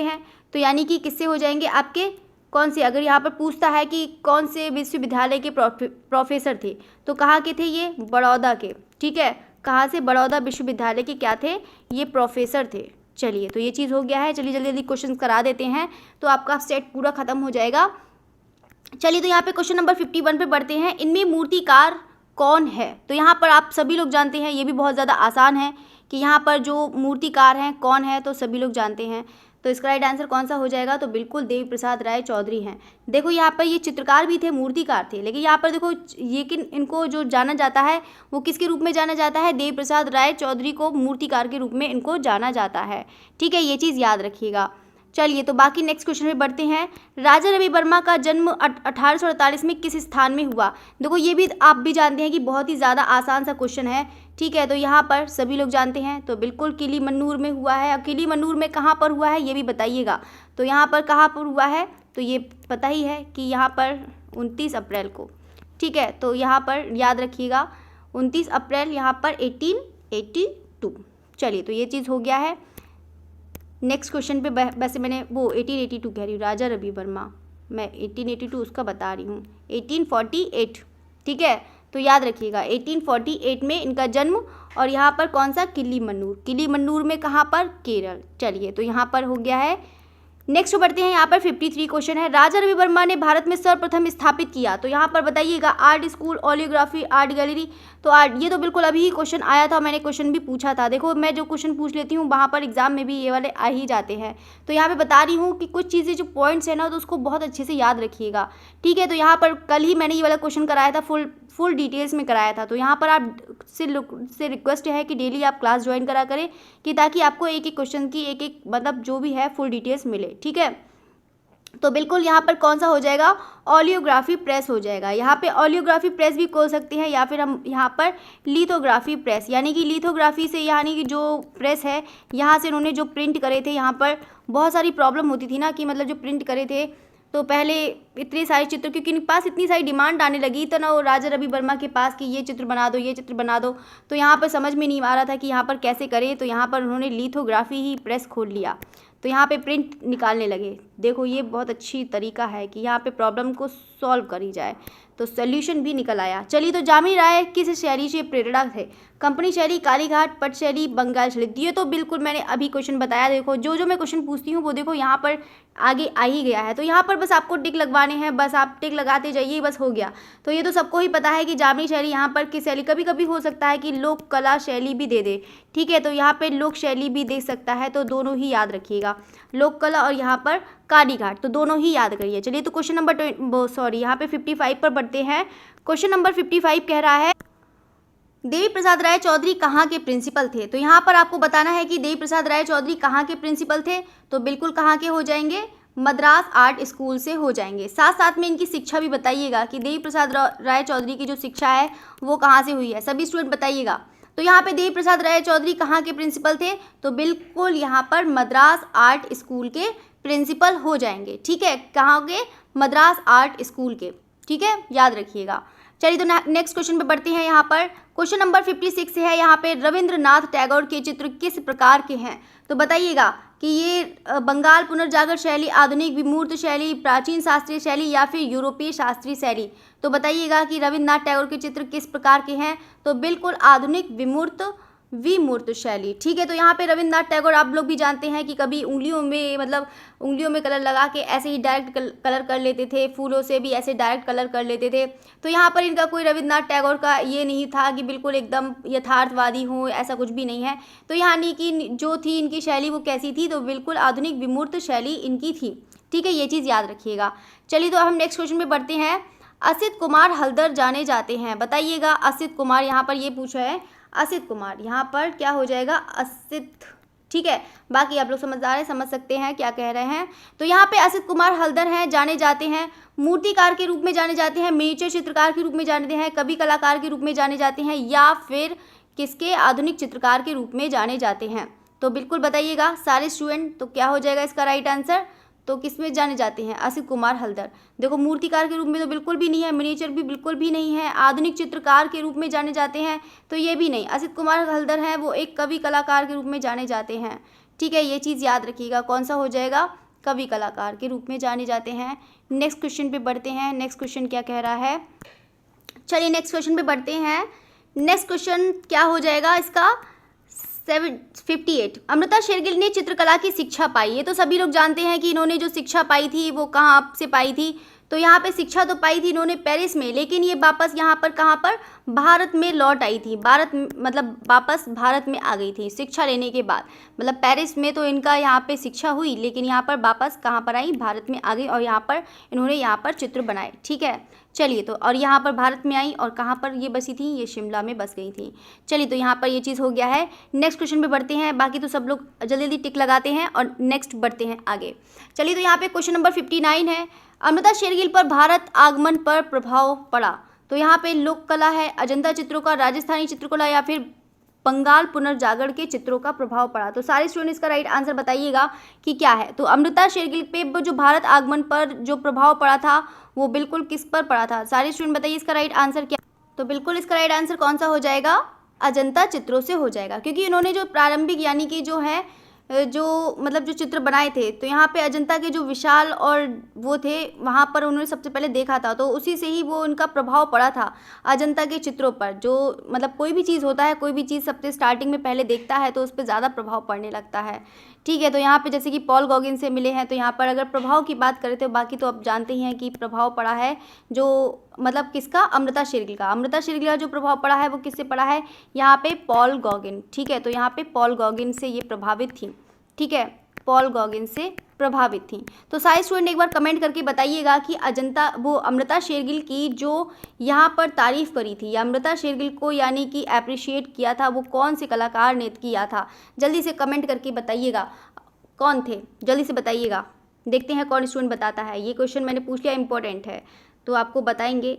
हैं, तो यानी कि किससे हो जाएंगे आपके, कौन से, अगर यहाँ पर पूछता है कि कौन से विश्वविद्यालय के प्रोफेसर थे, तो कहाँ के थे ये, बड़ौदा के, ठीक है। कहाँ से, बड़ौदा विश्वविद्यालय के क्या थे, ये प्रोफेसर थे। चलिए तो ये चीज़ हो गया है। चलिए जल्दी जल्दी क्वेश्चन करा देते हैं, तो आपका सेट पूरा खत्म हो जाएगा। चलिए तो यहाँ पे क्वेश्चन नंबर 51 पे बढ़ते हैं। इनमें मूर्तिकार कौन है। तो यहाँ पर आप सभी लोग जानते हैं, ये भी बहुत ज़्यादा आसान है कि यहाँ पर जो मूर्तिकार हैं कौन है, तो सभी लोग जानते हैं। तो इसका राइट आंसर कौन सा हो जाएगा, तो बिल्कुल देवी प्रसाद राय चौधरी हैं। देखो यहाँ पर ये चित्रकार भी थे, मूर्तिकार थे, लेकिन यहाँ पर देखो लेकिन इनको जो जाना जाता है वो किसके रूप में जाना जाता है, देवी प्रसाद राय चौधरी को मूर्तिकार के रूप में इनको जाना जाता है, ठीक है। ये चीज़ याद रखिएगा। चलिए तो बाकी नेक्स्ट क्वेश्चन में बढ़ते हैं। राजा रवि वर्मा का जन्म 1848 में किस स्थान में हुआ। देखो ये भी आप भी जानते हैं कि बहुत ही ज़्यादा आसान सा क्वेश्चन है, ठीक है। तो यहाँ पर सभी लोग जानते हैं, तो बिल्कुल किलीमन्नूर में हुआ है। किलीमन्नूर में कहाँ पर हुआ है ये भी बताइएगा। तो यहाँ पर कहाँ पर हुआ है, तो ये पता ही है कि यहाँ पर 29 अप्रैल को, ठीक है। तो यहाँ पर याद रखिएगा 29 अप्रैल यहाँ पर 1882। चलिए तो ये चीज़ हो गया है। नेक्स्ट क्वेश्चन पे वैसे मैंने वो 1882 कह रही हूँ, राजा रवि वर्मा, मैं 1882 उसका बता रही हूँ, 1848, ठीक है। तो याद रखिएगा 1848 में इनका जन्म, और यहाँ पर कौन सा, किलीमन्नूर में कहाँ पर, केरल। चलिए तो यहाँ पर हो गया है। नेक्स्ट बढ़ते हैं, यहाँ पर 53 क्वेश्चन है। राजा रवि वर्मा ने भारत में सर्वप्रथम स्थापित किया। तो यहाँ पर बताइएगा आर्ट स्कूल, ओलियोग्राफी, आर्ट गैलरी। तो आर्ट, ये तो बिल्कुल अभी ही क्वेश्चन आया था, मैंने क्वेश्चन भी पूछा था। देखो मैं जो क्वेश्चन पूछ लेती हूँ वहाँ पर एग्जाम में भी ये वाले आ ही जाते हैं। तो यहाँ पे बता रही हूँ कि कुछ चीज़ें जो पॉइंट्स है ना, तो उसको बहुत अच्छे से याद रखिएगा, ठीक है। तो यहाँ पर कल ही मैंने ये वाला क्वेश्चन कराया था, फुल डिटेल्स में कराया था। तो यहाँ पर आप से रिक्वेस्ट है कि डेली आप क्लास ज्वाइन करा करें, कि ताकि आपको एक एक क्वेश्चन की एक एक मतलब जो भी है फुल डिटेल्स मिले, ठीक है। तो बिल्कुल यहाँ पर कौन सा हो जाएगा, ओलियोग्राफी प्रेस हो जाएगा। यहाँ पे ओलियोग्राफी प्रेस भी खोल सकते हैं, या फिर हम यहाँ पर लिथोग्राफी प्रेस, यानी कि लिथोग्राफी से, यानी कि जो प्रेस है यहाँ से उन्होंने जो प्रिंट करे थे, यहाँ पर बहुत सारी प्रॉब्लम होती थी ना, कि मतलब जो प्रिंट करे थे, तो पहले इतने सारे चित्र, क्योंकि इनके पास इतनी सारी डिमांड आने लगी, तो ना वो राजा रवि वर्मा के पास कि ये चित्र बना दो, ये चित्र बना दो। तो यहाँ पर समझ में नहीं आ रहा था कि यहाँ पर कैसे करें, तो यहाँ पर उन्होंने लिथोग्राफी ही प्रेस खोल लिया। तो यहाँ पे प्रिंट निकालने लगे। देखो ये बहुत अच्छी तरीका है कि यहाँ पे प्रॉब्लम को सॉल्व करी जाए। तो सोल्यूशन भी निकल आया। चलिए, तो जामिनी राय किस शैली से प्रेरणा थे? कंपनी शैली, कालीघाट, पट शैली, बंगाल शैली। ये तो बिल्कुल मैंने अभी क्वेश्चन बताया। देखो जो मैं क्वेश्चन पूछती हूँ वो देखो यहाँ पर आगे आ ही गया है, तो यहाँ पर बस आपको टिक लगवाने हैं, बस आप टिक लगाते जाइए, बस हो गया। तो ये तो सबको ही पता है कि जामिनी शैली यहाँ पर किस शैली, कभी कभी हो सकता है कि लोक कला शैली भी दे दे, ठीक है, तो यहाँ पे लोक शैली भी दे सकता है, तो दोनों ही याद रखिएगा, लोक कला और यहाँ पर कालीघाट, तो दोनों ही याद करिए। चलिए, तो क्वेश्चन नंबर यहाँ पे 55 पर बढ़ते हैं। क्वेश्चन नंबर 55 कह रहा है देवी प्रसाद राय चौधरी कहाँ के प्रिंसिपल थे? तो यहाँ पर आपको बताना है कि देवी प्रसाद राय चौधरी कहाँ के प्रिंसिपल थे, तो बिल्कुल कहाँ के हो जाएंगे? मद्रास आर्ट स्कूल से हो जाएंगे। साथ साथ में इनकी शिक्षा भी बताइएगा कि देवी प्रसाद राय चौधरी की जो शिक्षा है वो कहाँ से हुई है, सभी स्टूडेंट बताइएगा। तो यहाँ पे देवी प्रसाद राय चौधरी कहाँ के प्रिंसिपल थे? तो बिल्कुल यहाँ पर मद्रास आर्ट स्कूल के प्रिंसिपल हो जाएंगे, ठीक है, कहाँ के? मद्रास आर्ट स्कूल के, ठीक है, याद रखिएगा। चलिए, तो नेक्स्ट क्वेश्चन पे बढ़ते हैं। यहाँ पर क्वेश्चन नंबर 56 है, यहाँ पे रविंद्रनाथ टैगोर के चित्र किस प्रकार के हैं? तो बताइएगा कि ये बंगाल पुनर्जागर शैली, आधुनिक विमूर्त शैली, प्राचीन शास्त्रीय शैली या फिर यूरोपीय शास्त्रीय शैली। तो बताइएगा कि रविंद्रनाथ टैगोर के चित्र किस प्रकार के हैं? तो बिल्कुल आधुनिक विमूर्त शैली, ठीक है। तो यहाँ पे रविंद्रनाथ टैगोर आप लोग भी जानते हैं कि कभी उंगलियों में कलर लगा के ऐसे ही डायरेक्ट कलर कर लेते थे, फूलों से भी ऐसे डायरेक्ट कलर कर लेते थे। तो यहाँ पर इनका कोई रविंद्रनाथ टैगोर का ये नहीं था कि बिल्कुल एकदम यथार्थवादी हो, ऐसा कुछ भी नहीं है। तो यहाँ नहीं कि जो थी इनकी शैली वो कैसी थी, तो बिल्कुल आधुनिक विमूर्त शैली इनकी थी, ठीक है, ये चीज़ याद रखिएगा। चलिए, तो हम नेक्स्ट क्वेश्चन में बढ़ते हैं। असित कुमार हल्दर जाने जाते हैं, बताइएगा असित कुमार, यहाँ पर ये पूछा है असित कुमार, यहाँ पर क्या हो जाएगा? असित, ठीक है, बाकी आप लोग समझदार हैं, समझ सकते हैं क्या कह रहे हैं। तो यहाँ पे असित कुमार हल्दर हैं, जाने जाते हैं मूर्तिकार के रूप में जाने जाते हैं, मिनिएचर चित्रकार के रूप में जाने हैं, कवि कलाकार के रूप में जाने जाते हैं, या फिर किसके? आधुनिक चित्रकार के रूप में जाने जाते हैं। तो बिल्कुल बताइएगा सारे स्टूडेंट, तो क्या हो जाएगा इसका राइट आंसर? तो किस में जाने जाते हैं? असित कुमार हल्दर। देखो, मूर्तिकार के रूप में तो बिल्कुल भी नहीं है, मिनिएचर भी बिल्कुल भी नहीं है, आधुनिक चित्रकार के रूप में जाने जाते हैं तो ये भी नहीं। असित कुमार हल्दर हैं वो एक कवि कलाकार के रूप में जाने जाते हैं, ठीक है, ये चीज़ याद रखिएगा। कौन सा हो जाएगा? कवि कलाकार के रूप में जाने जाते हैं। नेक्स्ट क्वेश्चन पे बढ़ते हैं। नेक्स्ट क्वेश्चन क्या कह रहा है? चलिए, नेक्स्ट क्वेश्चन पे बढ़ते हैं। नेक्स्ट क्वेश्चन क्या हो जाएगा इसका? 58। अमृता शेरगिल ने चित्रकला की शिक्षा पाई, ये तो सभी लोग जानते हैं कि इन्होंने जो शिक्षा पाई थी वो कहाँ से पाई थी। तो यहाँ पे शिक्षा तो पाई थी इन्होंने पेरिस में, लेकिन ये वापस यहाँ पर कहाँ पर? भारत में लौट आई थी। वापस भारत में आ गई थी शिक्षा लेने के बाद। मतलब पेरिस में तो इनका यहाँ पे शिक्षा हुई, लेकिन यहाँ पर वापस कहाँ पर आई? भारत में आ गई, और यहाँ पर इन्होंने यहाँ पर चित्र बनाए, ठीक है। चलिए, तो और यहाँ पर भारत में आई, और कहाँ पर ये बसी थी? ये शिमला में बस गई थी। चलिए, तो यहाँ पर ये चीज़ हो गया है। नेक्स्ट क्वेश्चन पे बढ़ते हैं। बाकी तो सब लोग जल्दी जल्दी टिक लगाते हैं और नेक्स्ट बढ़ते हैं आगे। चलिए, तो यहाँ पे क्वेश्चन नंबर 59 है। अमृता शेरगिल पर भारत आगमन पर प्रभाव पड़ा। तो यहाँ पे लोक कला है, अजंता चित्रों का, राजस्थानी चित्रकला या फिर बंगाल पुनर्जागरण के चित्रों का प्रभाव पड़ा। तो सारे स्टूडेंट इसका राइट आंसर बताइएगा कि क्या है। तो अमृता शेरगिल पे जो भारत आगमन पर जो प्रभाव पड़ा था वो बिल्कुल किस पर पड़ा था? सारे स्टूडेंट बताइए इसका राइट आंसर क्या। तो बिल्कुल इसका राइट आंसर कौन सा हो जाएगा? अजंता चित्रों से हो जाएगा, क्योंकि इन्होंने जो प्रारंभिक यानी कि जो चित्र बनाए थे, तो यहाँ पे अजंता के जो विशाल और वो थे वहाँ पर उन्होंने सबसे पहले देखा था, तो उसी से ही वो उनका प्रभाव पड़ा था अजंता के चित्रों पर। जो कोई भी चीज़ होता है, कोई भी चीज़ सबसे स्टार्टिंग में पहले देखता है तो उस पर ज़्यादा प्रभाव पड़ने लगता है, ठीक है। तो यहाँ पे जैसे कि पॉल गॉगिन से मिले हैं, तो यहाँ पर अगर प्रभाव की बात करें तो बाकी तो आप जानते ही हैं कि प्रभाव पड़ा है जो किसका? अमृता शेरगिल का। अमृता शेरगिल का जो प्रभाव पड़ा है वो किससे पड़ा है? यहाँ पे पॉल गॉगिन, ठीक है। तो यहाँ पे पॉल गॉगिन से ये प्रभावित थी, ठीक है, पॉल गॉगिन से प्रभावित थी। तो सारे स्टूडेंट एक बार कमेंट करके बताइएगा कि अमृता शेरगिल की जो यहाँ पर तारीफ़ करी थी, या अमृता शेरगिल को यानी कि अप्रिशिएट किया था, वो कौन से कलाकार ने किया था? जल्दी से कमेंट करके बताइएगा कौन थे, जल्दी से बताइएगा। देखते हैं कौन स्टूडेंट बताता है। ये क्वेश्चन मैंने पूछ लिया, इंपॉर्टेंट है, तो आपको बताएंगे,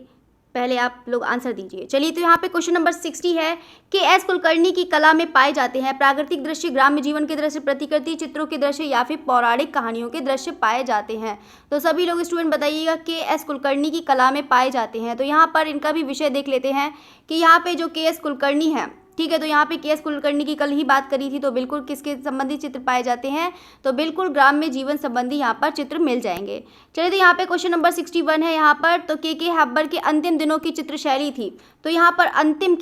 पहले आप लोग आंसर दीजिए। चलिए, तो यहाँ पे क्वेश्चन नंबर 60 है कि एस कुलकर्णी की कला में पाए जाते हैं प्राकृतिक दृश्य, ग्राम्य जीवन के दृश्य, प्रतिकृति चित्रों के दृश्य या फिर पौराणिक कहानियों के दृश्य पाए जाते हैं। तो सभी लोग स्टूडेंट बताइएगा कि एस कुलकर्णी की कला में पाए जाते हैं। तो यहाँ पर इनका भी विषय देख लेते हैं कि यहाँ पे जो के एस कुलकर्णी है ठीक है। तो यहाँ पे के.एस. कुलकर्णी की कल ही बात करी थी, तो बिल्कुल किसके संबंधित चित्र पाए जाते हैं, तो बिल्कुल ग्राम्य जीवन संबंधी यहाँ पर चित्र मिल जाएंगे। चलिए, तो यहाँ पे क्वेश्चन नंबर 61 है यहाँ पर, तो के हैबर के अंतिम दिनों की चित्र शैली थी। तो यहाँ पर अंतिम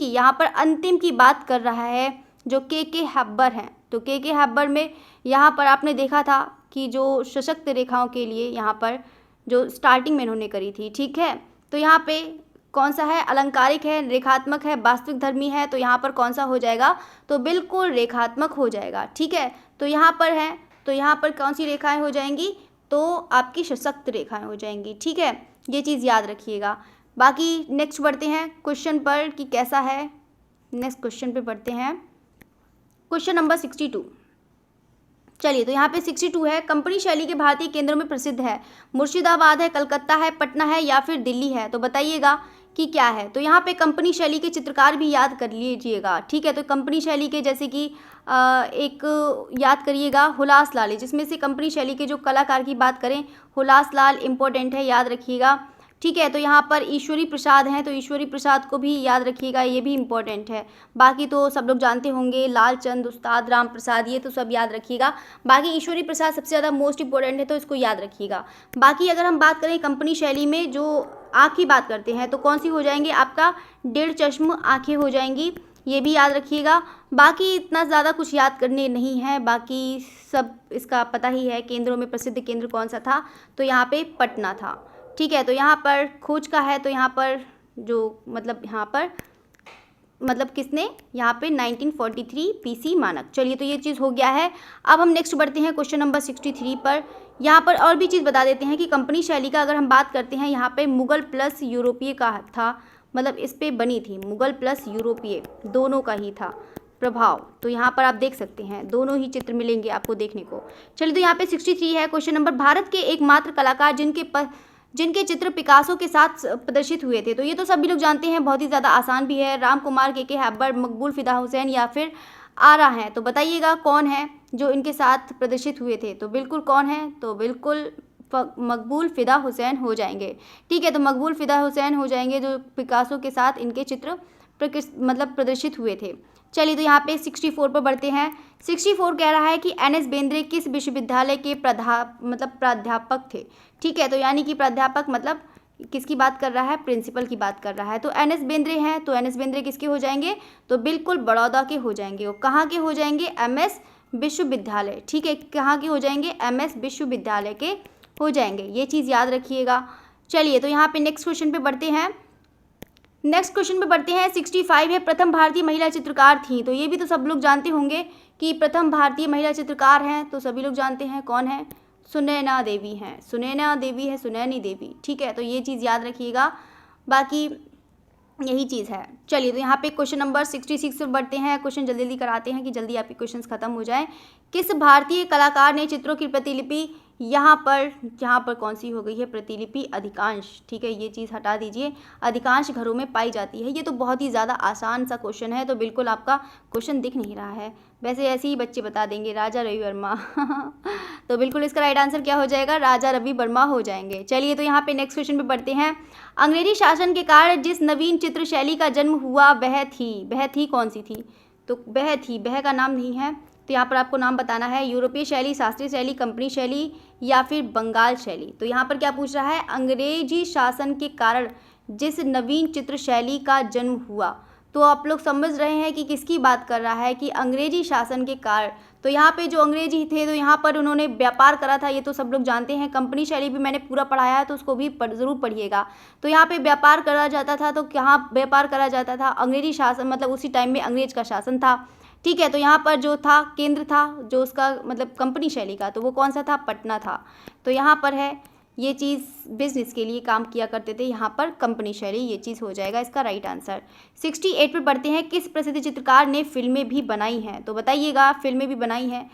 की बात कर रहा है जो के हैबर हैं। तो के हैबर में यहाँ पर आपने देखा था कि जो सशक्त रेखाओं के लिए यहाँ पर जो स्टार्टिंग में इन्होंने करी थी, ठीक है। तो यहाँ पे कौन सा है, अलंकारिक है, रेखात्मक है, वास्तविक धर्मी है, तो यहाँ पर कौन सा हो जाएगा, तो बिल्कुल रेखात्मक हो जाएगा, ठीक है। तो यहाँ पर है, तो यहाँ पर कौन सी रेखाएं हो जाएंगी, तो आपकी सशक्त रेखाएं हो जाएंगी, ठीक है। ये चीज़ याद रखिएगा। बाकी नेक्स्ट बढ़ते हैं क्वेश्चन पर कि कैसा है। नेक्स्ट क्वेश्चन पे बढ़ते हैं, क्वेश्चन नंबर 62। चलिए, तो यहाँ पे 62 है, कंपनी शैली के भारतीय केंद्रों में प्रसिद्ध है, मुर्शिदाबाद है, कलकत्ता है, पटना है या फिर दिल्ली है, तो बताइएगा कि क्या है। तो यहाँ पे कंपनी शैली के चित्रकार भी याद कर लीजिएगा, ठीक है। तो कंपनी शैली के जैसे कि एक याद करिएगा हुलास लाल, जिसमें से कंपनी शैली के जो कलाकार की बात करें, हुलास लाल इम्पोर्टेंट है, याद रखिएगा, ठीक है। तो यहाँ पर ईश्वरी प्रसाद हैं, तो ईश्वरी प्रसाद को भी याद रखिएगा, ये भी इम्पोर्टेंट है। बाकी तो सब लोग जानते होंगे, लालचंद, उस्ताद राम प्रसाद, ये तो सब याद रखिएगा। बाकी ईश्वरी प्रसाद सबसे ज़्यादा मोस्ट इंपॉर्टेंट है, तो इसको याद रखिएगा। बाकी अगर हम बात करें कंपनी शैली में जो आँख की बात करते हैं, तो कौन सी हो जाएंगे, आपका 1.5 चश्म आँखें हो जाएंगी, ये भी याद रखिएगा। बाकी इतना ज़्यादा कुछ याद करने नहीं है, बाकी सब इसका पता ही है। केंद्रों में प्रसिद्ध केंद्र कौन सा था, तो यहाँ पे पटना था, ठीक है। तो यहाँ पर खोज का है, तो यहाँ पर जो मतलब किसने, यहाँ पे 1943 पीसी मानक। चलिए, तो ये चीज़ हो गया है। अब हम नेक्स्ट बढ़ते हैं क्वेश्चन नंबर 63 पर। यहाँ पर और भी चीज़ बता देते हैं कि कंपनी शैली का अगर हम बात करते हैं, यहाँ पे मुग़ल प्लस यूरोपीय का था, मतलब इस पे बनी थी, मुग़ल प्लस यूरोपीय दोनों का ही था प्रभाव। तो यहाँ पर आप देख सकते हैं दोनों ही चित्र मिलेंगे आपको देखने को। चलिए, तो यहाँ पे 63 है क्वेश्चन नंबर, भारत के एकमात्र कलाकार जिनके चित्र पिकासो के साथ प्रदर्शित हुए थे, तो ये तो सभी लोग जानते हैं, बहुत ही ज़्यादा आसान भी है। राम कुमार, के हैबर, मकबूल फ़िदा हुसैन या फिर आरा हैं, तो बताइएगा कौन है जो इनके साथ प्रदर्शित हुए थे, तो बिल्कुल कौन है, तो बिल्कुल मकबूल फ़िदा हुसैन हो जाएंगे, ठीक है। तो मकबूल फ़िदा हुसैन हो जाएंगे जो पिकासो के साथ इनके चित्र प्रदर्शित हुए थे। चलिए, तो यहाँ पे 64 पर बढ़ते हैं। 64 कह रहा है कि एन.एस. बेंद्रे किस विश्वविद्यालय के प्राध्यापक थे, ठीक है। तो यानी कि प्राध्यापक मतलब किसकी बात कर रहा है, प्रिंसिपल की बात कर रहा है। तो एन.एस. बेंद्रे हैं, तो एन.एस. बेंद्रे किसके हो जाएंगे, तो बिल्कुल बड़ौदा के हो जाएंगे। और कहाँ के हो जाएंगे, एम.एस. विश्वविद्यालय, ठीक है। कहाँ के हो जाएंगे, एम.एस. विश्वविद्यालय के हो जाएंगे, ये चीज़ याद रखिएगा। चलिए, तो यहाँ पे नेक्स्ट क्वेश्चन पे बढ़ते हैं। 65 है, प्रथम भारतीय महिला चित्रकार थी, तो ये भी तो सब लोग जानते होंगे कि प्रथम भारतीय महिला चित्रकार हैं, तो सभी लोग जानते हैं कौन है, सुनैना देवी हैं, सुनैनी देवी, ठीक है। तो ये चीज़ याद रखिएगा, बाकी यही चीज़ है। चलिए, तो यहाँ पे क्वेश्चन नंबर 66 पर बढ़ते हैं। क्वेश्चन जल्दी जल्दी कराते हैं कि जल्दी आपके क्वेश्चंस खत्म हो जाएं। किस भारतीय कलाकार ने चित्रों की प्रतिलिपि, यहाँ पर कौन सी हो गई है, प्रतिलिपि अधिकांश, ठीक है, ये चीज़ हटा दीजिए, अधिकांश घरों में पाई जाती है। ये तो बहुत ही ज़्यादा आसान सा क्वेश्चन है, तो बिल्कुल आपका क्वेश्चन दिख नहीं रहा है, वैसे ऐसे ही बच्चे बता देंगे, राजा रवि वर्मा तो बिल्कुल इसका राइट आंसर क्या हो जाएगा, राजा रवि वर्मा हो जाएंगे। चलिए, तो यहाँ पे नेक्स्ट क्वेश्चन पे बढ़ते हैं। अंग्रेजी शासन के कारण जिस नवीन चित्र शैली का जन्म हुआ वह थी कौन सी थी, तो वह का नाम नहीं है, तो यहाँ पर आपको नाम बताना है, यूरोपीय शैली, शास्त्रीय शैली, कंपनी शैली या फिर बंगाल शैली। तो यहाँ पर क्या पूछ रहा है, अंग्रेजी शासन के कारण जिस नवीन चित्र शैली का जन्म हुआ, तो आप लोग समझ रहे हैं कि किसकी बात कर रहा है, कि अंग्रेजी शासन के कारण। तो यहाँ पे जो अंग्रेजी थे, तो यहाँ पर उन्होंने व्यापार करा था, ये तो सब लोग जानते हैं। कंपनी शैली भी मैंने पूरा पढ़ाया है, तो उसको भी ज़रूर पढ़िएगा। तो यहाँ पे व्यापार करा जाता था, तो कहाँ व्यापार करा जाता था, अंग्रेजी शासन, मतलब उसी टाइम में अंग्रेज का शासन था, ठीक है। तो यहाँ पर जो था केंद्र था जो उसका मतलब कंपनी शैली का, तो वो कौन सा था, पटना था। तो यहाँ पर है ये चीज़, बिजनेस के लिए काम किया करते थे, यहाँ पर कंपनी शैली, ये चीज़ हो जाएगा इसका राइट आंसर। 68 पर बढ़ते हैं। किस प्रसिद्ध चित्रकार ने फिल्में भी बनाई हैं, तो बताइएगा, फिल्में भी बनाई हैं,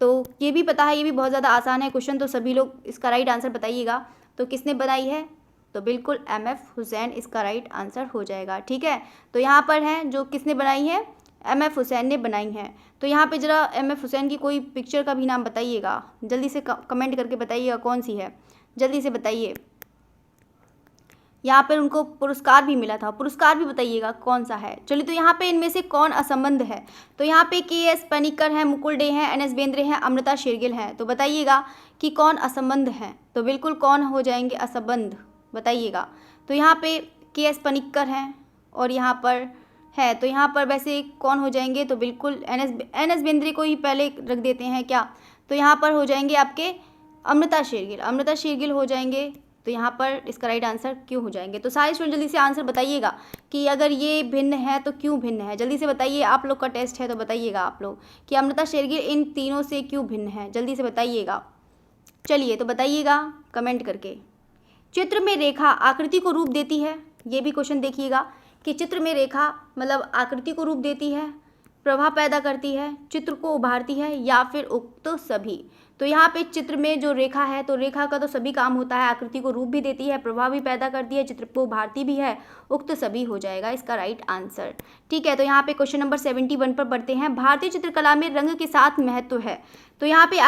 तो ये भी पता है, ये भी बहुत ज़्यादा आसान है क्वेश्चन, तो सभी लोग इसका राइट आंसर बताइएगा। तो किसने बनाई है, तो बिल्कुल M.F. हुसैन इसका राइट आंसर हो जाएगा, ठीक है। तो यहाँ पर है जो किसने बनाई है, M.F. हुसैन ने बनाई हैं। तो यहाँ पे ज़रा M.F. हुसैन की कोई पिक्चर का भी नाम बताइएगा, जल्दी से कमेंट करके बताइएगा कौन सी है, जल्दी से बताइए। यहाँ पर उनको पुरस्कार भी मिला था, पुरस्कार भी बताइएगा कौन सा है। चलिए, तो यहाँ पे इनमें से कौन असंबद्ध है? तो यहाँ पे के.एस. पनिक्कर हैं, मुकुल डे हैं, एन.एस. बेंद्रे हैं, अमृता शेरगिल हैं। तो बताइएगा कि कौन असंबद्ध हैं। तो बिल्कुल कौन हो जाएंगे असंबद्ध, बताइएगा। तो यहाँ पे के.एस. पनिक्कर हैं और यहाँ पर है, तो यहाँ पर वैसे कौन हो जाएंगे? तो बिल्कुल एन.एस. बेंद्रे को ही पहले रख देते हैं क्या? तो यहाँ पर हो जाएंगे आपके अमृता शेरगिल, अमृता शेरगिल हो जाएंगे। तो यहाँ पर इसका राइट आंसर क्यों हो जाएंगे? तो सारे स्टूडेंट जल्दी से आंसर बताइएगा कि अगर ये भिन्न है तो क्यों भिन्न है। जल्दी से बताइए, आप लोग का टेस्ट है तो बताइएगा आप लोग कि अमृता शेरगिल इन तीनों से क्यों भिन्न है। जल्दी से बताइएगा। चलिए, तो बताइएगा कमेंट करके। चित्र में रेखा आकृति को रूप देती है, ये भी क्वेश्चन देखिएगा कि चित्र में रेखा मतलब आकृति को रूप देती है, प्रभाव पैदा करती है, चित्र को उभारती है, या फिर उक्त सभी। तो यहाँ पे चित्र में जो रेखा है, तो रेखा का तो सभी काम होता है, आकृति को रूप भी देती है, प्रभाव भी पैदा करती है, चित्र को उभारती भी है, उक्त सभी हो जाएगा इसका राइट आंसर। ठीक है, तो यहाँ पे क्वेश्चन नंबर 71 पर बढ़ते हैं। भारतीय चित्रकला में रंग के साथ महत्व है। तो यहाँ पे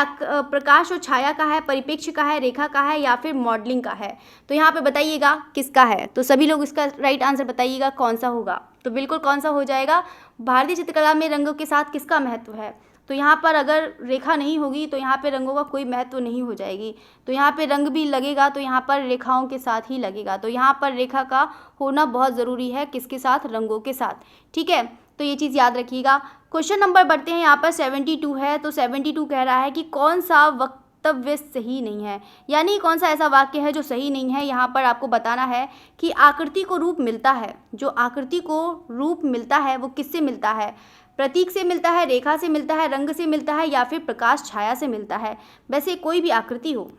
प्रकाश और छाया का है, परिप्रेक्ष्य का है, रेखा का है, या फिर मॉडलिंग का है। तो यहाँ पे बताइएगा किसका है। तो सभी लोग इसका राइट आंसर बताइएगा कौन सा होगा। तो बिल्कुल कौन सा हो जाएगा? भारतीय चित्रकला में रंगों के साथ किसका महत्व है? तो यहाँ पर अगर रेखा नहीं होगी तो यहाँ पे रंगों का कोई महत्व नहीं हो जाएगी। तो यहाँ पे रंग भी लगेगा तो यहाँ पर रेखाओं के साथ ही लगेगा। तो यहाँ पर रेखा का होना बहुत ज़रूरी है, किसके साथ? रंगों के साथ। ठीक है, तो ये चीज़ याद रखिएगा। क्वेश्चन नंबर बढ़ते हैं, यहाँ पर 72 है। तो 72 कह रहा है कि कौन सा वक्तव्य सही नहीं है, यानी कौन सा ऐसा वाक्य है जो सही नहीं है। यहाँ पर आपको बताना है कि आकृति को रूप मिलता है, जो आकृति को रूप मिलता है वो किससे मिलता है? प्रतीक से मिलता है, रेखा से मिलता है, रंग से मिलता है, या फिर प्रकाश छाया से मिलता है। वैसे कोई भी आकृति हो,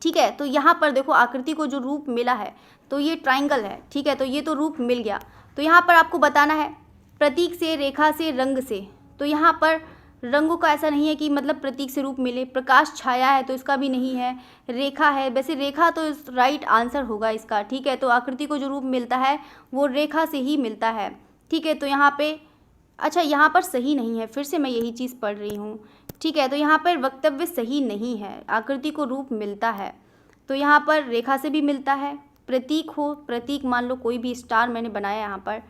ठीक है। तो यहाँ पर देखो आकृति को जो रूप मिला है तो ये ट्राइंगल है, ठीक है। तो ये तो रूप मिल गया। तो यहाँ पर आपको बताना है प्रतीक से, रेखा से, रंग से। तो यहाँ पर रंगों का ऐसा नहीं है कि मतलब प्रतीक से रूप मिले, प्रकाश छाया है तो इसका भी नहीं है, रेखा है। वैसे रेखा तो राइट आंसर होगा इसका, ठीक है। तो आकृति को जो रूप मिलता है वो रेखा से ही मिलता है, ठीक है। तो यहाँ पे अच्छा, यहाँ पर सही नहीं है, फिर से मैं यही चीज़ पढ़ रही हूँ, ठीक है। तो यहाँ पर वक्तव्य सही नहीं है, आकृति को रूप मिलता है तो यहाँ पर रेखा से भी मिलता है, प्रतीक हो, प्रतीक मान लो कोई भी स्टार मैंने बनाया यहाँ पर,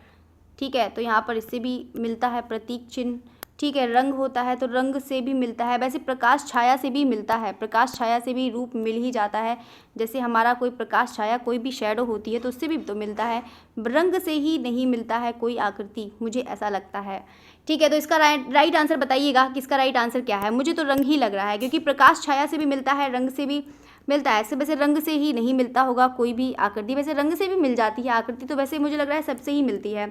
ठीक है। तो यहाँ पर इससे भी मिलता है प्रतीक चिन्ह, ठीक है। रंग होता है तो रंग से भी मिलता है। वैसे प्रकाश छाया से भी मिलता है, प्रकाश छाया से भी रूप मिल ही जाता है। जैसे हमारा कोई प्रकाश छाया, कोई भी शैडो होती है तो उससे भी तो मिलता है, रंग से ही नहीं मिलता है कोई आकृति, मुझे ऐसा लगता है, ठीक है। तो इसका राइट आंसर बताइएगा कि इसका राइट आंसर क्या है। मुझे तो रंग ही लग रहा है, क्योंकि प्रकाश छाया से भी मिलता है, रंग से भी मिलता है। ऐसे वैसे रंग से ही नहीं मिलता होगा कोई भी आकृति, वैसे रंग से भी मिल जाती है आकृति, तो वैसे मुझे लग रहा है सबसे ही मिलती है,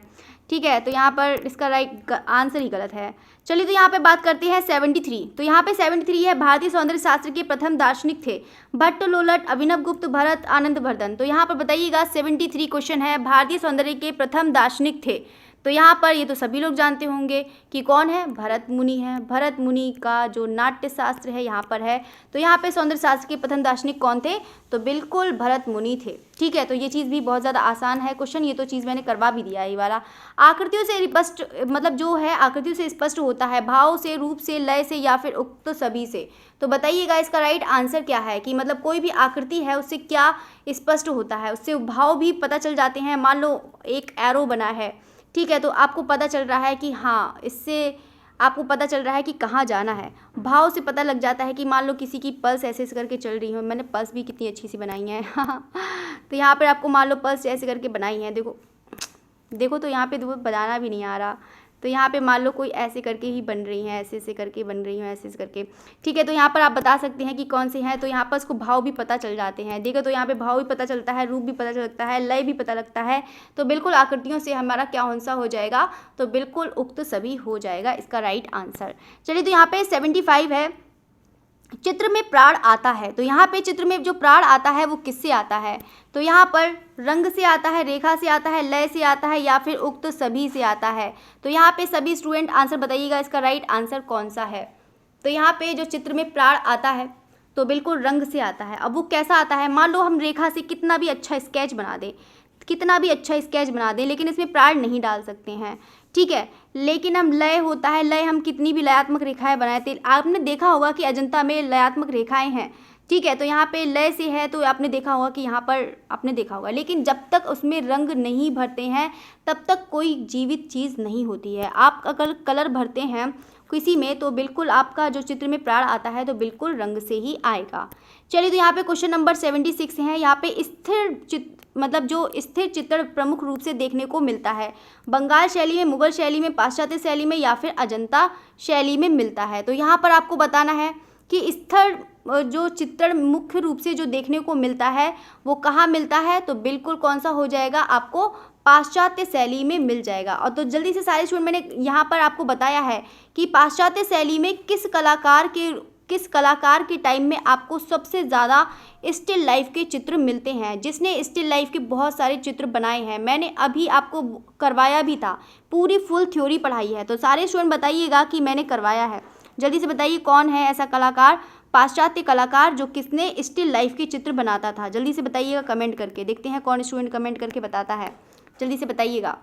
ठीक है। तो यहाँ पर इसका राइट आंसर ही गलत है। चलिए, तो यहाँ पे बात करते हैं 73। तो यहाँ पे 73 है, भारतीय सौंदर्य शास्त्र के प्रथम दार्शनिक थे भट्ट लोलट, अभिनव गुप्त, भरत, आनंद वर्धन। तो यहाँ पर बताइएगा 73 क्वेश्चन है, भारतीय सौंदर्य के प्रथम दार्शनिक थे। तो यहाँ पर ये तो सभी लोग जानते होंगे कि कौन है, भरत मुनि है। भरत मुनि का जो नाट्य शास्त्र है यहाँ पर है। तो यहाँ पे सौंदर्य शास्त्र के प्रथम दार्शनिक कौन थे? तो बिल्कुल भरत मुनि थे, ठीक है। तो ये चीज़ भी बहुत ज़्यादा आसान है क्वेश्चन, ये तो चीज़ मैंने करवा भी दिया है ये वाला। आकृतियों से स्पष्ट मतलब जो है आकृतियों से स्पष्ट होता है, भाव से, रूप से, लय से, या फिर उक्त सभी से। तो बताइएगा इसका राइट आंसर क्या है कि मतलब कोई भी आकृति है उससे क्या स्पष्ट होता है, उससे भाव भी पता चल जाते हैं। मान लो एक एरो बना है, ठीक है, तो आपको पता चल रहा है कि हाँ, इससे आपको पता चल रहा है कि कहाँ जाना है। भाव से पता लग जाता है कि मान लो किसी की पल्स ऐसे ऐसे करके चल रही हो, मैंने पल्स भी कितनी अच्छी सी बनाई है तो यहाँ पर आपको मान लो पल्स ऐसे करके बनाई है, देखो देखो, तो यहाँ पे देखो बनाना भी नहीं आ रहा। तो यहाँ पे मान लो कोई ऐसे करके ही बन रही हैं, ऐसे ऐसे करके बन रही हैं, ऐसे ऐसे करके, ठीक है। तो यहाँ पर आप बता सकते हैं कि कौन से हैं। तो यहाँ पर उसको भाव भी पता चल जाते हैं, देखो। तो यहाँ पे भाव भी पता चलता है, रूप भी पता चलता है, लय भी पता लगता है। तो बिल्कुल आकृतियों से हमारा क्या आंसर हो जाएगा? तो बिल्कुल उक्त सभी हो जाएगा इसका राइट आंसर। चलिए, तो यहाँ पे 75 है, चित्र में प्राण आता है। तो यहाँ पे चित्र में जो प्राण आता है वो किससे आता है? तो यहाँ पर रंग से आता है, रेखा से आता है, लय से आता है, या फिर उक्त सभी से आता है। तो यहाँ पे सभी स्टूडेंट आंसर बताइएगा इसका राइट आंसर कौन सा है। तो यहाँ पे जो चित्र में प्राण आता है तो बिल्कुल रंग से आता है। अब वो कैसा आता है? मान लो हम रेखा से कितना भी अच्छा स्केच बना दें, कितना भी अच्छा स्केच बना दें, लेकिन इसमें प्राण नहीं डाल सकते हैं, ठीक है। लेकिन हम लय होता है, लय हम कितनी भी लयात्मक रेखाएं बनाए थे, आपने देखा होगा कि अजंता में लयात्मक रेखाएं हैं, ठीक है। तो यहाँ पे लय से है तो आपने देखा होगा कि यहाँ पर आपने देखा होगा, लेकिन जब तक उसमें रंग नहीं भरते हैं तब तक कोई जीवित चीज़ नहीं होती है। आप अगर कलर भरते हैं किसी में तो बिल्कुल आपका जो चित्र में प्राण आता है तो बिल्कुल रंग से ही आएगा। चलिए, तो यहाँ पे क्वेश्चन नंबर 76 है। यहाँ पे स्थिर मतलब जो स्थिर चित्रण प्रमुख रूप से देखने को मिलता है बंगाल शैली में, मुगल शैली में, पाश्चात्य शैली में या फिर अजंता शैली में मिलता है। तो यहाँ पर आपको बताना है कि स्थिर जो चित्रण मुख्य रूप से जो देखने को मिलता है वो कहाँ मिलता है, तो बिल्कुल कौन सा हो जाएगा, आपको पाश्चात्य शैली में मिल जाएगा। और तो जल्दी से सारे स्टूडेंट, मैंने यहाँ पर आपको बताया है कि पाश्चात्य शैली में किस कलाकार के टाइम में आपको सबसे ज़्यादा स्टिल लाइफ के चित्र मिलते हैं, जिसने स्टिल लाइफ के बहुत सारे चित्र बनाए हैं। मैंने अभी आपको करवाया भी था, पूरी फुल थ्योरी पढ़ाई है। तो सारे स्टूडेंट बताइएगा कि मैंने करवाया है। जल्दी से बताइए कौन है ऐसा कलाकार, पाश्चात्य कलाकार जो किसने स्टिल लाइफ के चित्र बनाता था। जल्दी से बताइएगा कमेंट करके, देखते हैं कौन स्टूडेंट कमेंट करके बताता है। जल्दी से बताइएगा,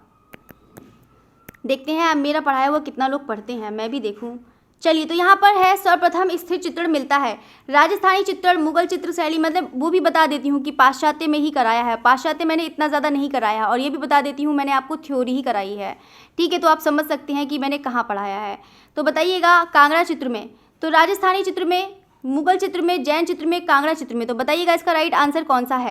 देखते हैं आप मेरा पढ़ाया हुआ कितना लोग पढ़ते हैं, मैं भी देखूं। चलिए, तो यहाँ पर है सर्वप्रथम स्थिर चित्रण मिलता है राजस्थानी चित्रण, मुगल चित्र शैली, मतलब वो भी बता देती हूँ कि पाश्चात्य में ही कराया है। पाश्चात्य मैंने इतना ज़्यादा नहीं कराया है, और ये भी बता देती हूँ मैंने आपको थ्योरी ही कराई है। ठीक है, तो आप समझ सकते हैं कि मैंने कहाँ पढ़ाया है। तो बताइएगा कांगड़ा चित्र में, तो राजस्थानी चित्र में, मुगल चित्र में, जैन चित्र में, कांगड़ा चित्र में। तो बताइएगा इसका राइट आंसर कौन सा है,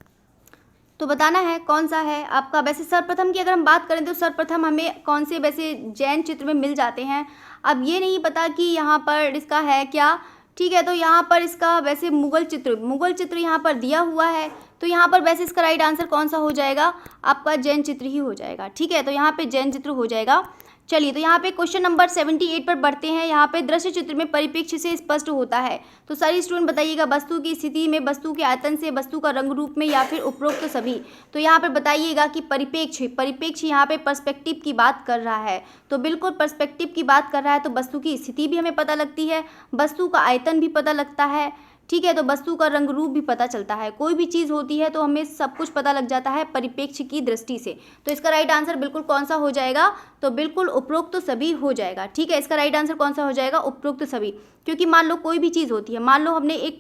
तो बताना है कौन सा है आपका। वैसे सर्वप्रथम की अगर हम बात करें तो सर्वप्रथम हमें कौन से वैसे जैन चित्र में मिल जाते हैं। अब ये नहीं पता कि यहाँ पर इसका है क्या। ठीक है, तो यहाँ पर इसका वैसे मुगल चित्र यहाँ पर दिया हुआ है, तो यहाँ पर वैसे इसका राइट आंसर कौन सा हो जाएगा, आपका जैन चित्र ही हो जाएगा। ठीक है, तो यहाँ पे जैन चित्र हो जाएगा। चलिए, तो यहाँ पे क्वेश्चन नंबर 78 पर बढ़ते हैं। यहाँ पे दृश्य चित्र में परिप्रेक्ष्य से स्पष्ट होता है। तो सारी स्टूडेंट बताइएगा, वस्तु की स्थिति में, वस्तु के आयतन से, वस्तु का रंग रूप में या फिर उपरोक्त सभी। तो यहाँ पर बताइएगा कि परिप्रेक्ष्य यहाँ पे पर्सपेक्टिव की बात कर रहा है, तो बिल्कुल पर्सपेक्टिव की बात कर रहा है। तो वस्तु की स्थिति भी हमें पता लगती है, वस्तु का आयतन भी पता लगता है। ठीक है, तो वस्तु का रंग रूप भी पता चलता है। कोई भी चीज़ होती है तो हमें सब कुछ पता लग जाता है परिप्रेक्ष्य की दृष्टि से। तो इसका राइट आंसर बिल्कुल कौन सा हो जाएगा, तो बिल्कुल उपरोक्त सभी हो जाएगा। ठीक है, इसका राइट आंसर कौन सा हो जाएगा, उपरोक्त सभी। क्योंकि मान लो कोई भी चीज़ होती है, मान लो हमने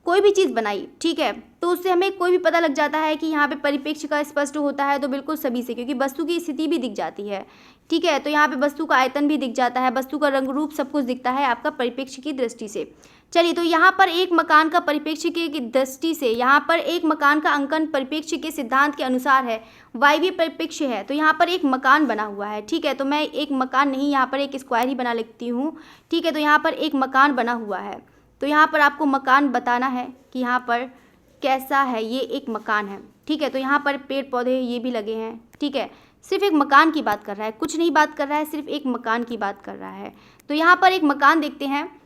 कोई भी चीज़ बनाई, ठीक है, तो उससे हमें कोई भी पता लग जाता है कि यहाँ पे परिप्रेक्ष्य का स्पष्ट होता है, तो बिल्कुल सभी से, क्योंकि वस्तु की स्थिति भी दिख जाती है। ठीक है, तो यहाँ पे वस्तु का आयतन भी दिख जाता है, वस्तु का रंग रूप सब कुछ दिखता है आपका परिप्रेक्ष्य की दृष्टि से। चलिए, तो यहाँ पर एक मकान का परिप्रेक्ष्य की दृष्टि से, यहाँ पर एक मकान का अंकन परिप्रेक्ष्य के सिद्धांत के अनुसार है, वायवीय परिप्रेक्ष्य है। तो यहाँ पर एक मकान बना हुआ है। ठीक है, तो मैं एक मकान नहीं, यहाँ पर एक स्क्वायर ही बना लेती हूँ। ठीक है, तो यहाँ पर एक मकान बना हुआ है, तो यहाँ पर आपको मकान बताना है कि यहाँ पर कैसा है, ये एक मकान है। ठीक है, तो यहाँ पर पेड़ पौधे ये भी लगे हैं। ठीक है, सिर्फ एक मकान की बात कर रहा है, कुछ नहीं बात कर रहा है, सिर्फ एक मकान की बात कर रहा है। तो यहाँ पर एक मकान देखते हैं।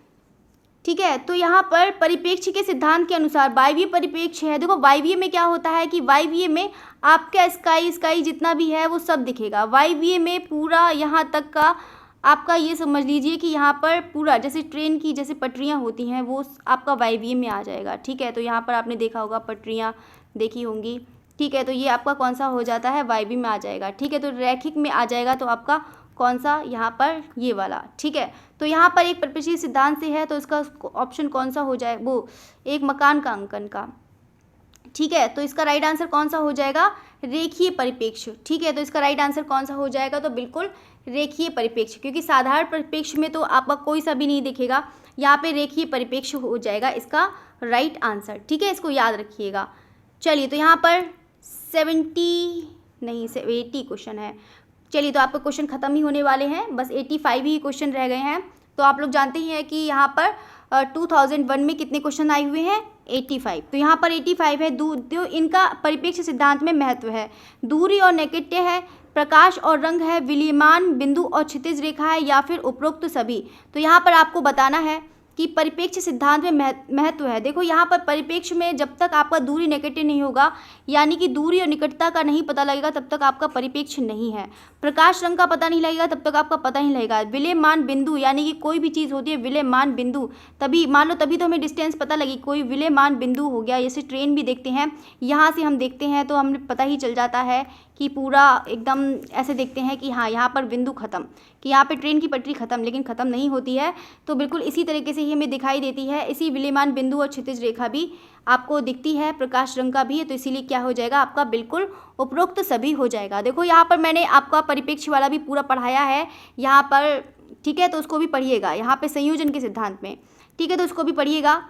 ठीक है, तो यहाँ पर परिप्रेक्ष्य के सिद्धांत के अनुसार वायवीय परिप्रेक्ष्य है। देखो, वायवीय में क्या होता है कि वायवीय में आपका स्काई जितना भी है वो सब दिखेगा। वायवीय में पूरा यहाँ तक का आपका ये समझ लीजिए कि यहाँ पर पूरा जैसे ट्रेन की जैसे पटरियाँ होती हैं वो आपका वायवीय में आ जाएगा। ठीक है, तो यहाँ पर आपने देखा होगा, पटरियाँ देखी होंगी। ठीक है, तो ये आपका कौन सा हो जाता है, वायवीय में आ जाएगा। ठीक है, तो रैखिक में आ जाएगा, तो आपका कौन सा, यहाँ पर ये वाला। ठीक है, तो यहाँ पर एक परिप्रेक्ष्य सिद्धांत से है, तो इसका ऑप्शन कौन सा हो जाए, वो एक मकान का अंकन का। ठीक है, तो इसका राइट आंसर कौन सा हो जाएगा, रेखीय परिप्रेक्ष्य। ठीक है, तो इसका राइट आंसर कौन सा हो जाएगा, तो बिल्कुल रेखीय परिप्रेक्ष्य, क्योंकि साधारण परिप्रेक्ष्य में तो आपका कोई सा भी नहीं दिखेगा, यहाँ पे रेखीय परिप्रेक्ष्य हो जाएगा इसका राइट आंसर। ठीक है, इसको याद रखिएगा। चलिए, तो यहाँ पर 80 क्वेश्चन है। चलिए, तो आपके क्वेश्चन खत्म ही होने वाले हैं, बस 85 ही क्वेश्चन रह गए हैं। तो आप लोग जानते ही हैं कि यहाँ पर 2001 में कितने क्वेश्चन आए हुए हैं, 85। तो यहाँ पर 85 है। तो इनका परिप्रेक्ष्य सिद्धांत में महत्व है, दूरी और नैकट्य है, प्रकाश और रंग है, विलीयमान बिंदु और क्षितिज रेखा है, या फिर उपरोक्त सभी। तो यहाँ पर आपको बताना है कि परिप्रेक्ष्य सिद्धांत में महत्व है। देखो, यहाँ पर परिप्रेक्ष्य में जब तक आपका दूरी नेगेटिव नहीं होगा, यानी कि दूरी और निकटता का नहीं पता लगेगा, तब तक आपका परिप्रेक्ष्य नहीं है। प्रकाश रंग का पता नहीं लगेगा, तब तक आपका पता नहीं लगेगा। विलेयमान बिंदु, यानी कि कोई भी चीज़ होती है विलेयमान बिंदु, तभी मान लो तभी तो हमें डिस्टेंस पता लगी। कोई विलेयमान बिंदु हो गया, जैसे ट्रेन भी देखते हैं, यहाँ से हम देखते हैं तो हमें पता ही चल जाता है कि पूरा एकदम ऐसे देखते हैं कि हाँ यहाँ पर बिंदु ख़त्म, कि यहाँ पे ट्रेन की पटरी ख़त्म, लेकिन ख़त्म नहीं होती है। तो बिल्कुल इसी तरीके से ही हमें दिखाई देती है। इसी विलेमान बिंदु और क्षितिज रेखा भी आपको दिखती है, प्रकाश रंग का भी है, तो इसीलिए क्या हो जाएगा आपका बिल्कुल उपरोक्त सभी हो जाएगा। देखो यहाँ पर मैंने आपका परिप्रेक्ष्य वाला भी पूरा पढ़ाया है यहाँ पर, ठीक है, तो उसको भी पढ़िएगा यहाँ पे संयोजन के सिद्धांत में, ठीक है, तो उसको भी पढ़िएगा।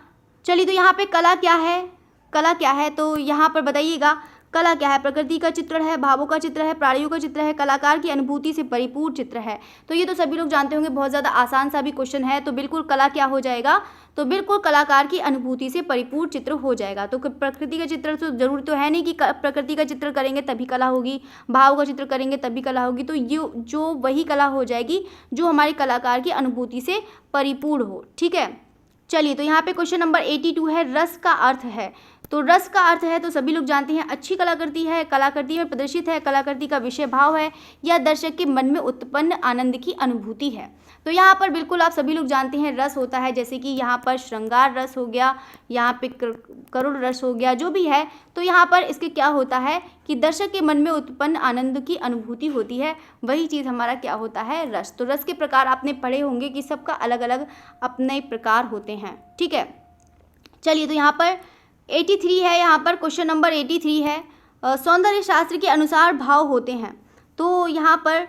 चलिए, तो यहाँ पे कला क्या है, कला क्या है, तो यहाँ पर बताइएगा कला क्या है। प्रकृति का चित्रण है, भावों का चित्र है, प्राणियों का चित्र है, कलाकार की अनुभूति से परिपूर्ण चित्र है। तो ये तो सभी लोग जानते होंगे, बहुत ज़्यादा आसान सा भी क्वेश्चन है। तो बिल्कुल कला क्या हो जाएगा, तो बिल्कुल कलाकार की अनुभूति से परिपूर्ण चित्र हो जाएगा। तो प्रकृति का चित्र तो जरूरी तो है नहीं कि प्रकृति का चित्र करेंगे तभी कला होगी, भाव का चित्र करेंगे तभी कला होगी। तो ये जो वही कला हो जाएगी जो हमारे कलाकार की अनुभूति से परिपूर्ण हो, ठीक है। चलिए, तो यहाँ पे क्वेश्चन नंबर 82 है, रस का अर्थ है। तो रस का अर्थ है तो सभी लोग जानते हैं अच्छी कलाकृति है, कलाकृति में प्रदर्शित है, कलाकृति का विषय भाव है या दर्शक के मन में उत्पन्न आनंद की अनुभूति है। तो यहाँ पर बिल्कुल आप सभी लोग जानते हैं रस होता है, जैसे कि यहाँ पर श्रृंगार रस हो गया, यहाँ पे करुण रस हो गया, जो भी है। तो यहाँ पर इसके क्या होता है कि दर्शक के मन में उत्पन्न आनंद की अनुभूति होती है, वही चीज़ हमारा क्या होता है, रस। तो रस के प्रकार आपने पढ़े होंगे कि सबका अलग अलग अपने प्रकार होते हैं, ठीक है। चलिए, तो यहाँ पर 83 है, यहाँ पर क्वेश्चन नंबर 83 है, सौंदर्य शास्त्र के अनुसार भाव होते हैं। तो यहाँ पर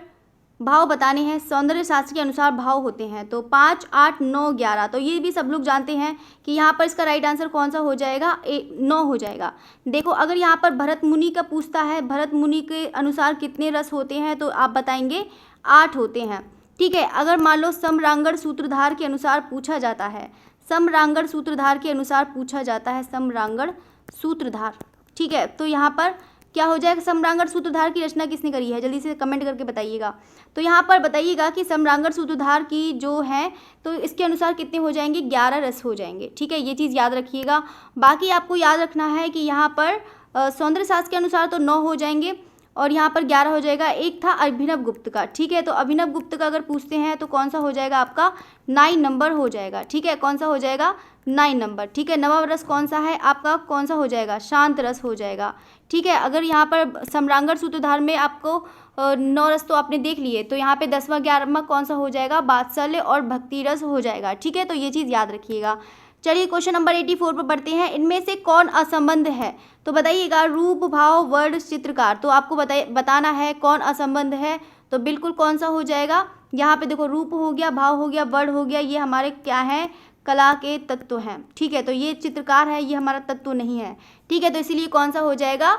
भाव बताने हैं, सौंदर्य शास्त्र के अनुसार भाव होते हैं। तो 5, 8, 9, 11, तो ये भी सब लोग जानते हैं कि यहाँ पर इसका राइट आंसर कौन सा हो जाएगा, 9 हो जाएगा। देखो, अगर यहाँ पर भरत मुनि का पूछता है, भरत मुनि के अनुसार कितने रस होते हैं, तो आप बताएंगे 8 होते हैं, ठीक है। अगर मान लो समरांगण सूत्रधार के अनुसार पूछा जाता है, समरांगण सूत्रधार के अनुसार पूछा जाता है, समरांगण सूत्रधार, ठीक है, तो यहाँ पर क्या हो जाएगा, समरांगण सूत्रधार की रचना किसने करी है, जल्दी से कमेंट करके बताइएगा। तो यहाँ पर बताइएगा कि समरांगण सूत्रधार की जो है तो इसके अनुसार कितने हो जाएंगे, 11 रस हो जाएंगे, ठीक है, ये चीज़ याद रखिएगा। बाकी आपको याद रखना है कि यहाँ पर सौंदर्य शास्त्र के अनुसार तो 9 हो जाएंगे और यहाँ पर 11 हो जाएगा। एक था अभिनव गुप्त का, ठीक है, तो अभिनव गुप्त का अगर पूछते हैं तो कौन सा हो जाएगा आपका, 9 नंबर हो जाएगा, ठीक है, कौन सा हो जाएगा, 9 नंबर, ठीक है। नवा रस कौन सा है आपका, कौन सा हो जाएगा, शांत रस हो जाएगा, ठीक है। अगर यहाँ पर समरांगण सूत्रधार में आपको 9 रस तो आपने देख लिए, तो यहाँ पे 10वां 11वां कौन सा हो जाएगा, वात्सल्य और भक्ति रस हो जाएगा, ठीक है, तो ये चीज़ याद रखिएगा। चलिए, क्वेश्चन नंबर 84 पर पढ़ते हैं, इनमें से कौन असंबद्ध है। तो बताइएगा, रूप, भाव, वर्ण, चित्रकार, तो आपको बताना है कौन असंबद्ध है। तो बिल्कुल कौन सा हो जाएगा, यहाँ पे देखो, रूप हो गया, भाव हो गया, वर्ण हो गया, ये हमारे क्या हैं, कला के तत्व हैं, ठीक है। तो ये चित्रकार है, ये हमारा तत्व नहीं है, ठीक है, तो इसीलिए कौन सा हो जाएगा,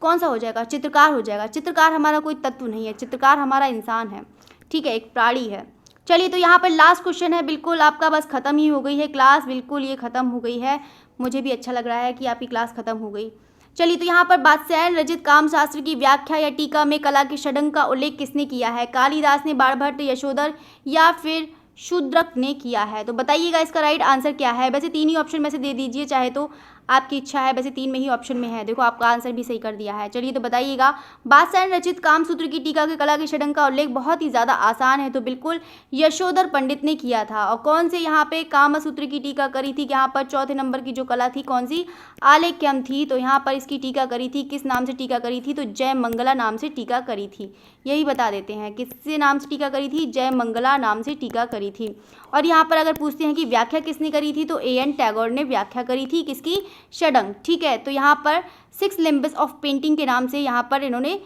कौन सा हो जाएगा, चित्रकार हो जाएगा। चित्रकार हमारा कोई तत्व नहीं है, चित्रकार हमारा इंसान है, ठीक है, एक प्राणी है। चलिए, तो यहाँ पर लास्ट क्वेश्चन है, बिल्कुल आपका बस ख़त्म ही हो गई है क्लास, बिल्कुल ये ख़त्म हो गई है। मुझे भी अच्छा लग रहा है कि आपकी क्लास ख़त्म हो गई। चलिए, तो यहाँ पर बादशाह रचित कामशास्त्र की व्याख्या या टीका में कला के षडंग का उल्लेख किसने किया है, कालिदास ने, बाणभट्ट, यशोधर या फिर शूद्रक ने किया है। तो बताइएगा इसका राइट आंसर क्या है। वैसे 3 ही ऑप्शन में से दे दीजिए चाहे तो, आपकी इच्छा है, वैसे 3 में ही ऑप्शन में है। देखो, आपका आंसर भी सही कर दिया है। चलिए, तो बताइएगा, बादशाह रचित कामसूत्र की टीका के कला के षडंग का उल्लेख बहुत ही ज़्यादा आसान है, तो बिल्कुल यशोधर पंडित ने किया था। और कौन से यहाँ पे कामसूत्र की टीका करी थी, यहाँ पर 4थे नंबर की जो कला थी कौन सी, आलेख्यम थी। तो यहाँ पर इसकी टीका करी थी, किस नाम से टीका करी थी, तो जय मंगला नाम से टीका करी थी। यही बता देते हैं किससे नाम से टीका करी थी, जय मंगला नाम से टीका करी थी। और यहाँ पर अगर पूछते हैं कि व्याख्या किसने करी थी, तो A.N. टैगोर ने व्याख्या करी थी, किसकी, षडंग, ठीक है। तो यहाँ पर 6 लिम्बस ऑफ पेंटिंग के नाम से यहाँ पर इन्होंने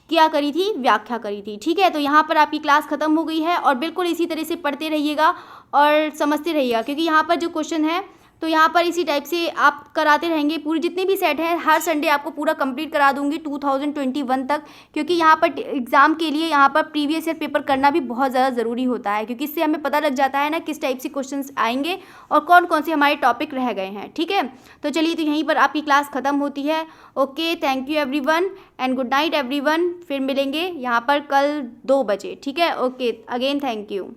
क्या करी थी, व्याख्या करी थी, ठीक है। तो यहाँ पर आपकी क्लास खत्म हो गई है और बिल्कुल इसी तरह से पढ़ते रहिएगा और समझते रहिएगा, क्योंकि यहाँ पर जो क्वेश्चन है तो यहाँ पर इसी टाइप से आप कराते रहेंगे। पूरी जितने भी सेट हैं हर संडे आपको पूरा कंप्लीट करा दूंगी 2021 तक, क्योंकि यहाँ पर एग्ज़ाम के लिए यहाँ पर प्रीवियस ईयर पेपर करना भी बहुत ज़्यादा ज़रूरी होता है, क्योंकि इससे हमें पता लग जाता है ना किस टाइप से क्वेश्चंस आएंगे और कौन कौन से हमारे टॉपिक रह गए हैं, ठीक है। तो चलिए, तो यहीं पर आपकी क्लास ख़त्म होती है। Okay, thank you everyone and good night everyone. फिर मिलेंगे यहाँ पर कल 2 बजे, ठीक है। Okay, again thank you.